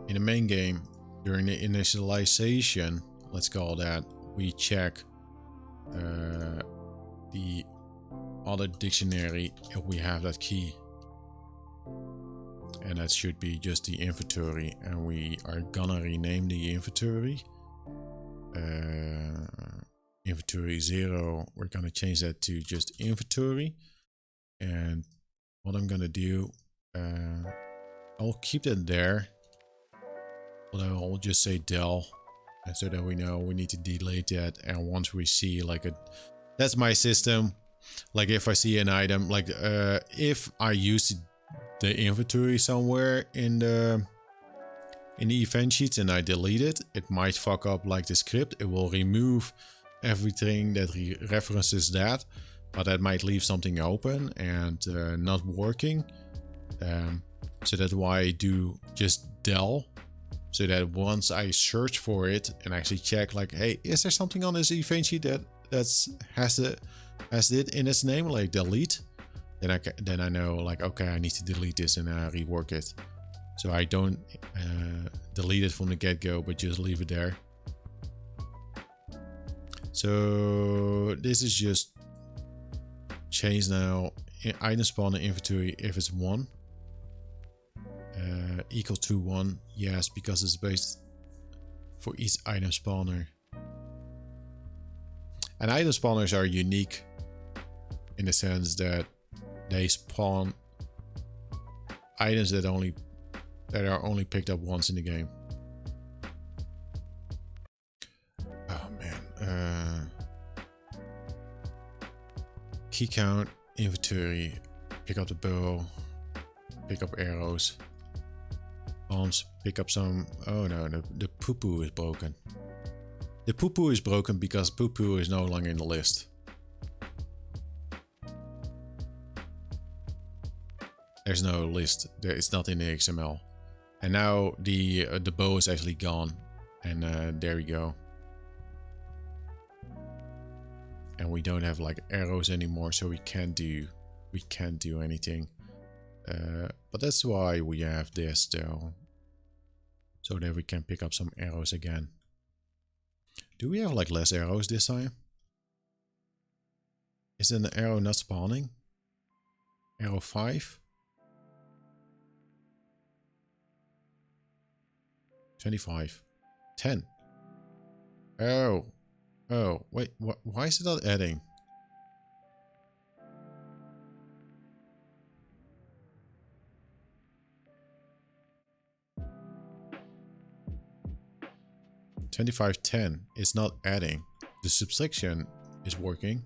in the main game, during the initialization, let's call that, we check the other dictionary if we have that key. And that should be just the inventory, and we are gonna rename the inventory. Inventory 0, we're gonna change that to just inventory. And what I'm gonna do, I'll keep that there, but I'll just say del, so that we know we need to delete that. And once we see like that's my system. Like if I see an item, like if I use the inventory somewhere in the event sheets and I delete it, it might fuck up like the script. It will remove everything that references that, but that might leave something open and not working. So that's why I do just del, so that once I search for it and actually check like, hey, is there something on this event sheet that has it in its name, like delete, then I know like, okay, I need to delete this and rework it. So I don't delete it from the get-go, but just leave it there. So this is just change now item spawner inventory if it's 1 equal to 1. Yes, because it's based for each item spawner. And item spawners are unique in the sense that they spawn items that are only picked up once in the game. Oh man. Key count, inventory, pick up the bow, pick up arrows, bombs, pick up some. Oh no, the poo-poo is broken. The poo-poo is broken because poo-poo is no longer in the list. There's no list. It's not in the XML. And now the bow is actually gone. And there we go. And we don't have like arrows anymore, so we can't do anything. But that's why we have this though, so that we can pick up some arrows again. Do we have like less arrows this time? Is an arrow not spawning? Arrow 5? 25. 10. Oh. Oh, wait, why is it not adding? $25.10 is not adding. The subtraction is working.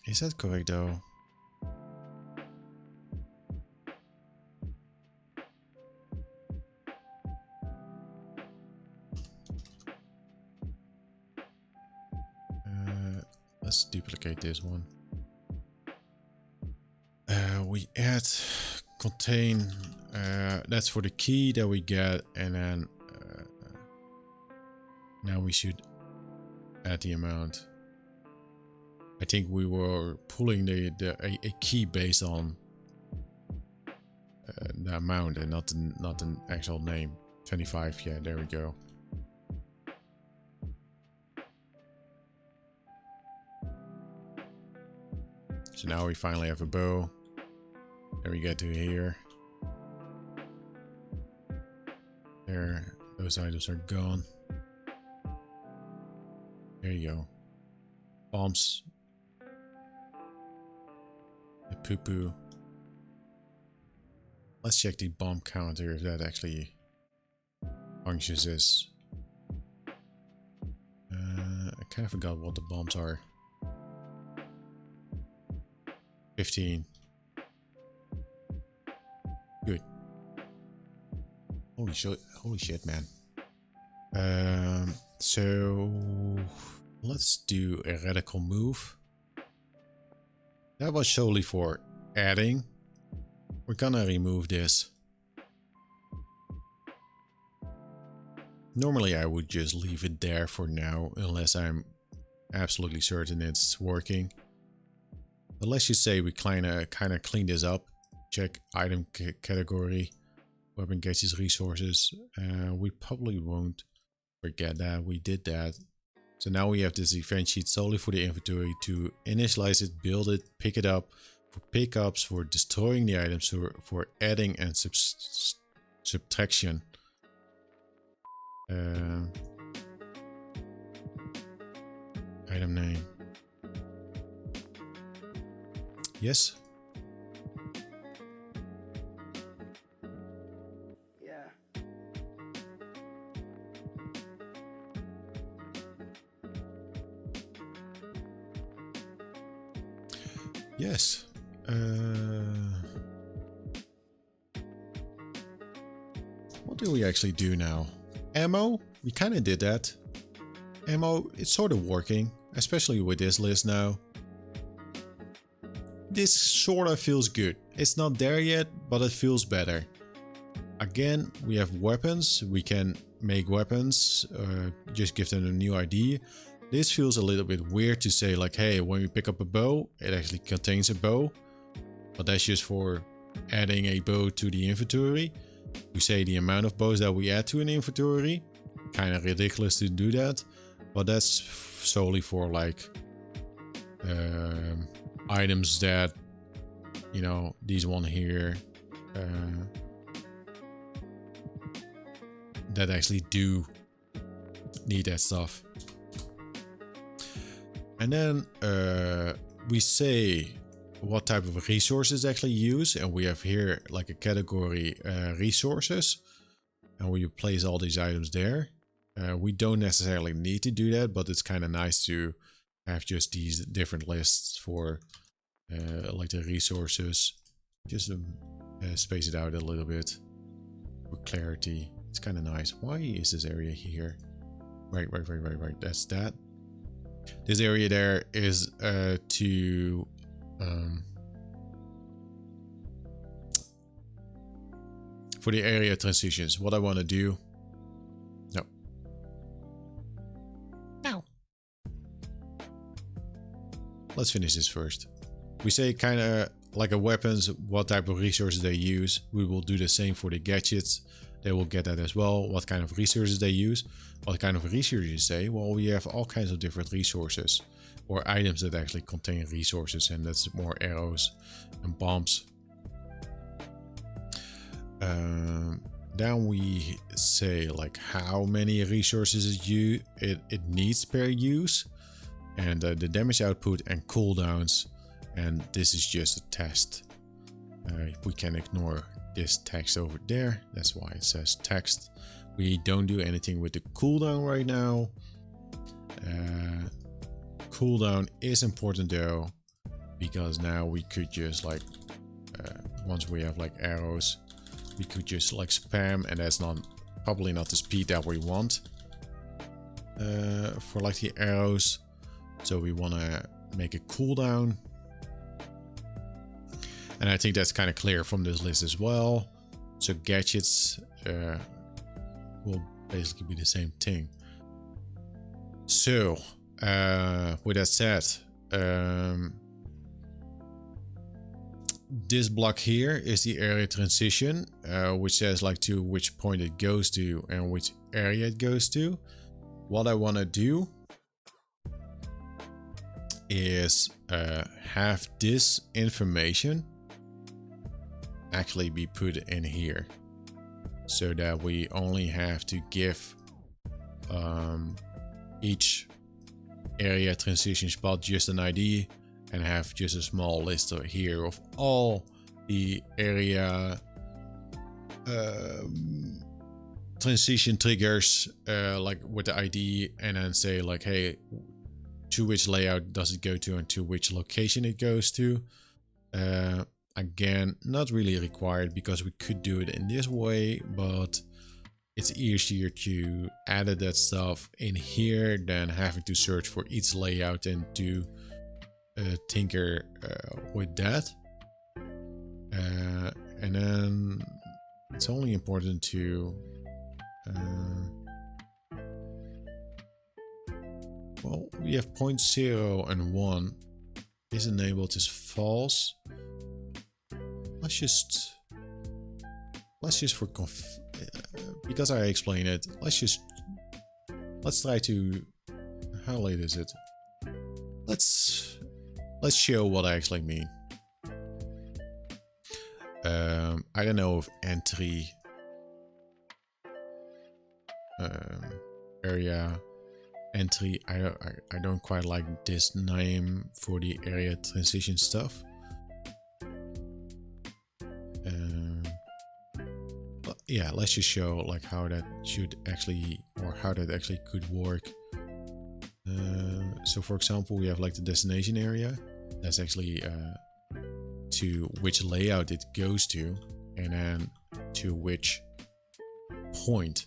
Is that correct though? Let's duplicate this one. We add contain. That's for the key that we get, and then now we should add the amount. I think we were pulling a key based on the amount and not an actual name. 25. Yeah, there we go. So now we finally have a bow. Then we get to here. There, those items are gone. There you go. Bombs. The poo-poo. Let's check the bomb counter if that actually functions as... I kind of forgot what the bombs are. 15. Good. Holy shit, man. So let's do a radical move. That was solely for adding. We're gonna remove this. Normally I would just leave it there for now, unless I'm absolutely certain it's working. But let's just say we kind of clean this up. Check item category, weapon gadgets, resources. We probably won't forget that we did that. So now we have this event sheet solely for the inventory to initialize it, build it, pick it up, for pickups, for destroying the items, for adding and subtraction. Item name. Yes. Yeah. Yes. What do we actually do now? Ammo? We kind of did that. Ammo, it's sort of working, especially with this list now. This sort of feels good. It's not there yet, but it feels better. Again, we have weapons. We can make weapons, just give them a new ID. This feels a little bit weird to say like, hey, when we pick up a bow, it actually contains a bow. But that's just for adding a bow to the inventory. We say the amount of bows that we add to an inventory. Kind of ridiculous to do that. But that's solely for like items that, you know, these one here, that actually do need that stuff. And then we say what type of resources actually use, and we have here like a category resources, and we place all these items there. We don't necessarily need to do that, but it's kind of nice to have just these different lists for like the resources. Just to space it out a little bit for clarity. It's kind of nice. Why is this area here? Right. That's that. This area there is to for the area transitions. What I want to do. No. Let's finish this first. We say kind of like a weapons, what type of resources they use. We will do the same for the gadgets. They will get that as well. What kind of resources they use. What kind of resources they? Well, we have all kinds of different resources. Or items that actually contain resources. And that's more arrows and bombs. Then we say like how many resources it needs per use. And the damage output and cooldowns. And this is just a test. We can ignore this text over there. That's why it says text. We don't do anything with the cooldown right now. Cooldown is important though, because now we could just like once we have like arrows, we could just like spam, and that's probably not the speed that we want for like the arrows. So we want to make a cooldown. And I think that's kind of clear from this list as well. So gadgets will basically be the same thing. So with that said, this block here is the area transition, which says like to which point it goes to and which area it goes to. What I want to do is have this information actually be put in here, so that we only have to give each area transition spot just an ID and have just a small list here of all the area transition triggers like with the ID, and then say like, hey, to which layout does it go to and to which location it goes to. Again, not really required because we could do it in this way, but it's easier to add that stuff in here than having to search for each layout and to tinker with that. And then it's only important to well, we have 0 and 1 is enabled as false. Let's just for because I explain it, let's try to, how late is it? Let's show what I actually mean. I don't know if entry area entry, I don't quite like this name for the area transition stuff. But yeah, let's just show like how that should actually, or how that actually could work. So for example, we have like the destination area. That's actually to which layout it goes to, and then to which point.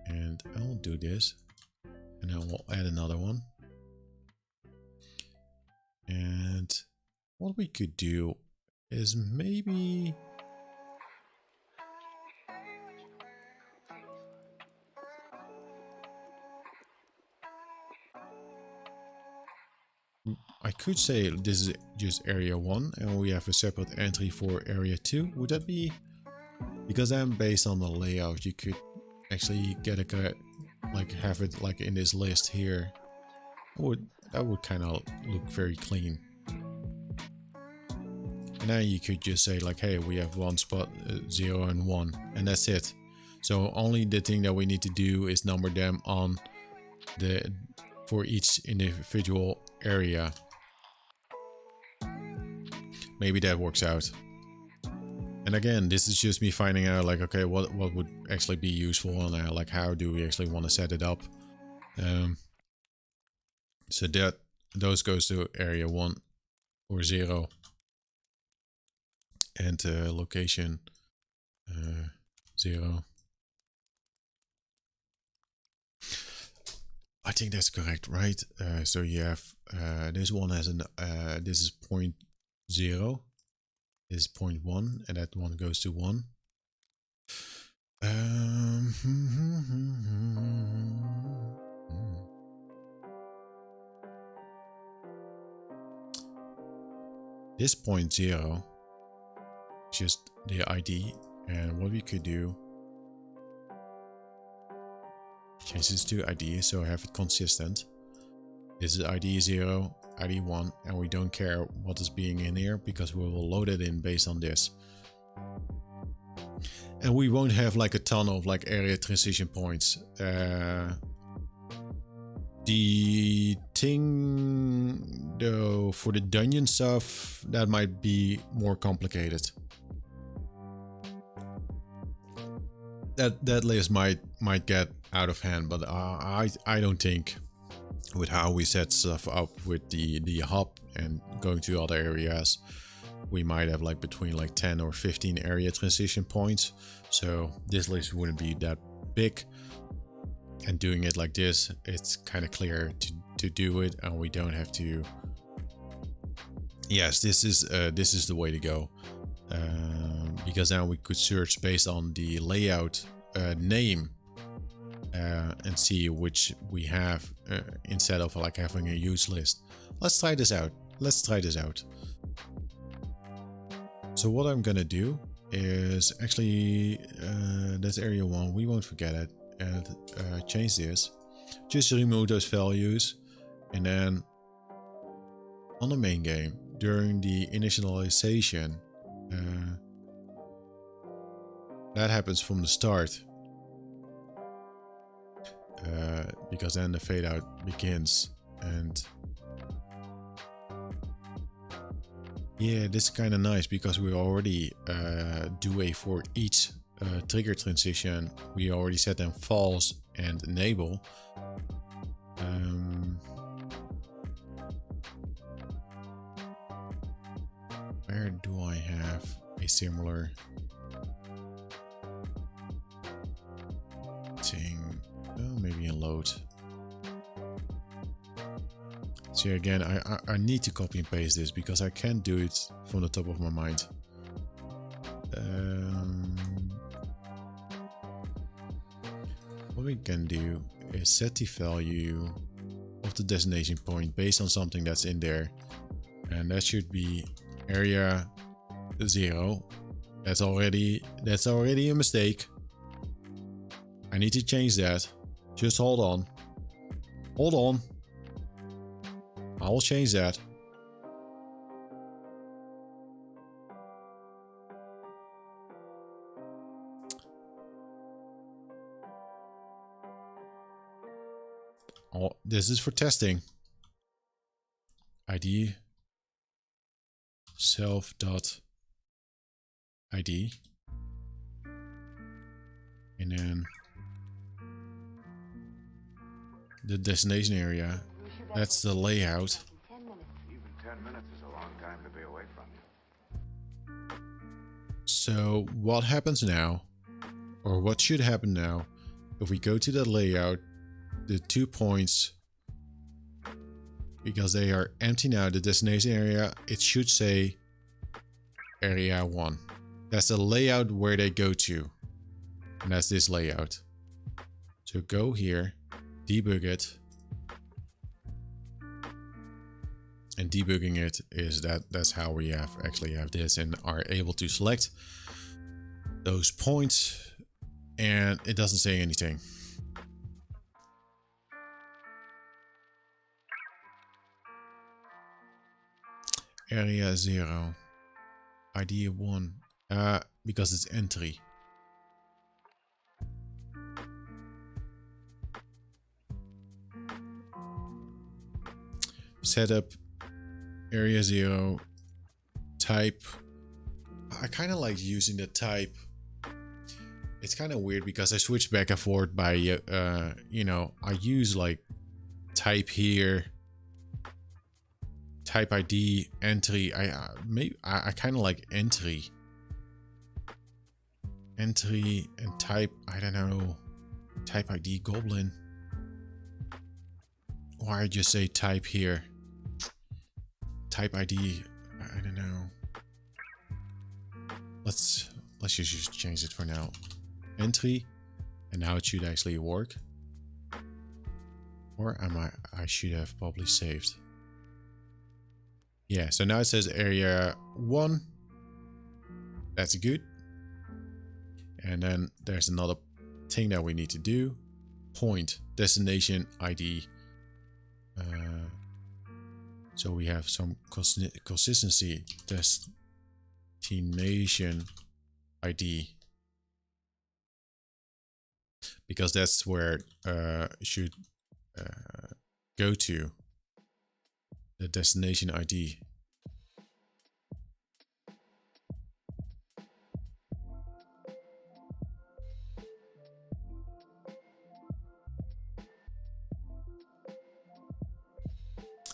And I'll do this, and then we'll add another one. And what we could do is maybe I could say this is just area 1 and we have a separate entry for area 2. Would that be, because then based on the layout you could actually get a like have it like in this list here. That would kind of look very clean. And then you could just say like, hey, we have one spot, 0 and 1, and that's it. So only the thing that we need to do is number them on the for each individual area. Maybe that works out. And again, this is just me finding out like, okay, what would actually be useful, and like how do we actually want to set it up. So that those goes to area 1 or 0, and location 0. I think that's correct, right? So you have this one has an this is 0, this is 0.1, and that one goes to 1. This 0 is just the ID, and what we could do, change this to ID so I have it consistent. This is ID 0, ID 1, and we don't care what is being in here because we will load it in based on this. And we won't have like a ton of like area transition points. The thing though for the dungeon stuff, that might be more complicated. That list might get out of hand, but I don't think, with how we set stuff up with the hub and going to other areas, we might have like between like 10 or 15 area transition points. So this list wouldn't be that big, and doing it like this, it's kind of clear to do it, and we don't have to. Yes, this is the way to go, because now we could search based on the layout name and see which we have instead of like having a use list. Let's try this out. So what I'm gonna do is actually that's area 1, we won't forget it, and change this. Just remove those values, and then on the main game during the initialization. That happens from the start. Because then the fade out begins, and yeah, this is kind of nice because we already do a for each trigger transition. We already set them false and enable. Where do I have a similar thing? Oh, maybe in load. So again, I need to copy and paste this because I can't do it from the top of my mind. What we can do is set the value of the destination point based on something that's in there, and that should be area 0. That's already a mistake. I need to change that. Just hold on. Hold on. I'll change that. Oh, this is for testing. ID self dot ID, and then the destination area. That's the layout. Even 10 minutes is a long time to be away from you. So what happens now, or what should happen now, if we go to the layout, the 2 points, because they are empty now, the destination area, it should say area 1. That's the layout where they go to, and that's this layout. So go here, debug it, and debugging it is that's how we actually have this and are able to select those points, and it doesn't say anything. Area 0, ID 1, because it's entry. Setup area 0, type. I kind of like using the type. It's kind of weird because I switch back and forth by you know, I use like type here, type ID, entry. I kind of like entry and type. I don't know, type ID goblin, or I just say type here, type ID. I don't know. Let's just change it for now. Entry, and now it should actually work. Or I should have probably saved. Yeah, so now it says area 1. That's good. And then there's another thing that we need to do. Point, destination ID. So we have some consistency. Destination ID. Because that's where it should go to. The destination ID.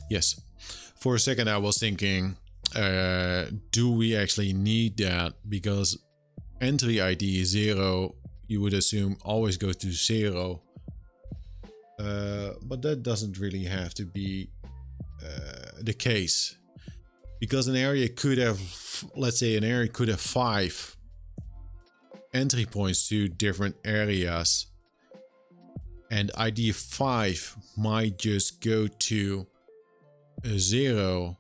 Yes. For a second I was thinking, do we actually need that? Because entry ID 0, you would assume always goes to 0. But that doesn't really have to be the case, because an area could have, let's say an area could have 5 entry points to different areas, and ID 5 might just go to 0,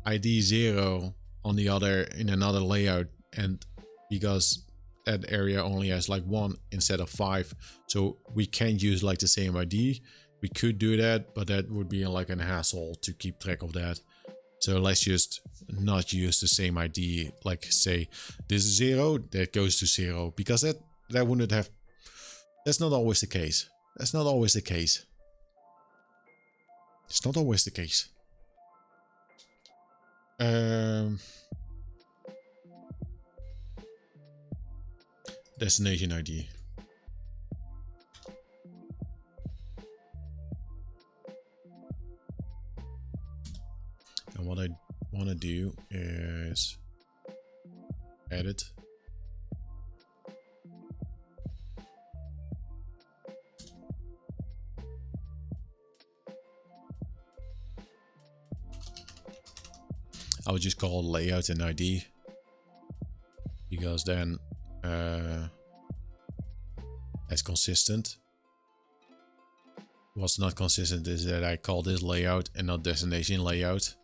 ID 0 on the other, in another layout, and because that area only has like 1 instead of 5, so we can't use like the same ID. We could do that, but that would be like an hassle to keep track of that. So let's just not use the same ID, like say this is 0, that goes to 0, because that wouldn't have, that's not always the case. That's not always the case. It's not always the case. Destination ID. And what I want to do is edit. I would just call layout and ID, because then that's consistent. What's not consistent is that I call this layout and not destination layout.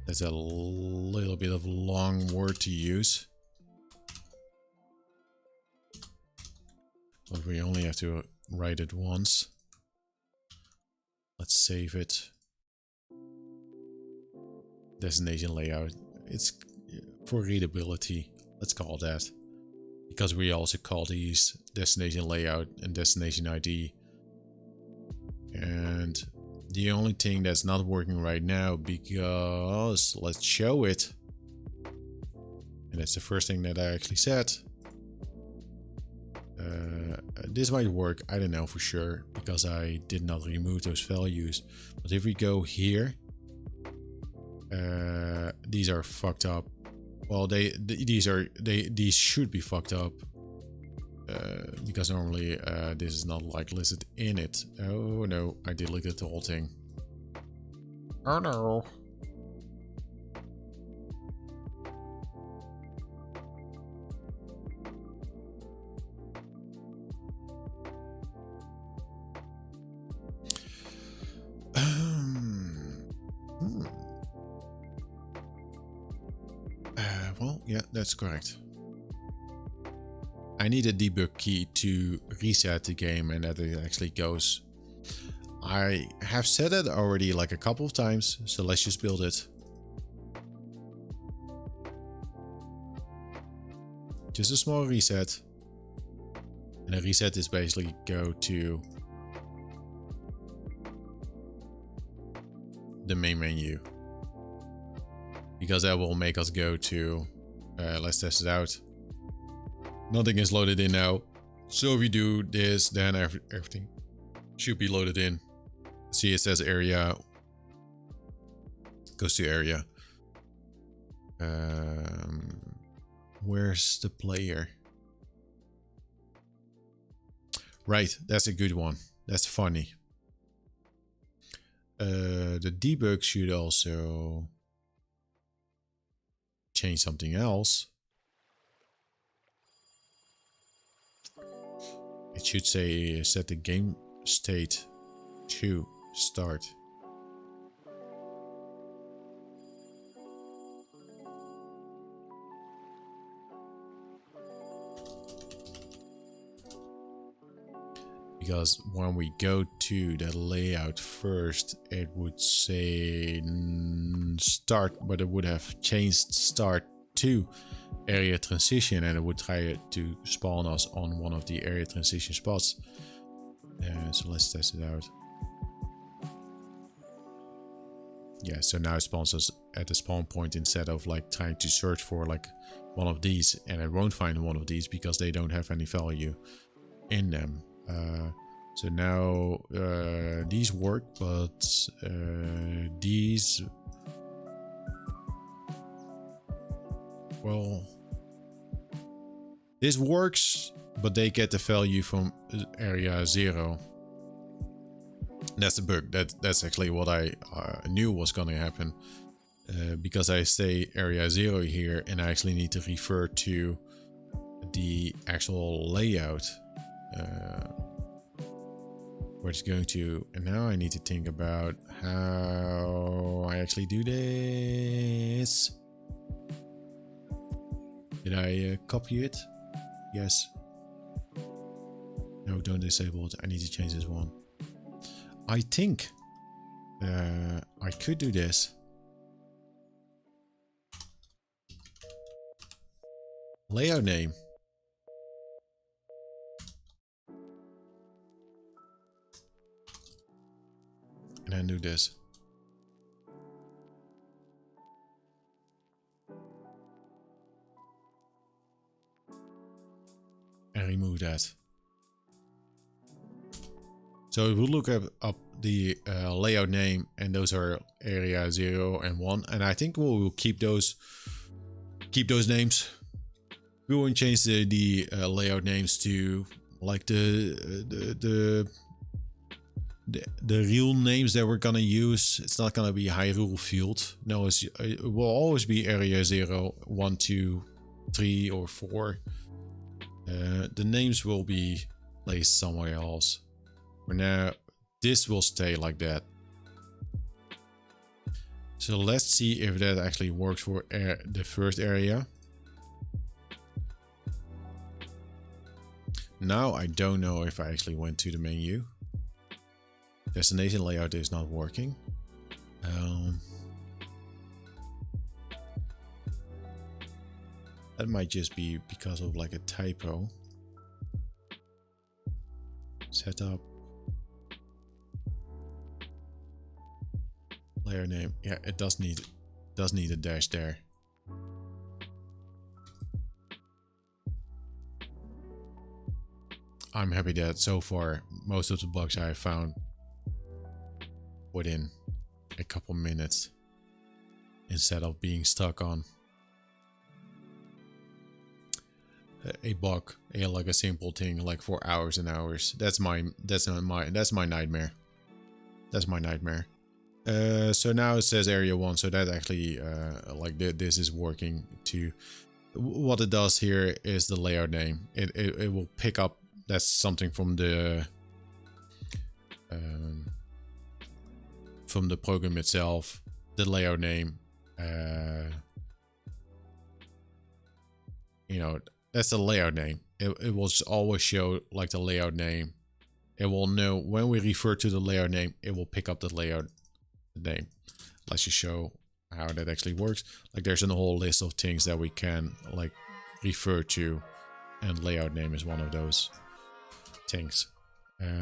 That's a little bit of a long word to use, but we only have to write it once. Let's save it. Destination layout. It's for readability. Let's call that. Because we also call these destination layout and destination ID. And the only thing that's not working right now, because let's show it. And that's the first thing that I actually said. This might work, I don't know for sure, because I did not remove those values. But if we go here, these are fucked up. Well, these should be fucked up, because normally this is not like listed in it. Oh no, I deleted the whole thing. Oh no. Well, yeah, that's correct. I need a debug key to reset the game and that it actually goes. I have said it already like a couple of times, so let's just build it. Just a small reset. And a reset is basically go to the main menu. Because that will make us go to, let's test it out. Nothing is loaded in now. So if you do this, then everything should be loaded in. See, it says area. Goes to area. Where's the player? Right, that's a good one. That's funny. The debug should also change something else. It should say set the game state to start. Because when we go to the layout first, it would say start, but it would have changed start to area transition, and it would try to spawn us on one of the area transition spots. So let's test it out. Yeah, so now it spawns us at the spawn point instead of like trying to search for like one of these, and it won't find one of these because they don't have any value in them. So now these work, but these, well, this works, but they get the value from area 0. That's the bug. That's actually what I knew was gonna happen, because I say area 0 here, and I actually need to refer to the actual layout. Where it's going to, and now I need to think about how I actually do this. Did I copy it? Yes. No, don't disable it. I need to change this one. I think I could do this. Layout name. And then do this. And remove that. So we will look up the layout name, and those are area 0 and 1, and I think we'll keep those names. We won't change the layout names to like the real names that we're gonna use. It's not gonna be Hyrule Field. No, it will always be area 0, 1, 2, 3 or 4. The names will be placed somewhere else. For now, this will stay like that. So let's see if that actually works for the first area. Now I don't know if I actually went to the menu. Destination layout is not working. That might just be because of like a typo. Setup. Layer name. Yeah, it does need a dash there. I'm happy that so far most of the bugs I have found within a couple minutes instead of being stuck on a bug, like a simple thing like for hours and hours. That's my nightmare. That's my nightmare. So now it says area 1, so that actually like this is working too. What it does here is the layout name. It will pick up, that's something from the program itself. The layout name, you know, that's the layout name. It will always show like the layout name. It will know when we refer to the layout name, it will pick up the layout name. Let's just show how that actually works. Like there's a whole list of things that we can like refer to, and layout name is one of those things.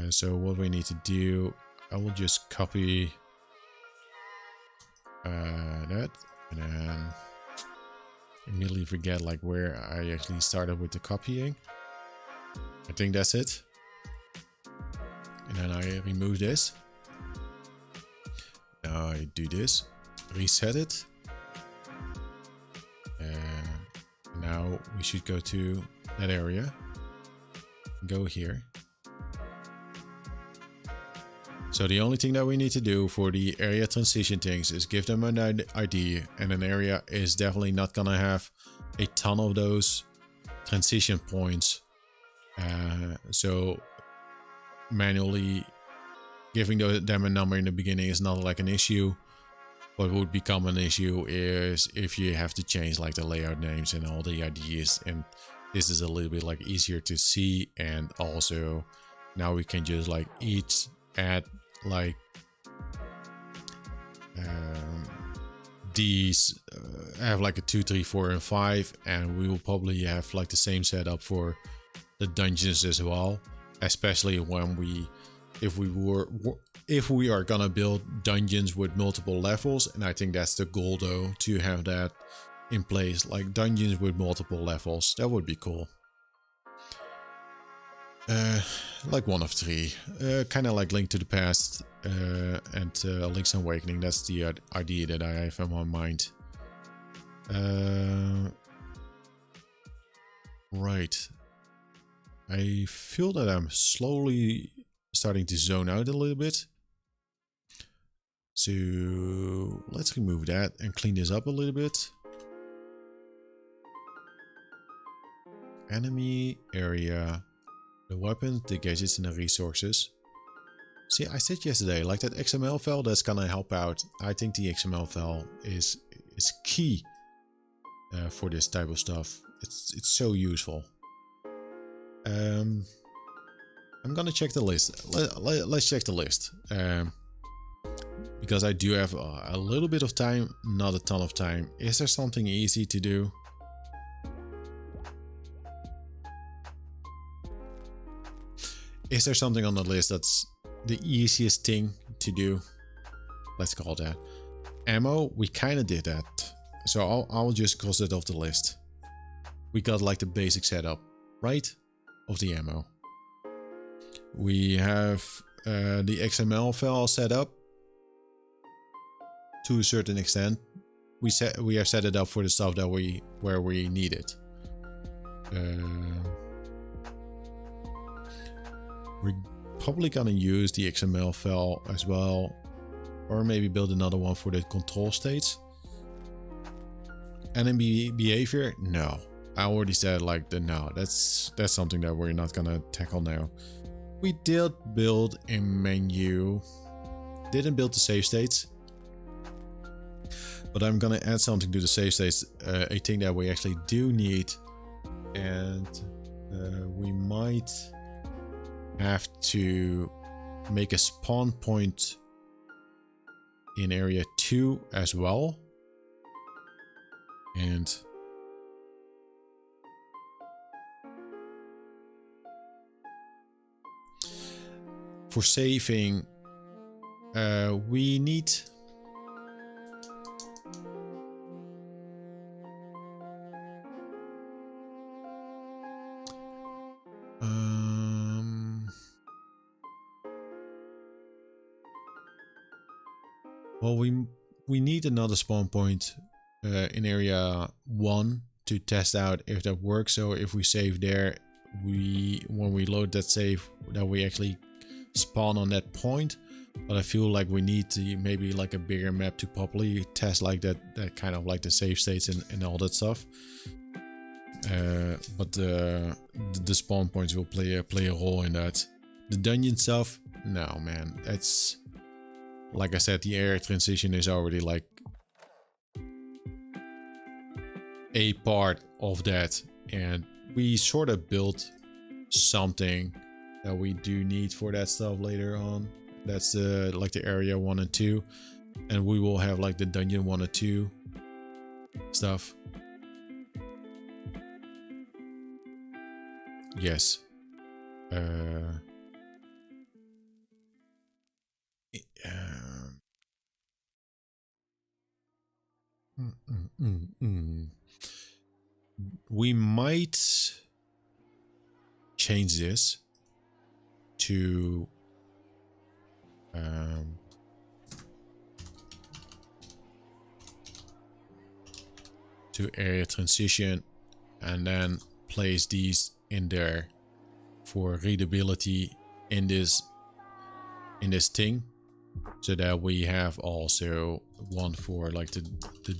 So what we need to do, I will just copy that, and then immediately forget like where I actually started with the copying. I think that's it. And then I remove this. Now I do this, reset it. Now we should go to that area. Go here. So the only thing that we need to do for the area transition things is give them an ID, and an area is definitely not gonna have a ton of those transition points. So manually giving them a number in the beginning is not like an issue. What would become an issue is if you have to change like the layout names and all the IDs, and this is a little bit like easier to see. And also now we can just like each add like these have like a 2, 3, 4 and 5, and we will probably have like the same setup for the dungeons as well, especially when if we are gonna build dungeons with multiple levels. And I think that's the goal though, to have that in place, like dungeons with multiple levels. That would be cool. Like one of 3, kind of like Link to the Past and Link's Awakening. That's the idea that I have in my mind. Right. I feel that I'm slowly starting to zone out a little bit. So let's remove that and clean this up a little bit. Enemy area. The weapons, the gadgets, and the resources. See, I said yesterday, like that XML file, that's gonna help out. I think the XML file is key for this type of stuff. It's so useful. I'm gonna check the list. Let's check the list. Because I do have a little bit of time, not a ton of time. Is there something easy to do? Is there something on the list that's the easiest thing to do? Let's call that. Ammo, we kind of did that. So I'll just cross it off the list. We got like the basic setup, right? Of the ammo. We have the XML file set up to a certain extent. We have set it up for the stuff that where we need it. We're probably gonna use the XML file as well, or maybe build another one for the control states. Enemy behavior, no. I already said like no. That's something that we're not gonna tackle now. We did build a menu. Didn't build the save states. But I'm gonna add something to the save states, a thing that we actually do need, and we might have to make a spawn point in area 2 as well. And for saving, we need well, we need another spawn point in area 1 to test out if that works. So if we save there, when we load that save, that we actually spawn on that point. But I feel like we need to maybe like a bigger map to properly test like that kind of like the save states and all that stuff. But the spawn points will play a role in that. The dungeon stuff, no man, that's like I said, the air transition is already like a part of that, and we sort of built something that we do need for that stuff later on. That's like the area 1 and 2, and we will have like the dungeon 1 and 2 stuff. Yes. We might change this to area transition, and then place these in there for readability in this thing, so that we have also one for like the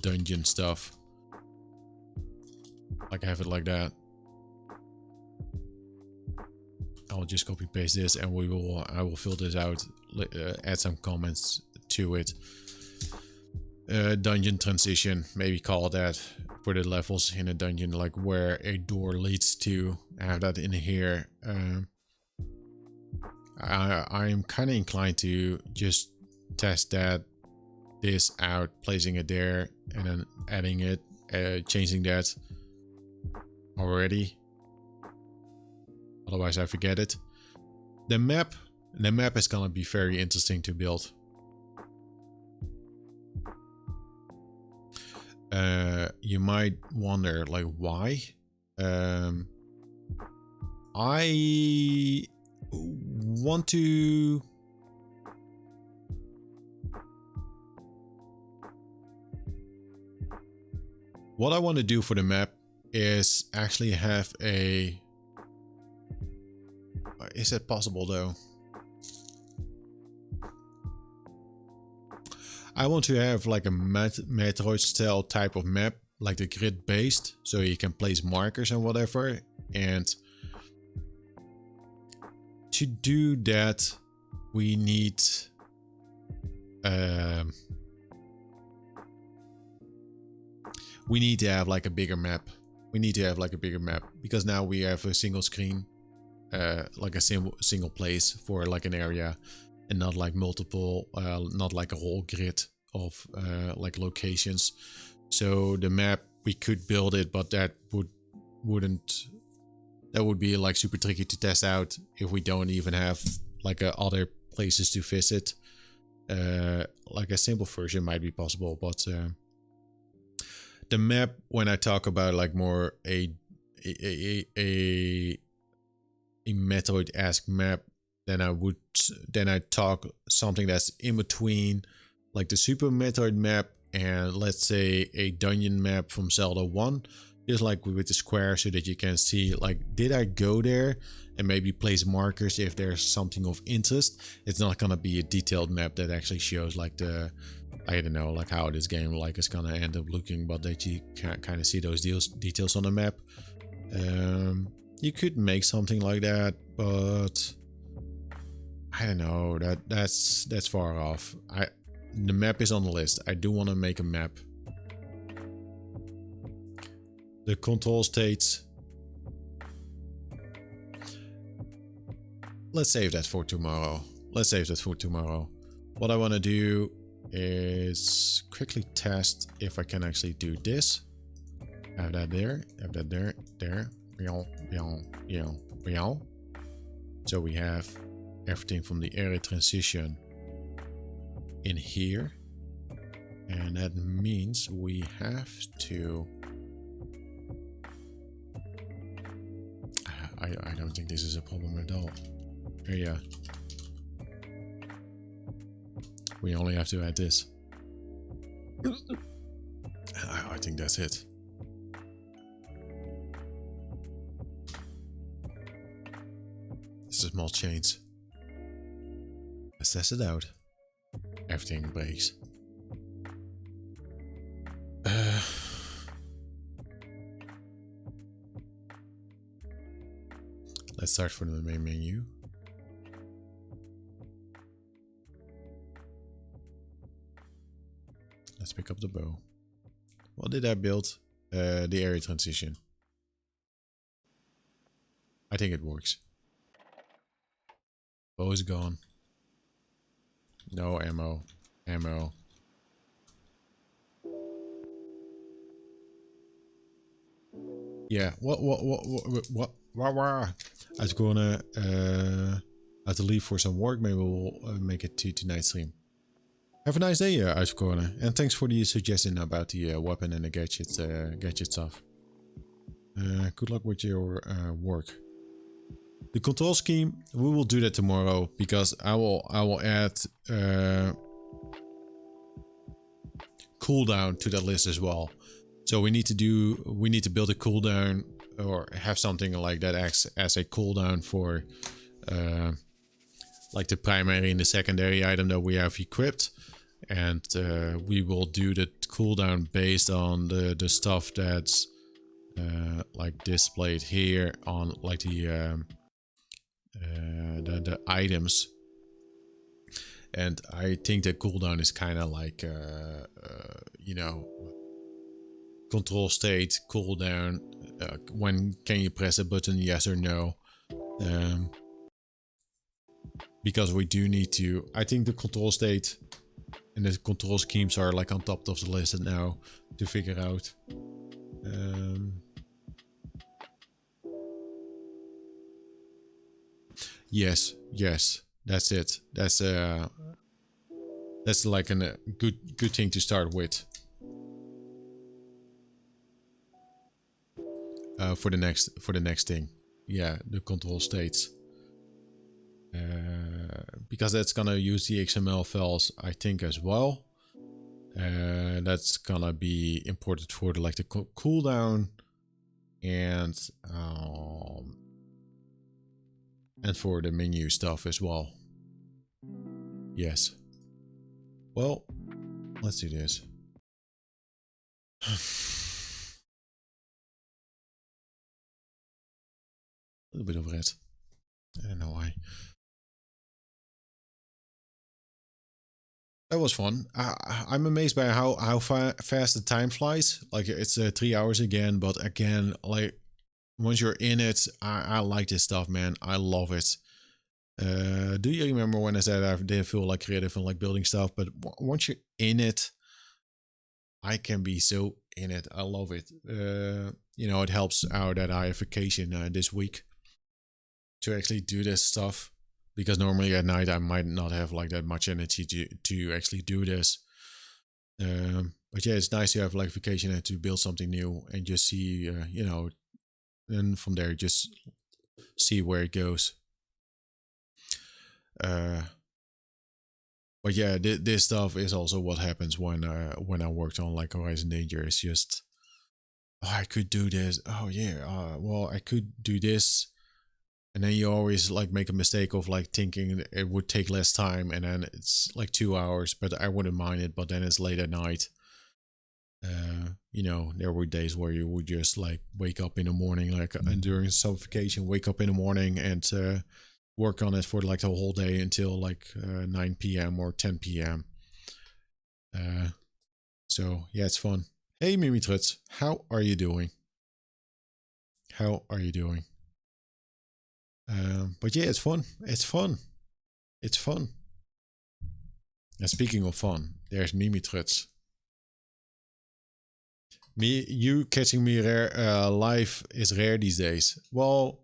dungeon stuff. Like have it like that. I'll just copy paste this, and I will fill this out, add some comments to it. Dungeon transition, maybe call that for the levels in a dungeon, like where a door leads to. Have that in here. I'm kind of inclined to just test this out, placing it there, and then adding it, changing that already. Otherwise I forget it. The map is gonna be very interesting to build. You might wonder like why. I want to what I want to do for the map is actually have a... Is that possible though? I want to have like a Metroid style type of map, like the grid based, so you can place markers and whatever. And to do that, we need to have like a bigger map. We need to have like a bigger map, because now we have a single screen like a single place for like an area, and not like multiple, not like a whole grid of like locations. So the map, we could build it, but that would be like super tricky to test out if we don't even have like other places to visit. Like a simple version might be possible, but the map, when I talk about like more a Metroid-esque map, then I talk something that's in between like the Super Metroid map and let's say a dungeon map from Zelda 1, just like with the square, so that you can see like, did I go there, and maybe place markers if there's something of interest. It's not gonna be a detailed map that actually shows like the, I don't know, like how this game like is gonna end up looking, but that you can kind of see those details on the map. You could make something like that, but I don't know, that's far off. The map is on the list. I do want to make a map. The control states, let's save that for tomorrow. What I want to do is quickly test if I can actually do this. Have that there, there. So we have everything from the area transition in here, and that means we have to, I don't think this is a problem at all. Yeah, we only have to add this. I think that's it. It's a small change. Let's test it out. Everything breaks. Let's start from the main menu. Let's pick up the bow. What did I build? The area transition. I think it works. Bow is gone. No ammo. Ammo. Yeah. What? I was gonna have to leave for some work. Maybe we'll make it to tonight's stream. Have a nice day, Ijscorner, and thanks for the suggestion about the weapon and the gadget stuff. Good luck with your work. The control scheme, we will do that tomorrow, because I will add cooldown to that list as well. So we need to build a cooldown, or have something like that as a cooldown for like the primary and the secondary item that we have equipped. And we will do the cooldown based on the stuff that's like displayed here on like the items. And I think the cooldown is kind of like you know, control state cooldown. When can you press a button, yes or no? Because we do need to, I think the control state and the control schemes are like on top of the list now to figure out. Yes, that's it. That's like a good thing to start with. For the next thing, yeah, the control states. Because that's gonna use the XML files, I think, as well. That's gonna be important for the cooldown and for the menu stuff as well. Yes. Well, let's do this. A little bit of red. I don't know why. That was fun. I'm amazed by how fast the time flies. Like, it's 3 hours again, but again, like, once you're in it, I like this stuff, man. I love it. Do you remember when I said I didn't feel like creative and like building stuff? But once you're in it, I can be so in it. I love it. It helps out that I have vacation this week to actually do this stuff, because normally at night I might not have like that much energy to actually do this. But yeah, it's nice to have like vacation and to build something new and just see, and from there just see where it goes. But yeah, this stuff is also what happens when I worked on like Horizon Danger. It's just, oh, I could do this. Oh yeah, well, I could do this. And then you always like make a mistake of like thinking it would take less time, and then it's like 2 hours, but I wouldn't mind it. But then it's late at night. There were days where you would just like wake up in the morning, like and during suffocation, wake up in the morning and work on it for like the whole day until like 9 p.m. or 10 p.m. So yeah, it's fun. Hey, Mimi Truts, how are you doing? How are you doing? But yeah, it's fun. It's fun. It's fun. And speaking of fun, there's Mimi Truts. You catching me rare live is rare these days. Well,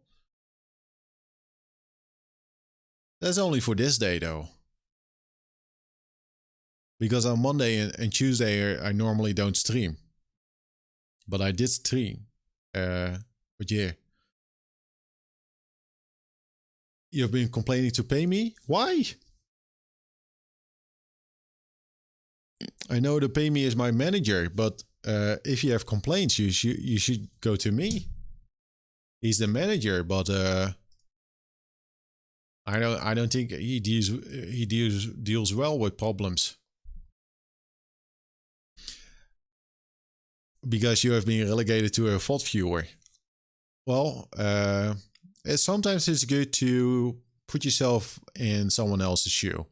that's only for this day though. Because on Monday and Tuesday I normally don't stream. But I did stream. But yeah. You've been complaining to pay me? Why? I know the pay me is my manager, but if you have complaints, you should go to me. He's the manager, but I don't think he deals well with problems. Because you have been relegated to a VOD viewer. Well, sometimes it's good to put yourself in someone else's shoes.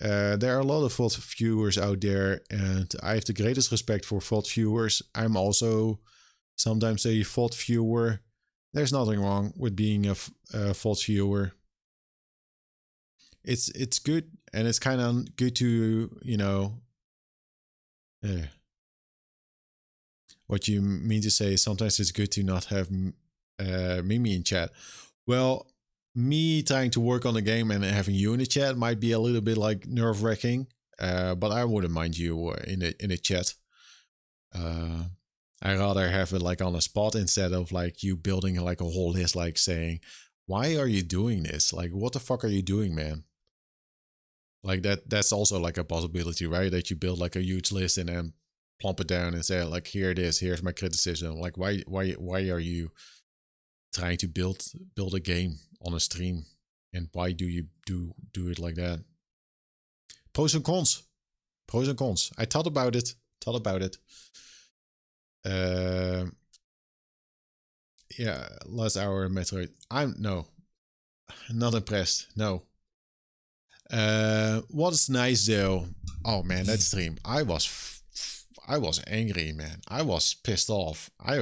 There are a lot of VOD viewers out there, and I have the greatest respect for VOD viewers. I'm also sometimes a VOD viewer. There's nothing wrong with being a VOD viewer. It's good, and it's kind of good to, what you mean to say is sometimes it's good to not have Mimi in chat. Well, me trying to work on the game and having you in the chat might be a little bit like nerve-wracking, but I wouldn't mind you in the chat. I rather have it like on a spot instead of like you building like a whole list, like saying, "Why are you doing this? Like, what the fuck are you doing, man?" Like that's also like a possibility, right? That you build like a huge list and then plump it down and say like, "Here it is. Here's my criticism." Like, why are you trying to build a game on a stream, and why do you do it like that? Pros and cons. I thought about it. Yeah, last hour Metroid. I'm not impressed. No. What's nice though? Oh man, that stream. I was angry, man. I was pissed off. I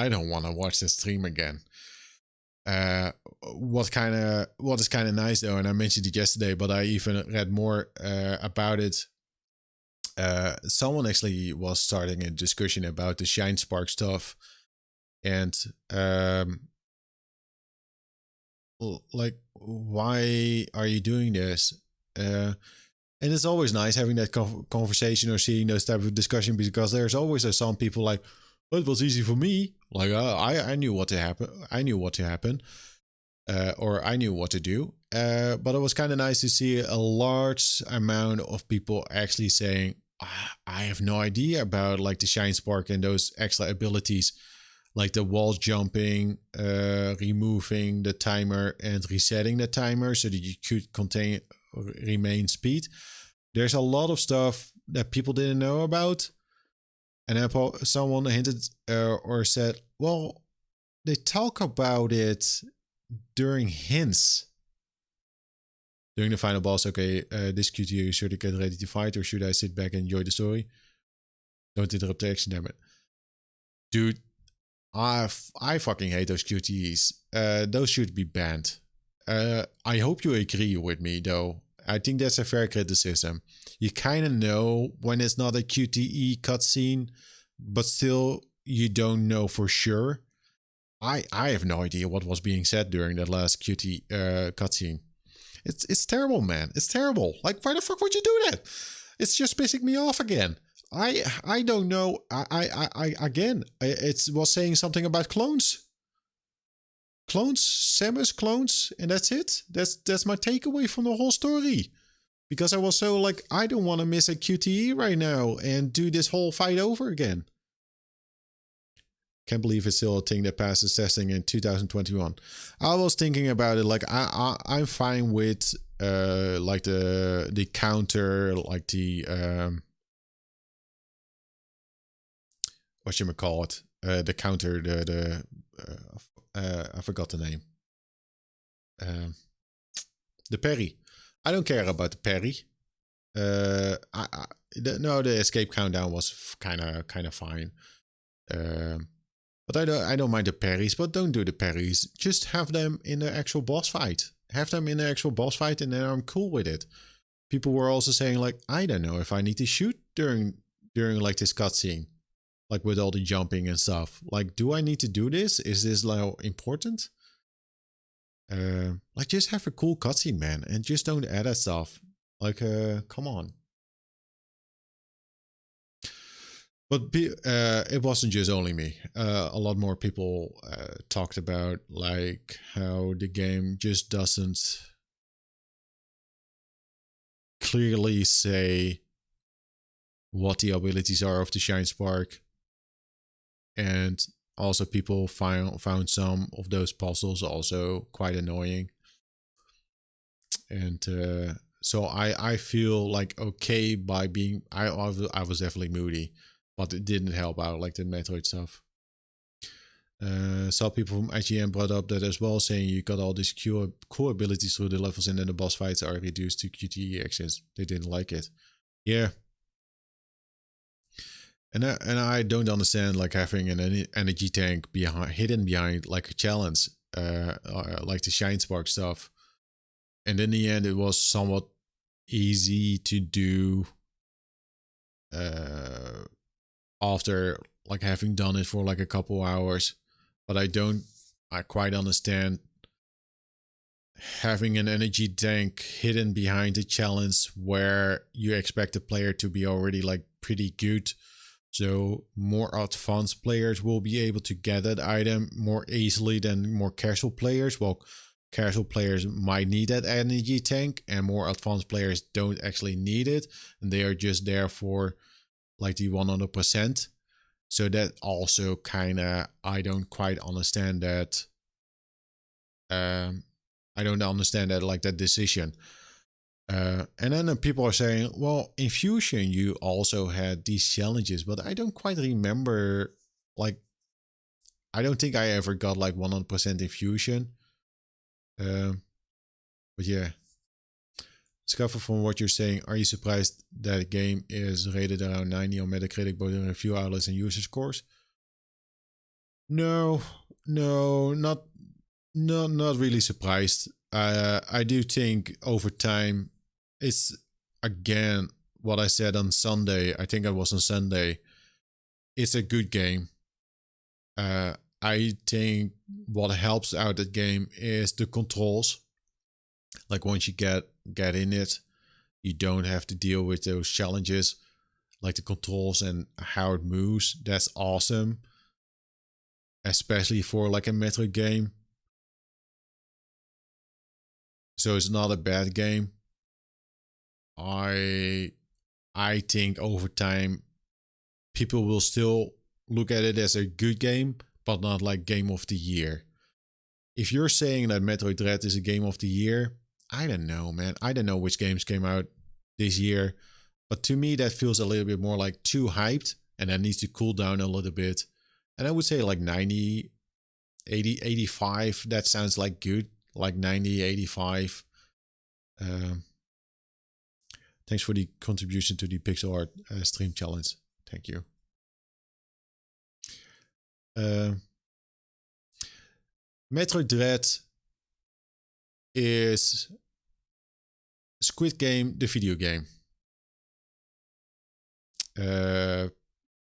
don't want to watch the stream again. What is kind of nice though, and I mentioned it yesterday, but I even read more about it. Someone actually was starting a discussion about the Shine Spark stuff, and like, why are you doing this? And it's always nice having that conversation or seeing those type of discussion, because there's always some people like, well, it was easy for me. Like I knew what to happen. I knew what to happen, or I knew what to do. But it was kind of nice to see a large amount of people actually saying, I have no idea about like the Shine Spark and those extra abilities, like the wall jumping, removing the timer and resetting the timer so that you could remain speed. There's a lot of stuff that people didn't know about. And then someone hinted or said, well, they talk about it during hints. During the final boss, okay, this QTE, should I get ready to fight or should I sit back and enjoy the story? Don't interrupt the action, damn it. Dude, I fucking hate those QTEs. Those should be banned. I hope you agree with me, though. I think that's a fair criticism. You kind of know when it's not a QTE cutscene, but still you don't know for sure. I have no idea what was being said during that last QT cutscene. It's terrible, man. It's terrible. Like, why the fuck would you do that? It's just pissing me off again. I don't know. It was saying something about clones. Clones, Samus clones, and that's it. That's my takeaway from the whole story. Because I was so like, I don't want to miss a QTE right now and do this whole fight over again. Can't believe it's still a thing that passes testing in 2021. I was thinking about it, like I'm fine with like the counter, like the whatchamacallit, the counter, I forgot the name. The parry. I don't care about the parry. The escape countdown was kind of fine. But I don't mind the parries, but don't do the parries. Just have them in the actual boss fight. Have them in the actual boss fight, and then I'm cool with it. People were also saying like, I don't know if I need to shoot during like this cutscene, like with all the jumping and stuff. Like, do I need to do this? Is this like important? Like, just have a cool cutscene, man, and just don't add that stuff. Like, come on. But it wasn't just only me. A lot more people talked about like how the game just doesn't clearly say what the abilities are of the Shine Spark. And also people found some of those puzzles also quite annoying. And so I feel like okay by being... I was definitely moody. But it didn't help out, like the Metroid stuff. Some people from IGN brought up that as well, saying you got all these cool abilities through the levels and then the boss fights are reduced to QTE actions. They didn't like it. Yeah. And I don't understand like having an energy tank hidden behind like a challenge, like the Shine Spark stuff. And in the end, it was somewhat easy to do. After like having done it for like a couple hours, but I quite understand having an energy tank hidden behind a challenge where you expect the player to be already like pretty good, so more advanced players will be able to get that item more easily than more casual players. Well, casual players might need that energy tank and more advanced players don't actually need it, and they are just there for like the 100%. So that also kind of, I don't quite understand that. I don't understand that, like that decision. And then people are saying, well, in Fusion, you also had these challenges, but I don't quite remember, like, I don't think I ever got like 100% in Fusion. But yeah. Scuffer, from what you're saying, are you surprised that a game is rated around 90 on Metacritic, both in review outlets and user scores? No, not really surprised. I do think over time, it's again what I said on Sunday. I think it was on Sunday. It's a good game. I think what helps out that game is the controls. Like once you get in it, you don't have to deal with those challenges, like the controls and how it moves. That's awesome, especially for like a Metroid game. So it's not a bad game. I think over time people will still look at it as a good game, but not like game of the year. If you're saying that Metroid Dread is a game of the year, I don't know, man. I don't know which games came out this year, but to me that feels a little bit more like too hyped, and that needs to cool down a little bit. And I would say like 90, 80, 85, that sounds like good. Like 90, 85. Thanks for the contribution to the pixel art stream challenge. Thank you. Metroid Dread is Squid Game, the video game. A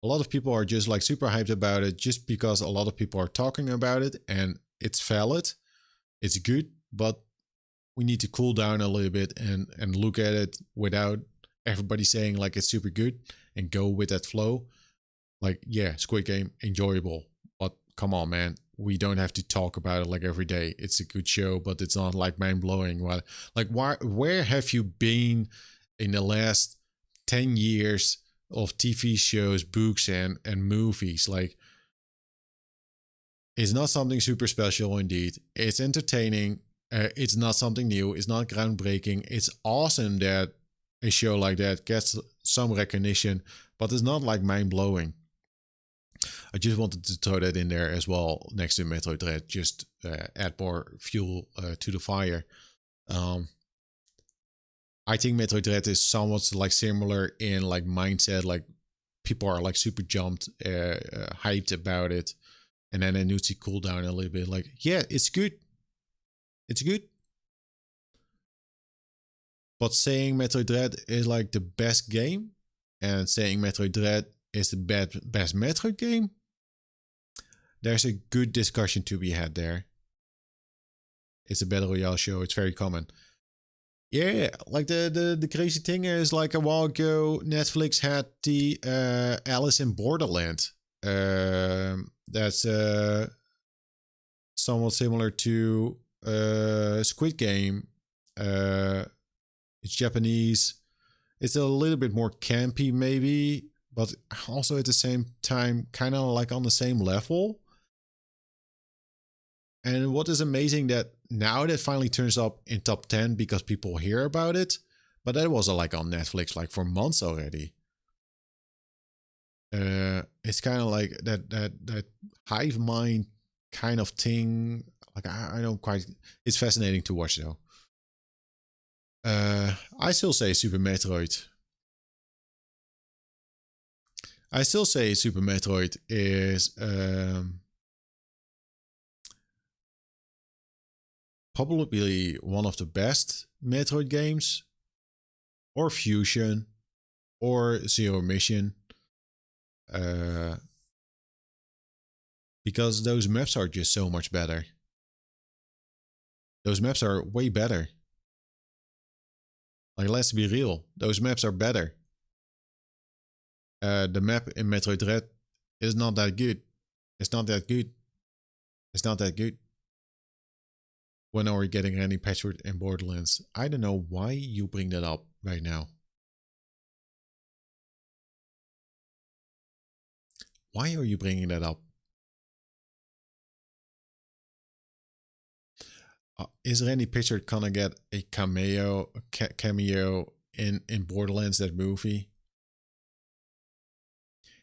lot of people are just like super hyped about it just because a lot of people are talking about it, and it's valid. It's good, but we need to cool down a little bit and look at it without everybody saying like it's super good and go with that flow. Like, yeah, Squid Game, enjoyable, but come on, man. We don't have to talk about it like every day. It's a good show, but it's not like mind blowing. Where have you been in the last 10 years of TV shows, books, and movies? Like, it's not something super special indeed. It's entertaining. It's not something new. It's not groundbreaking. It's awesome that a show like that gets some recognition, but it's not like mind blowing. I just wanted to throw that in there as well next to Metroid Dread, just add more fuel to the fire. I think Metroid Dread is somewhat like similar in like mindset, like people are like super jumped, hyped about it, and then it needs to cool down a little bit. Like, yeah, it's good. It's good. But saying Metroid Dread is like the best game, and saying Metroid Dread is the best Metroid game, there's a good discussion to be had there. It's a Battle Royale show. It's very common. Yeah, like the crazy thing is, like a while ago, Netflix had the Alice in Borderland. That's somewhat similar to Squid Game. It's Japanese. It's a little bit more campy, maybe, but also at the same time, kind of like on the same level. And what is amazing that now that finally turns up in top 10 because people hear about it, but that was like on Netflix like for months already. It's kind of like that hive mind kind of thing. Like I don't quite. It's fascinating to watch though. I still say Super Metroid. I still say Super Metroid is probably one of the best Metroid games, or Fusion, or Zero Mission. Because those maps are just so much better. Those maps are way better. Like, let's be real. Those maps are better. The map in Metroid Dread is not that good. It's not that good. It's not that good. When are we getting any patchwork in Borderlands? I don't know why you bring that up right now. Why are you bringing that up? Is there any picture gonna get a cameo in Borderlands, that movie?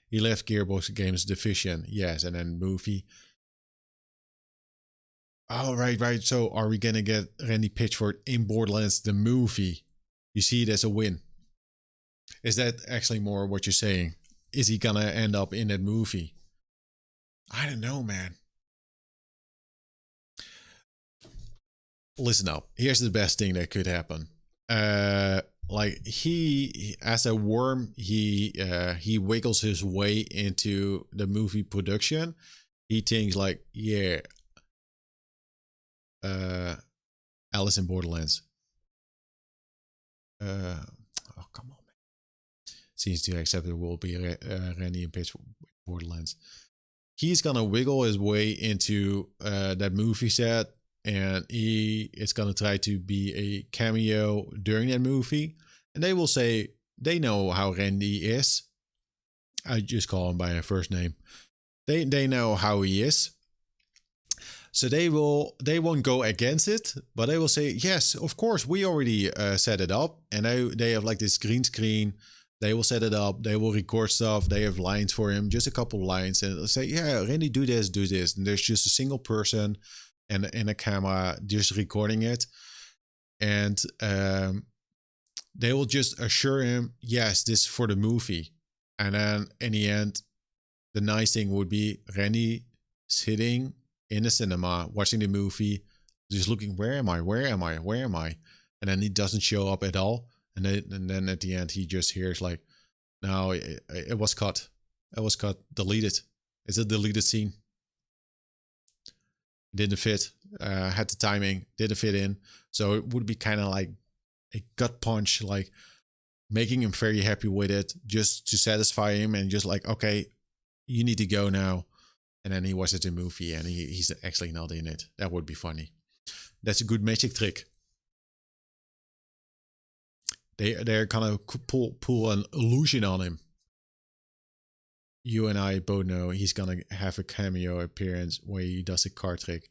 He left Gearbox Games division, yes, and then movie. Oh, right. So are we gonna get Randy Pitchford in Borderlands the movie? You see it as a win. Is that actually more what you're saying? Is he gonna end up in that movie? I don't know, man. Listen up. Here's the best thing that could happen. Like he as a worm, he wiggles his way into the movie production. He thinks like, yeah, Alice in Borderlands. Oh, come on, man. Seems to accept it will be Randy and Pitch Borderlands. He's gonna wiggle his way into that movie set, and he is gonna try to be a cameo during that movie. And they will say they know how Randy is. I just call him by a first name. They know how he is. So they won't go against it, but they will say, yes, of course, we already set it up. And they have like this green screen. They will set it up. They will record stuff. They have lines for him, just a couple lines. And they'll say, yeah, Randy, do this. And there's just a single person and a camera just recording it. And they will just assure him, yes, this is for the movie. And then in the end, the nice thing would be Randy sitting in the cinema watching the movie, just looking, where am I? Where am I? Where am I? And then he doesn't show up at all. And then at the end, he just hears like, no, it was cut. It was cut. Deleted. It's a deleted scene. Didn't fit. Had the timing. Didn't fit in. So it would be kind of like a gut punch, like making him very happy with it, just to satisfy him, and just like, okay, you need to go now. And then he watches the movie and he's actually not in it. That would be funny. That's a good magic trick. They're gonna pull an illusion on him. You and I both know he's gonna have a cameo appearance where he does a card trick.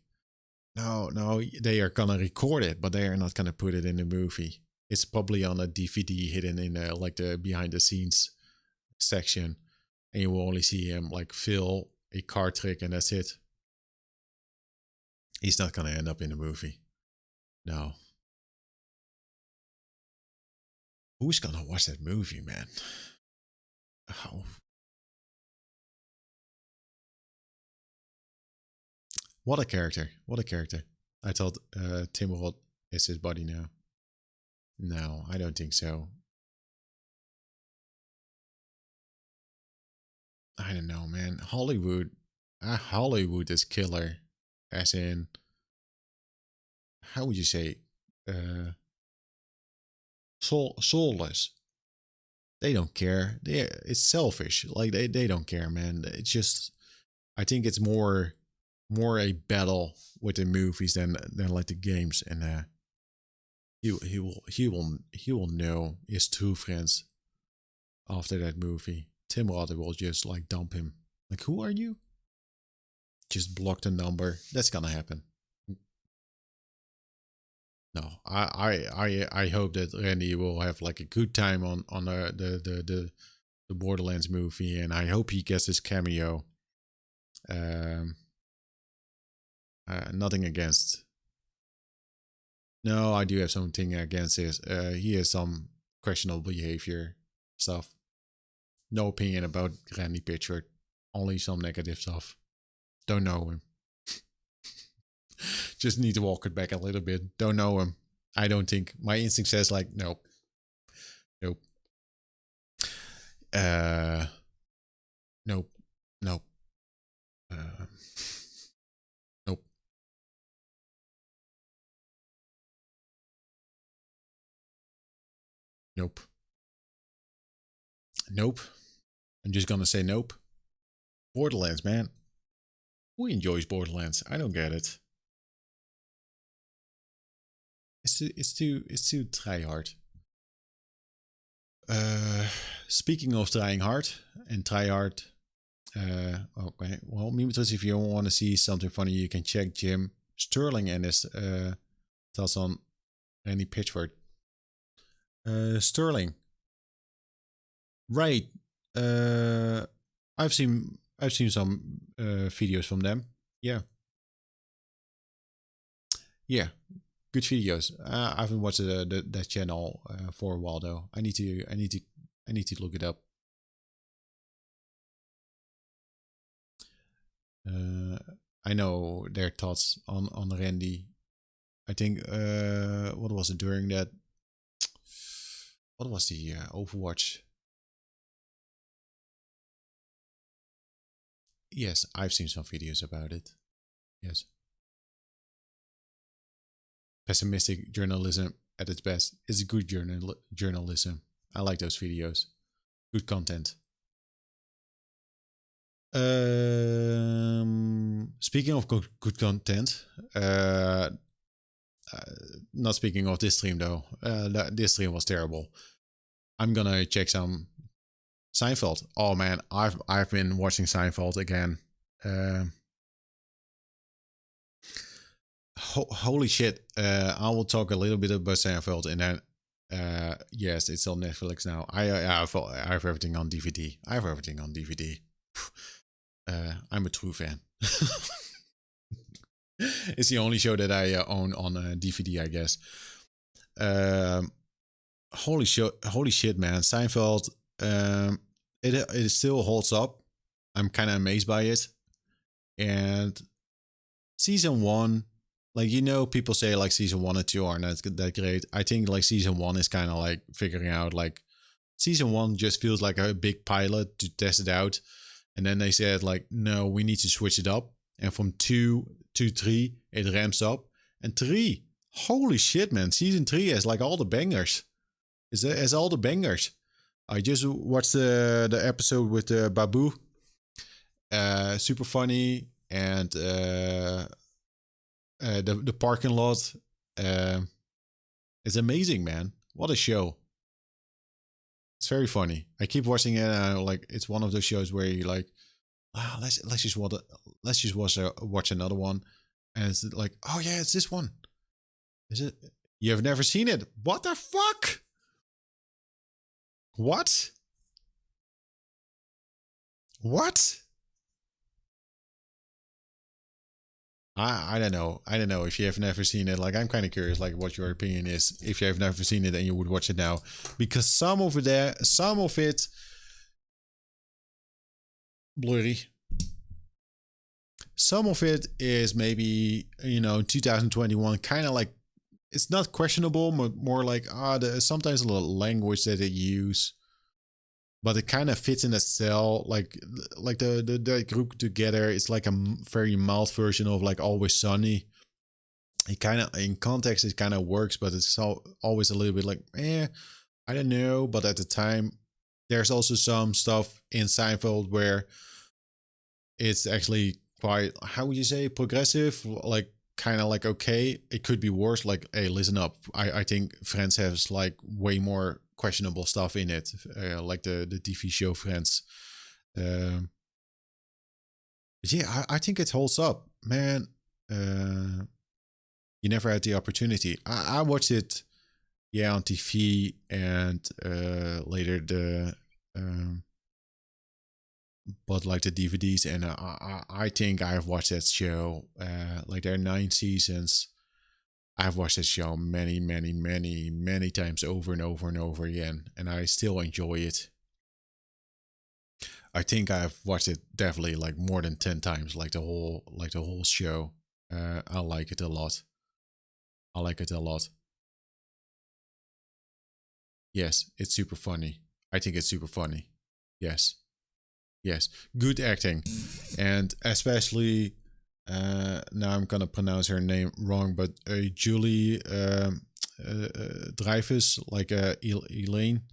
No, they are gonna record it, but they are not gonna put it in the movie. It's probably on a DVD hidden in like the behind the scenes section, and you will only see him like fill a card trick, and that's it. He's not gonna end up in the movie. No. Who's gonna watch that movie, man? Oh. What a character. What a character. I thought Tim Roth is his buddy now. No, I don't think so. I don't know, man. Hollywood is killer. As in, how would you say? Soulless. They don't care. It's selfish. Like they don't care, man. It's just, I think it's more a battle with the movies than like the games, and he will know his true friends after that movie. Tim Roth will just like dump him. Like, who are you? Just block the number. That's gonna happen. No, I hope that Randy will have like a good time on the Borderlands movie, and I hope he gets his cameo. Nothing against. No, I do have something against his. He has some questionable behavior stuff. No opinion about Randy Pitchford. Only some negative stuff. Don't know him. Just need to walk it back a little bit. Don't know him. I don't think. My instinct says like, nope. Nope. Nope. Nope. Nope. Nope. Nope. I'm just gonna say nope. Borderlands, man. Who enjoys Borderlands? I don't get it. It's too try hard. Speaking of trying hard and try hard, okay. Well, Mimeters, if you want to see something funny, you can check Jim Sterling and his thoughts on Randy Pitchford. Sterling, right? I've seen some videos from them. Yeah. Good videos. I haven't watched that channel for a while though. I need to look it up. I know their thoughts on Randy. I think what was it during that? What was the Overwatch? Yes, I've seen some videos about it. Yes. Pessimistic journalism at its best. It's good journalism. I like those videos. Good content. Speaking of good content, not speaking of this stream though. This stream was terrible. I'm gonna check some Seinfeld. Oh man, I've been watching Seinfeld again. Holy shit! I will talk a little bit about Seinfeld, and then yes, it's on Netflix now. I have everything on DVD. I have everything on DVD. I'm a true fan. It's the only show that I own on DVD, I guess. Holy shit, man! Seinfeld. It still holds up. I'm kind of amazed by it, and season 1, like, you know, people say like season 1 and 2 aren't that great. I think like season 1 is kind of like figuring out, like, season 1 just feels like a big pilot to test it out. And then they said like, no, we need to switch it up. And from 2 to 3, it ramps up. And 3, holy shit, man. Season 3 has like all the bangers. It has all the bangers. I just watched the episode with Babu. Super funny. And the parking lot. It's amazing, man. What a show. It's very funny. I keep watching it, and like, it's one of those shows where you like, wow, let's just watch another one, and it's like, oh yeah, it's this one. Is it? You have never seen it? What the fuck? What? What? I don't know. I don't know if you have never seen it. Like, I'm kind of curious, like, what your opinion is if you have never seen it and you would watch it now, because some of it blurry. Some of it is maybe, 2021, kind of like, it's not questionable, but more like, sometimes a little language that they use, but it kind of fits in a cell, like the group together. It's like a very mild version of like Always Sunny. It kind of, in context, it kind of works, but it's always a little bit like, I don't know. But at the time, there's also some stuff in Seinfeld where it's actually quite, how would you say, progressive, like, kind of like, okay, it could be worse. Like, hey, listen up. I think Friends has like way more questionable stuff in it, like the TV show Friends. Yeah, I think it holds up, man. You never had the opportunity. I watched it, yeah, on TV, and later bought like the DVDs, and I think I have watched that show. Like, there are 9 seasons. I've watched that show many, many, many, many times, over and over and over again, and I still enjoy it. I think I've watched it definitely like more than 10 times, like the whole show. I like it a lot. I like it a lot. Yes, it's super funny. I think it's super funny. Yes. Yes. Good acting. And especially, now I'm gonna pronounce her name wrong, but Julie Dreyfus, like Elaine.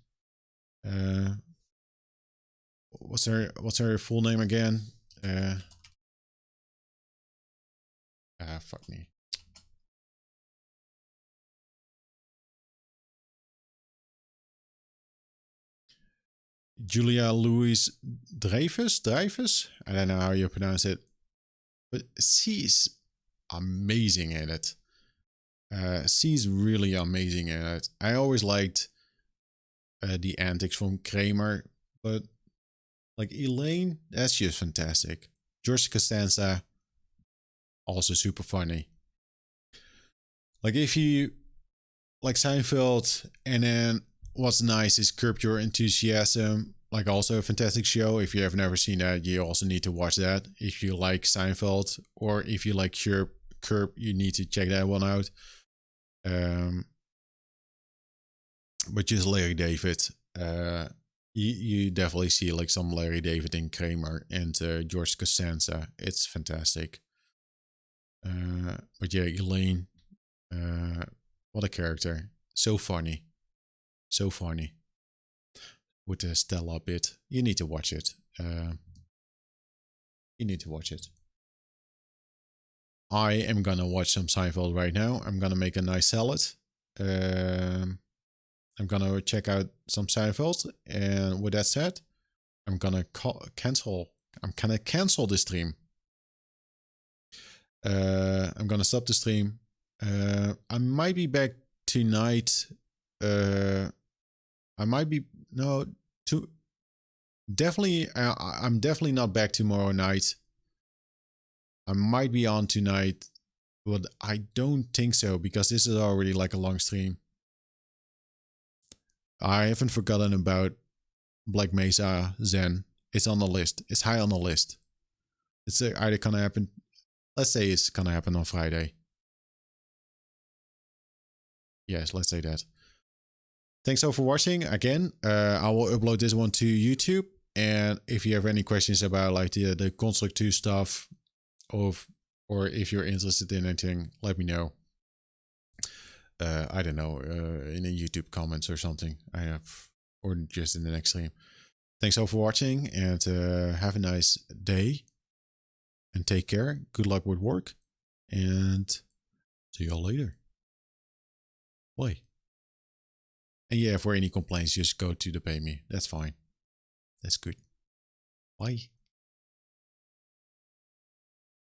What's her full name again? Fuck me. Julia Louise Dreyfus. I don't know how you pronounce it, but she's amazing at it. She's really amazing at it. I always liked the antics from Kramer, but like Elaine, that's just fantastic. George Costanza, also super funny. Like, if you like Seinfeld, and then what's nice is Curb Your Enthusiasm, like, also a fantastic show. If you have never seen that, you also need to watch that. If you like Seinfeld, or if you like Curb, you need to check that one out. But just Larry David, you definitely see like some Larry David in Kramer, and George Costanza. It's fantastic. But yeah, Elaine, what a character. So funny. So funny. With the Stella bit. You need to watch it. You need to watch it. I am gonna watch some Seinfeld right now. I'm gonna make a nice salad. I'm gonna check out some Seinfeld. And with that said, I'm gonna cancel. I'm gonna cancel the stream. I'm gonna stop the stream. I might be back tonight. I might be definitely. I'm definitely not back tomorrow night. I might be on tonight, but I don't think so, because this is already like a long stream. I haven't forgotten about Black Mesa Zen. It's on the list. It's high on the list. It's either gonna happen let's say it's gonna happen on Friday. Yes, let's say that. Thanks all for watching. Again, I will upload this one to YouTube. And if you have any questions about like the Construct 2 stuff, or if you're interested in anything, let me know. I don't know, in the YouTube comments or something. Or just in the next stream. Thanks all for watching, and have a nice day. And take care. Good luck with work. And see y'all later. Bye. And yeah, for any complaints, just go to the pay me. That's fine. That's good. Bye.